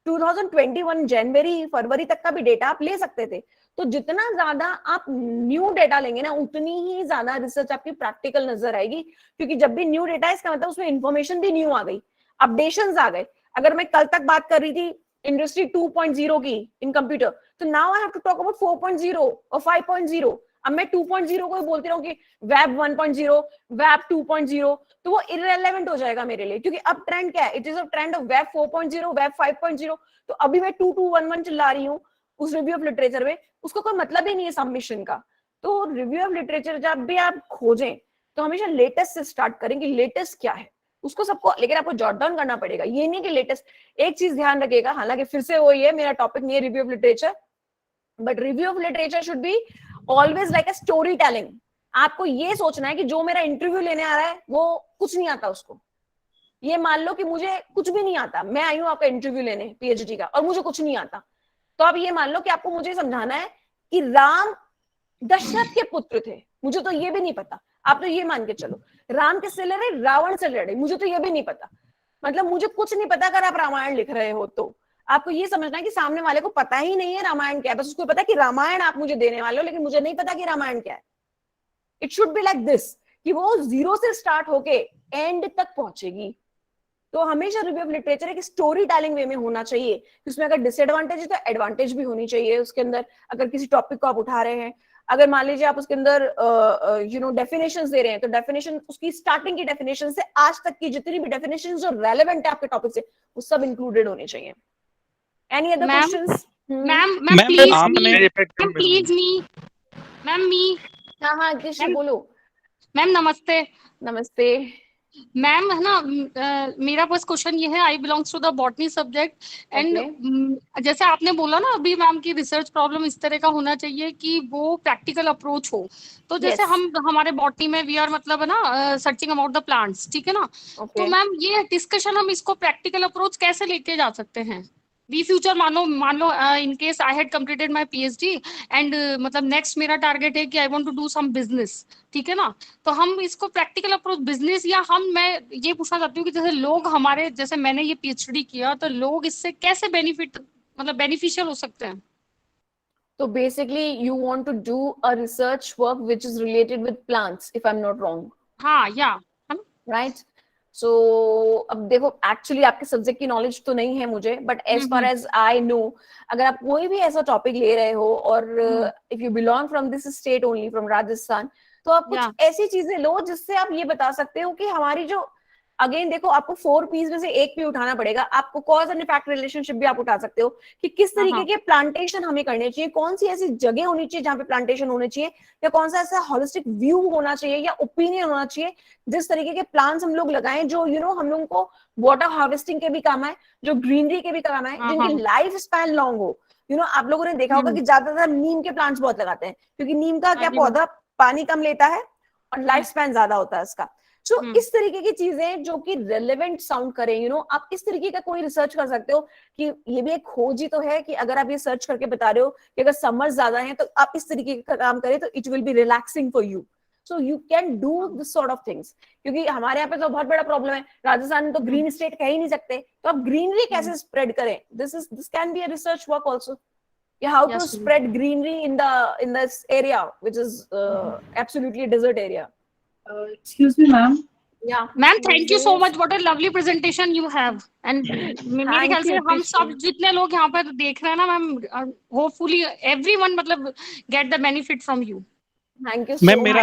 2021 जनवरी फरवरी तक का भी डेटा आप ले सकते थे। तो जितना ज्यादा आप न्यू डेटा लेंगे ना उतनी ही ज्यादा रिसर्च आपकी प्रैक्टिकल नजर आएगी, क्योंकि जब भी न्यू डेटा है इसका मतलब उसमें इंफॉर्मेशन भी न्यू आ गई, अपडेशंस आ गए। अगर मैं कल तक बात कर रही थी इंडस्ट्री 2.0 की इन कंप्यूटर, तो now I have to talk about 4.0 और 5.0। अब मैं 2.0 को बोलती रहूं कि वेब 1.0 वेब 2.0, तो वो इररिलेवेंट हो जाएगा मेरे लिए, क्योंकि अब ट्रेंड क्या है, it is a trend of web 4.0 web 5.0। तो अभी मैं 2211 चिल्ला रही हूँ उस रिव्यू ऑफ लिटरेचर में, उसको कोई मतलब ही नहीं है सबमिशन का। तो रिव्यू ऑफ लिटरेचर जब भी आप खोजें तो हमेशा लेटेस्ट से स्टार्ट करें कि लेटेस्ट क्या है उसको सबको, लेकिन आपको जॉट डाउन करना पड़ेगा। ये नहीं कि लेटेस्ट, एक चीज ध्यान रखिएगा, हालांकि फिर से वो ये मेरा टॉपिक नहीं है review of literature, but review of literature should be always like a story telling. आपको ये सोचना है कि जो मेरा इंटरव्यू लेने आ रहा है वो कुछ नहीं आता उसको। ये मान लो कि मुझे कुछ भी नहीं आता, मैं आई हूं आपका इंटरव्यू लेने पीएचडी का और मुझे कुछ नहीं आता, तो आप ये मान लो कि आपको मुझे समझाना है कि राम दशरथ के पुत्र थे, मुझे तो ये भी नहीं पता। आप तो ये मान के चलो राम किससे लड़े, रावण से लड़े, मुझे तो ये भी नहीं पता। मतलब मुझे कुछ नहीं पता अगर आप रामायण लिख रहे हो तो आपको ये समझना है कि सामने वाले को पता ही नहीं है रामायण क्या है, बस उसको पता है कि रामायण आप मुझे देने वाले हो, लेकिन मुझे नहीं पता कि रामायण क्या है। It should be like this कि वो जीरो से स्टार्ट होके एंड तक पहुंचेगी। तो हमेशा रिव्यू ऑफ लिटरेचर एक स्टोरी टेलिंग वे में होना चाहिए, उसमें अगर डिसएडवांटेज है तो एडवांटेज भी होनी चाहिए उसके अंदर। अगर किसी टॉपिक को आप उठा रहे हैं, अगर मान लीजिए आप उसके अंदर डेफिनेशंस दे रहे हैं, तो डेफिनेशन उसकी स्टार्टिंग की डेफिनेशन से आज तक की जितनी भी डेफिनेशंस जो रेलेवेंट है आपके टॉपिक से वो सब इंक्लूडेड होने चाहिए। Any other questions? Ma'am please me हाँ कृष्ण बोलो। मैम नमस्ते। नमस्ते मैम, है ना मेरा बस क्वेश्चन ये है, I belongs to the botany subject and जैसे आपने बोला ना अभी मैम की रिसर्च प्रॉब्लम इस तरह का होना चाहिए कि वो प्रैक्टिकल अप्रोच हो। तो जैसे हम हमारे बॉटनी में वी आर मतलब है ना सर्चिंग अबाउट द प्लांट्स, ठीक है ना। तो मैम ये डिस्कशन हम इसको प्रैक्टिकल अप्रोच कैसे लेके जा सकते हैं? वी फ्यूचर मान लो in case I had completed my PhD and मतलब नेक्स्ट मेरा टारगेट है कि I want to do some business, ठीक है ना। तो हम इसको प्रैक्टिकल अप्रोच बिजनेस या मैं ये पूछना चाहती हूँ कि जैसे लोग हमारे जैसे मैंने ये पीएचडी किया तो लोग इससे कैसे बेनिफिशियल हो सकते हैं? तो basically you want to do a research work which is related with plants if I am not wrong. हाँ या राइट? सो अब देखो, एक्चुअली आपके सब्जेक्ट की नॉलेज तो नहीं है मुझे, but as far as I know, अगर आप कोई भी ऐसा टॉपिक ले रहे हो और if you belong from this state only, from Rajasthan, तो आप कुछ ऐसी चीजें लो जिससे आप ये बता सकते हो कि हमारी जो, अगेन देखो, आपको 4 पीस में से एक भी उठाना पड़ेगा, आपको कॉज एंड इफेक्ट रिलेशनशिप भी आप उठा सकते हो कि किस तरीके के प्लांटेशन हमें करने चाहिए, कौन सी ऐसी जगह होनी चाहिए जहां पे प्लांटेशन होने चाहिए, या कौन सा ऐसा हॉलिस्टिक व्यू होना चाहिए या ओपिनियन होना चाहिए, जिस तरीके के प्लांट्स हम लोग लगाएं जो हम लोगों को वाटर हार्वेस्टिंग के भी काम आए, जो ग्रीनरी के भी काम आए, जिनकी लाइफ स्पैन लॉन्ग हो। आप लोगों ने देखा होगा कि ज्यादातर नीम के प्लांट्स बहुत लगाते हैं, क्योंकि नीम का क्या पौधा पानी कम लेता है और लाइफ स्पैन ज्यादा होता है इसका। सो इस तरीके की चीजें जो कि रेलेवेंट साउंड करें, आप इस तरीके का कोई रिसर्च कर सकते हो कि ये भी एक खोज ही तो है कि अगर आप ये सर्च करके बता रहे हो कि अगर समर ज्यादा है तो आप इस तरीके का काम करें तो it will be relaxing for you, so you can do this sort of things. क्योंकि हमारे यहाँ पे तो बहुत बड़ा प्रॉब्लम है, राजस्थान में तो ग्रीन स्टेट कह ही नहीं सकते, तो आप ग्रीनरी कैसे स्प्रेड करें, this can be a research work also, how to spread greenery in this area which is absolutely desert area. Excuse me, ma'am. Yeah, ma'am, thank you so much. What a lovely presentation you have. And मेरे ख्याल से हम सब जितने लोग यहाँ पर देख रहे हैं ना मैम, hopefully everyone मतलब get the benefit from you. Thank you so ma'am, much.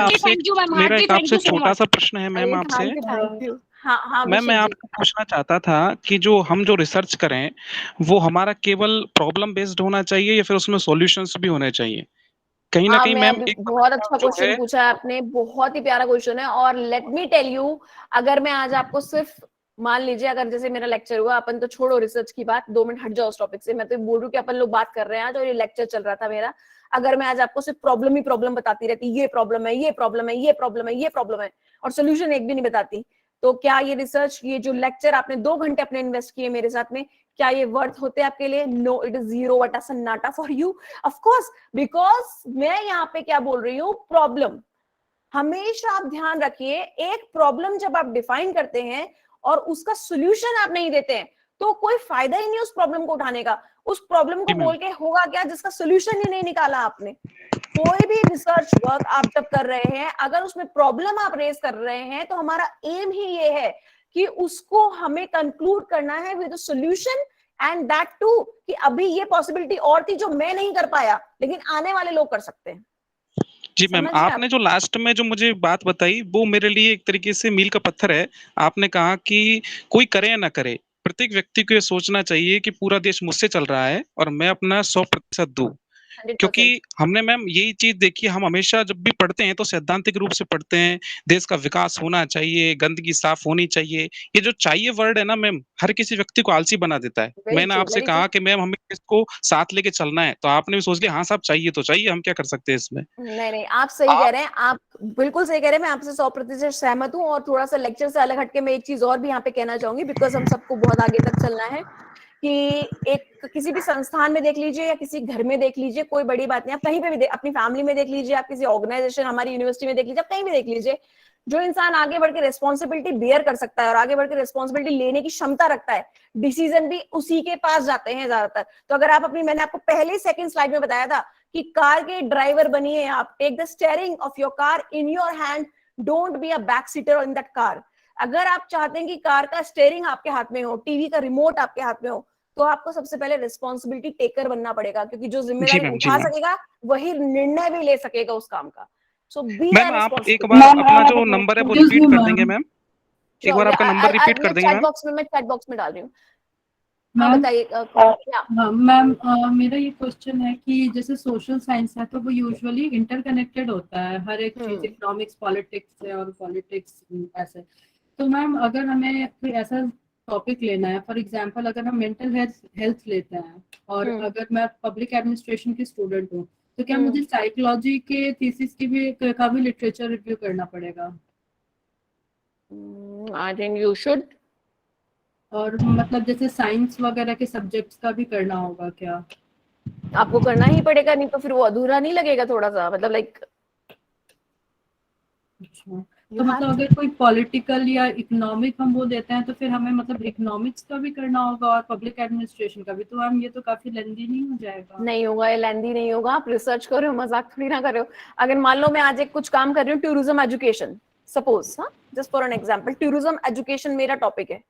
मेरा एक आपसे छोटा सा प्रश्न है मैम आपसे। Thank you. हाँ, मैम, मैं आपको पूछना चाहता था कि हम जो रिसर्च करें वो हमारा केवल प्रॉब्लम बेस्ड होना चाहिए या फिर उसमें सॉल्यूशंस भी होने चाहिए? कहीं ना कहीं मैम एक बहुत अच्छा क्वेश्चन पूछा है आपने, बहुत ही प्यारा क्वेश्चन है। और लेट मी टेल यू, अगर मैं आज आपको सिर्फ, मान लीजिए अगर जैसे मेरा लेक्चर हुआ, अपन तो छोड़ो रिसर्च की बात, 2 मिनट हट जाओ उस टॉपिक से, मैं तो बोल रही हूँ कि अपन लोग बात कर रहे हैं आज और ये लेक्चर चल रहा था मेरा, अगर मैं आज आपको सिर्फ प्रॉब्लम ही प्रॉब्लम बताती रहती, ये प्रॉब्लम है, ये प्रॉब्लम है, ये प्रॉब्लम है, ये प्रॉब्लम है, और सोल्यूशन एक भी नहीं बताती, तो क्या ये रिसर्च, ये जो लेक्चर आपने 2 घंटे अपने इन्वेस्ट किए मेरे साथ में, क्या ये वर्थ होते आपके लिए? नो, इट इज जीरो वटा सन्नाटा for you, of course, because मैं यहाँ पे क्या बोल रही हूँ, प्रॉब्लम। हमेशा आप ध्यान रखिए, एक प्रॉब्लम जब आप डिफाइन करते हैं और उसका सोल्यूशन आप नहीं देते हैं तो कोई फायदा ही नहीं उस प्रॉब्लम को उठाने का। उस प्रॉब्लम को बोल के होगा क्या, जिसका सोल्यूशन ही नहीं निकाला आपने। कोई भी रिसर्च वर्क आप जब कर रहे हैं, अगर उसमें प्रॉब्लम आप रेज कर रहे हैं तो हमारा एम ही ये है कि उसको हमें कंक्लूड करना है with solution, and that too कि अभी ये पॉसिबिलिटी और थी जो मैं नहीं कर पाया, लेकिन आने वाले लोग कर सकते हैं। जी मैम, आपने जो लास्ट में जो मुझे बात बताई वो मेरे लिए एक तरीके से मील का पत्थर है। आपने कहा कि कोई करे या ना करे, प्रत्येक व्यक्ति को ये सोचना चाहिए कि पूरा देश मुझसे चल रहा है और मैं अपना 100% दूं। क्योंकि हमने मैम यही चीज देखी, हम हमेशा जब भी पढ़ते हैं तो सैद्धांतिक रूप से पढ़ते हैं, देश का विकास होना चाहिए, गंदगी साफ होनी चाहिए। ये जो चाहिए वर्ड है ना मैम, हर किसी व्यक्ति को आलसी बना देता है। मैंने आपसे कहा कि मैम हमें इसको साथ लेके चलना है, तो आपने भी सोच लिया हाँ साहब चाहिए तो चाहिए, हम क्या कर सकते हैं इसमें। नहीं, आप सही कह रहे हैं, आप बिल्कुल सही कह रहे हैं, मैं आपसे 100% सहमत हूँ। और थोड़ा सा लेक्चर से अलग हटके मैं एक चीज और भी यहाँ पे कहना चाहूंगी, बिकॉज हम सबको बहुत आगे तक चलना है, कि एक किसी भी संस्थान में देख लीजिए या किसी घर में देख लीजिए, कोई बड़ी बात नहीं, आप कहीं पे भी अपनी फैमिली में देख लीजिए, आप किसी ऑर्गेनाइजेशन, हमारी यूनिवर्सिटी में देख लीजिए, आप कहीं भी देख लीजिए, जो इंसान आगे बढ़ के रिस्पॉन्सिबिलिटी बेयर कर सकता है और आगे बढ़ के रिस्पॉन्सिबिलिटी लेने की क्षमता रखता है, डिसीजन भी उसी के पास जाते हैं ज्यादातर। तो अगर आप मैंने आपको पहले सेकंड स्लाइड में बताया था कि कार के ड्राइवर बनिए आप, take the steering of your car in your hand, don't be a back seater in that car. अगर आप चाहते हैं कि कार का स्टीयरिंग आपके हाथ में हो, टीवी का रिमोट आपके हाथ में हो, तो आपको सबसे पहले रिस्पॉन्सिबिलिटी टेकर बनना पड़ेगा, क्योंकि जो जिम्मेदारी उठा सकेगा वही निर्णय भी ले सकेगा उस काम का। सो मैम, आप एक बार अपना जो नंबर है वो रिपीट कर देंगे मैम? एक बार आपका नंबर रिपीट कर देंगे मैम? मैं चैट बॉक्स में डाल रही हूँ। बताइए मैम, मेरा ये क्वेश्चन है कि जैसे सोशल साइंस है तो वो यूजुअली इंटरकनेक्टेड होता है, हर एक चीज, इकोनॉमिक्स, पॉलिटिक्स और पॉलिटिक्स ऐसे। तो मैम अगर हमें कोई ऐसा टॉपिक लेना है, फॉर एग्जांपल अगर हम मेंटल हेल्थ लेते हैं और अगर मैं पब्लिक एडमिनिस्ट्रेशन की स्टूडेंट हूँ, तो क्या मुझे साइकोलॉजी के थीसिस की भी लिटरेचर रिव्यू करना पड़ेगा? I think you should. और मतलब जैसे साइंस वगैरह के सब्जेक्ट्स का भी करना होगा क्या? आपको करना ही पड़ेगा, नहीं तो फिर वो अधूरा नहीं लगेगा थोड़ा सा, मतलब लाइक। अच्छा, तो मतलब अगर कोई पॉलिटिकल या इकोनॉमिक हम वो देते हैं तो फिर हमें मतलब इकोनॉमिक्स का भी करना होगा और पब्लिक एडमिनिस्ट्रेशन का भी, तो हम ये तो काफी लेंदी नहीं हो जाएगा? नहीं होगा, ये लेंदी नहीं होगा। आप रिसर्च कर रहे हो, मजाक थोड़ी ना कर रहे हो। अगर मान लो मैं आज एक कुछ काम कर रही हूँ टूरिज्म एजुकेशन, सपोज, हाँ, just for an example, tourism education मेरा टॉपिक है।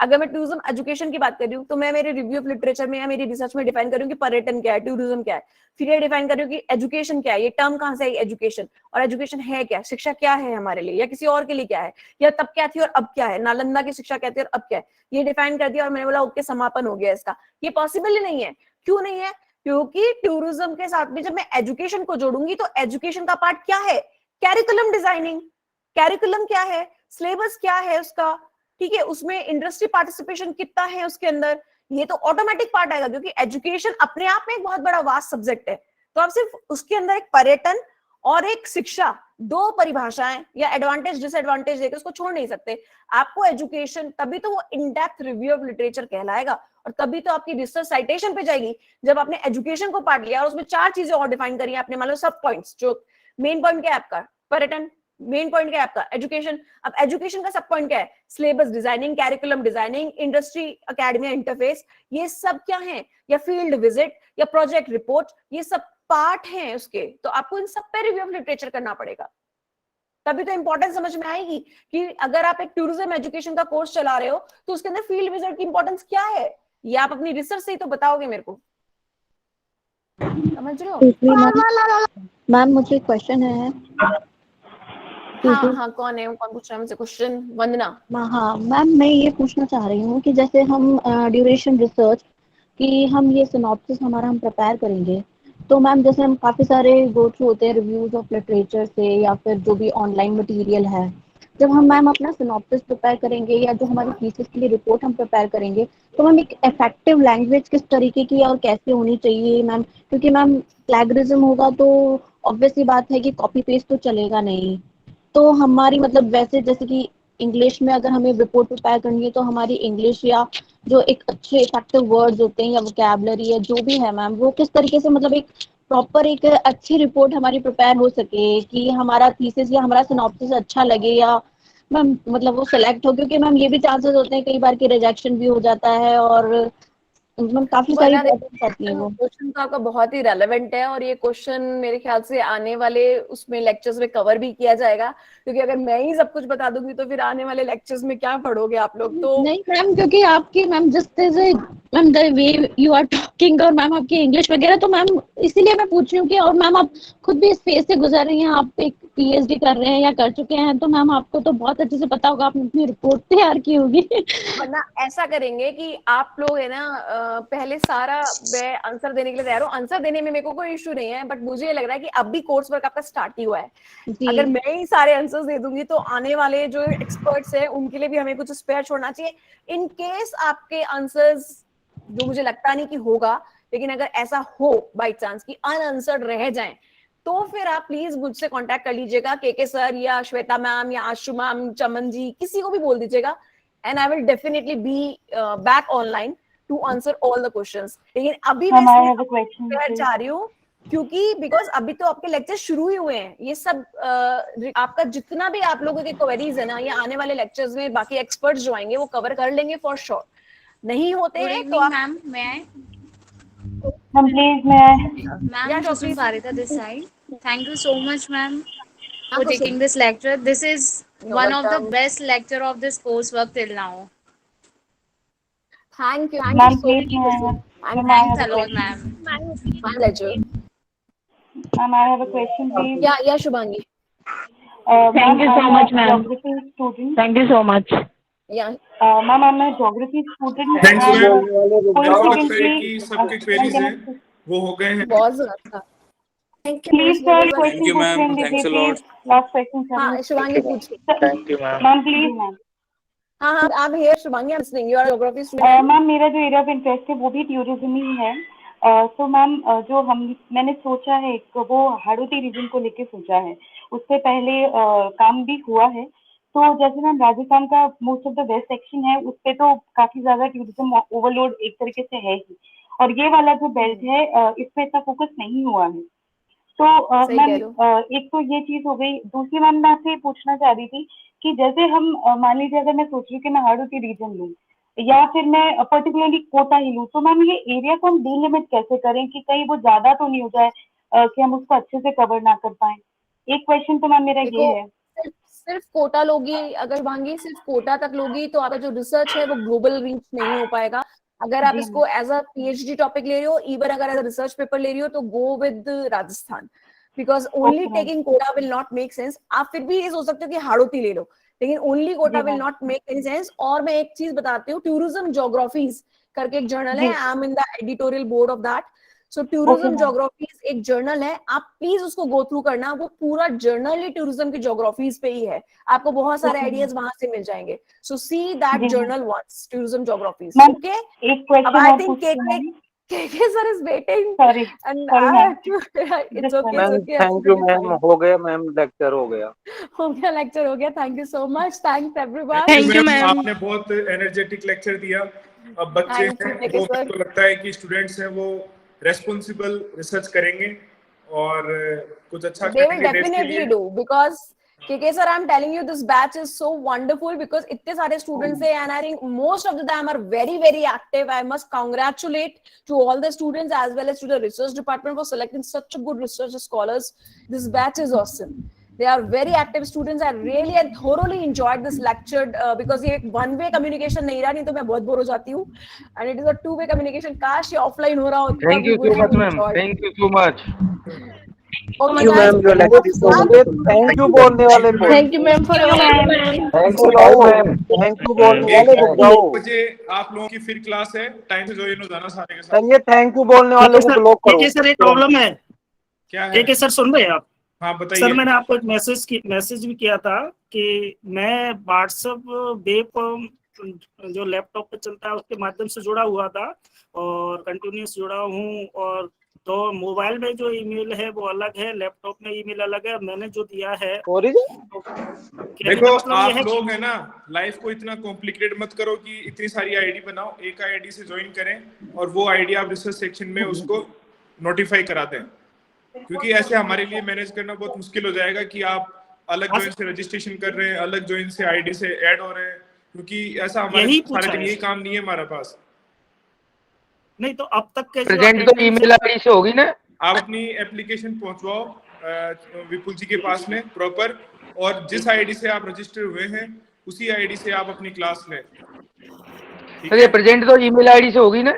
अगर मैं टूरिज्म एजुकेशन की बात कर रही हूँ तो मैं मेरे रिव्यू ऑफ लिटरेचर में या मेरी रिसर्च में डिफाइन करूँ कि पर्यटन क्या है, टूरिज्म क्या है, फिर ये डिफाइन करूँ कि एजुकेशन क्या है, ये टर्म कहाँ से आई एजुकेशन, और एजुकेशन है क्या, शिक्षा क्या है हमारे लिए या किसी और के लिए क्या है, या तब क्या थी और अब क्या है, नालंदा की शिक्षा क्या थी और अब क्या है, ये डिफाइन कर दिया और मैंने बोला ओके समापन हो गया इसका। ये पॉसिबल ही नहीं है। क्यों नहीं है? क्योंकि टूरिज्म के साथ में जब मैं एजुकेशन को जोड़ूंगी तो एजुकेशन का पार्ट क्या है, कैरिकुलम डिजाइनिंग। कैरिकुलम क्या है, सिलेबस क्या है उसका, ठीक है, उसमें इंडस्ट्री पार्टिसिपेशन कितना है उसके अंदर, ये तो ऑटोमेटिक पार्ट आएगा, क्योंकि एजुकेशन अपने आप में एक बहुत बड़ा वास्ट सब्जेक्ट है। तो आप सिर्फ उसके अंदर एक पर्यटन और एक शिक्षा, दो परिभाषाएं या एडवांटेज डिसएडवांटेज देकर उसको छोड़ नहीं सकते। आपको एजुकेशन, तभी तो वो in depth review of literature कहलाएगा, और तभी तो आपकी रिसर्च साइटेशन पे जाएगी जब आपने एजुकेशन को पार्ट लिया और उसमें 4 चीजें और डिफाइन करी आपने, मान लो सब पॉइंट्स। जो मेन पॉइंट क्या है आपका, पर्यटन, मेन पॉइंट क्या है आपका, एजुकेशन। अब एजुकेशन का सब पॉइंट क्या है, syllabus designing, curriculum designing, industry academy interface, ये सब क्या है, या फील्ड विजिट या प्रोजेक्ट रिपोर्ट, ये सब पार्ट हैं उसके। तो आपको इन सब पे रिव्यू ऑफ लिटरेचर करना पड़ेगा, तभी तो इंपॉर्टेंस समझ में आएगी कि अगर आप एक टूरिज्म एजुकेशन का कोर्स चला रहे हो तो उसके अंदर फील्ड विजिट की इंपॉर्टेंस क्या है, ये आप अपनी रिसर्च से ही तो बताओगे मेरे को, समझ रहे हो? मैम मुझे क्वेश्चन है। हाँ, कौन है, कौन पूछ रहा है मुझसे क्वेश्चन? वंदना। हाँ मैम, मैं ये पूछना चाह रही हूँ कि जैसे हम ड्यूरेशन रिसर्च की हम ये सिनॉप्सिस हमारा हम प्रिपेयर करेंगे, तो मैम जैसे हम काफ़ी सारे गो थ्रू होते हैं रिव्यूज ऑफ लिटरेचर से या फिर जो भी ऑनलाइन मटेरियल है, जब हम मैम अपना सिनॉप्सिस प्रिपेयर करेंगे या जो हमारी थीसिस के लिए रिपोर्ट हम प्रिपेयर करेंगे, तो मैम एक इफेक्टिव लैंग्वेज किस तरीके की और कैसे होनी चाहिए मैम? क्योंकि मैम प्लैगरिज्म होगा तो ऑब्वियस सी बात है कि कॉपी पेस्ट तो चलेगा नहीं। तो हमारी मतलब वैसे जैसे कि इंग्लिश में अगर हमें रिपोर्ट प्रिपेयर करनी है तो हमारी इंग्लिश या जो एक अच्छे इफेक्टिव वर्ड्स होते हैं या वोकैबुलरी या जो भी है मैम, वो किस तरीके से मतलब एक प्रॉपर एक अच्छी रिपोर्ट हमारी प्रिपेयर हो सके कि हमारा थीसिस या हमारा सिनॉप्सिस अच्छा लगे या मैम मतलब वो सिलेक्ट हो। क्योंकि मैम ये भी चांसेस होते हैं कई बार की रिजेक्शन भी हो जाता है और मैम काफी सारी प्रॉब्लम्स आती हैं वो। क्वेश्चन तो आपका बहुत ही रेलेवेंट है और ये क्वेश्चन मेरे ख्याल से आने वाले उसमें लेक्चर्स में कवर भी किया जाएगा, क्योंकि अगर मैं ही सब कुछ बता दूंगी तो फिर आने वाले लेक्चर्स में क्या पढ़ोगे आप लोग? तो नहीं मैम, क्योंकि आपकी मैम जिस तरह ma'am the way you are talking और मैम आपकी इंग्लिश वगैरह, तो मैम इसीलिए मैं पूछ रही हूँ कि और मैम आप खुद भी इस फेज से गुजर रही हैं, आप एक पीएचडी कर रहे हैं या कर चुके हैं, तो मैम आपको तो बहुत अच्छे से पता होगा, आपने अपनी रिपोर्ट तैयार की होगी। वरना ऐसा करेंगे कि आप लोग है ना पहले सारा मैं आंसर देने के लिए तैयार हूँ, आंसर देने में मेरे को कोई इशू नहीं है, बट मुझे ये लग रहा है कि अब भी कोर्स वर्क आपका स्टार्ट ही हुआ है। अगर मैं ही सारे आंसर्स दे दूंगी तो आने वाले जो एक्सपर्ट्स हैं उनके लिए भी हमें कुछ स्पेयर छोड़ना चाहिए, इन केस आपके आंसर्स, जो मुझे लगता नहीं कि होगा, लेकिन अगर ऐसा हो बाई चांस कि अनआंसर्ड रह जाएं, तो फिर आप प्लीज मुझसे कांटेक्ट कर लीजिएगा, के सर या श्वेता मैम या आशु मैम, चमन जी, किसी को भी बोल दीजिएगा, and I will definitely be back online to answer all the questions. लेकिन अभी मैं चाह रही हूँ क्योंकि बिकॉज अभी तो आपके लेक्चर शुरू ही हुए हैं, ये सब आपका जितना भी आप लोगों के क्वेरीज है ना, ये आने वाले लेक्चर्स में बाकी एक्सपर्ट्स जो आएंगे वो कवर कर लेंगे फॉर श्योर। नहीं होते हैं तो ma'am this side. Thank you so much ma'am for taking this lecture. This is one of the best lecture of this coursework till now. Thank you so much. Thanks a lot ma'am. My pleasure. Ma'am, I have a question please. Yeah Shubhangi. Thank you so much ma'am. Geography student. Thank you so much. Yeah. Ma'am, I'm a geography student. Thanks ma'am. लगता है कि सबके queries हैं वो हो गए हैं। बहुत ज़्यादा। Thank you. Please sir, Thank you ma'am. Thanks a lot. Last question sir. हाँ शिवांगी पूछिए। Thank you ma'am. Ma'am please ma'am. हाँ आप here Shivangi, I'm listening. You are geography student. Ma'am मेरा जो एरिया ऑफ इंटरेस्ट है वो भी टूरिज्म ही है। तो मैम जो मैंने सोचा है वो हाड़ौती रीजन को लेके सोचा है, उससे पहले काम भी हुआ है। तो जैसे मैम राजस्थान का most of the west section है, उस पे तो काफी ज्यादा टूरिज्म ओवरलोड एक तरीके से है ही, और ये वाला जो बेल्ट है इस पे इतना फोकस नहीं हुआ है। तो मैम एक तो ये चीज हो गई। दूसरी मैम मैं आपसे पूछना चाह रही थी कि जैसे हम मान लीजिए अगर मैं सोच रही हूँ कि मैं हाड़ौती रीजन लूँ या फिर मैं पर्टिकुलरली कोटा ही लूँ, तो मैम ये एरिया को हम डिलिमिट कैसे करें कि कहीं वो ज्यादा तो नहीं हो जाए कि हम उसको अच्छे से कवर ना कर पाए। एक क्वेश्चन तो मैम मेरा ये है। सिर्फ कोटा लोगी, अगर भांगी सिर्फ कोटा तक लोगी तो आपका जो रिसर्च है वो ग्लोबल रीच नहीं हो पाएगा। अगर आप इसको एज अ पीएचडी टॉपिक ले रही हो, इवन अगर एज अ रिसर्च पेपर ले रही हो, तो go with Rajasthan, because only taking Kota will not make sense. आप फिर भी ये सोच सकते हो कि हाड़ौती ले लो, लेकिन only Kota will not make any sense. और मैं एक चीज बताती हूँ, टूरिज्म ज्योग्राफीज करके एक जर्नल है, I am in the editorial board of that. So tourism geographies एक जर्नल है, आप प्लीज उसको गो थ्रू करना। वो पूरा जर्नल ही टूरिज्म की ज्योग्राफीज पे ही है, आपको बहुत सारे आइडियाज वहां से मिल जाएंगे। So see that journal once, tourism geographies. Okay, एक क्वेश्चन आई और थिंक पूछना है। KK sir is waiting sorry and sorry I ma'am, have to it's okay, ma'am it's okay, thank you absolutely ma'am, fine. हो गया ma'am, lecture हो गया। हो गया, लेक्चर हो गया। Thank you so much, thanks everyone. Thank you ma'am, आपने बहुत एनर्जेटिक लेक्चर दिया। अब बच्चे Thank you, हैं KK वो, sir. मेरे को लगता है कि स्टूडेंट्स हैं वो रेस्पॉन्सिबल रिसर्च करेंगे और कुछ अच्छा They will करेंगे देश के definitely लिए। do, because KK sir, I'm telling you, this batch is so wonderful because इतने सारे students हैं and I think most of them are very very active. I must congratulate to all the students as well as to the research department for selecting such a good research scholars. This batch is awesome. They are very active students. I really and thoroughly enjoyed this lecture because ये one way communication नहीं रहा, नहीं तो मैं बहुत bore हो जाती हूँ, and it is a two way communication. काश ये offline हो रहा होता, thank you we would so much have ma'am, enjoyed. Thank you so much. Okay, you guys. ma'am, your lecture is so wonderful. Thank you बोलने वाले को, thank you ma'am for your thank you जाओ ma'am, thank you बोलने वाले को जाओ। 1 बजे आप लोगों की फिर क्लास है, टाइम से ज्वाइन हो जाना सारे के साथ। सर ये थैंक यू बोलने वाले को ब्लॉक करो। सर एक प्रॉब्लम है। क्या है? सर सुन रहे हैं आप? हाँ बताइए। सर मैंने आपको एक मैसेज भी किया था कि मैं व्हाट्सएप वेब जो लैपटॉप पे चलता है उसके माध्यम से जुड़ा हुआ था और कंटिन्यूस जुड़ा हूँ, और तो मोबाइल में जो ईमेल है वो अलग है, लैपटॉप में ईमेल अलग है। मैंने जो दिया है देखो, आप लोग है ना, लाइफ को इतना कॉम्प्लिकेट मत करो कि इतनी सारी आईडी बनाओ, एक आईडी से ज्वाइन करें और वो आईडी आप रिसर्च सेक्शन में उसको नोटिफाई करा दें, क्योंकि ऐसे हमारे लिए मैनेज करना बहुत मुश्किल हो जाएगा कि आप अलग जॉइन से रजिस्ट्रेशन कर रहे हैं, अलग जॉइन से आईडी से ऐड हो रहे हैं, क्योंकि ऐसा हमारे सारे दिन यही काम नहीं है हमारे पास। नहीं तो अब तक कैसे प्रेजेंट तो ईमेल आईडी से होगी ना? आप अपनी एप्लीकेशन पहुंचवाओ विपुल जी के पास में प्रॉपर, और जिस आईडी से आप रजिस्टर हुए हैं उसी आईडी से आप अपनी क्लास लें। सर ये प्रेजेंट तो ईमेल आईडी से होगी ना?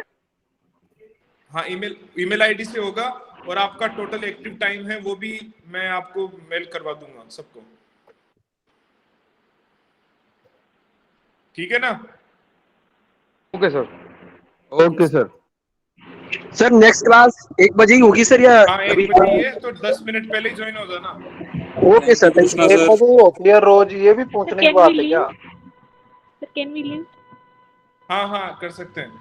हाँ, ईमेल आईडी से होगा, और आपका टोटल एक्टिव टाइम है वो भी मैं आपको मेल करवा दूंगा सबको, ठीक है ना? Okay sir. Okay sir. Sir next class 1 बजे ही होगी सर, या हाँ 1 बजे ही है, तो 10 मिनट पहले ही ज्वाइन हो जाना। Okay sir, thank you. 1 बजे ही होती है रोज, ये भी पूछने की बात है क्या? Can we leave? हाँ कर सकते हैं।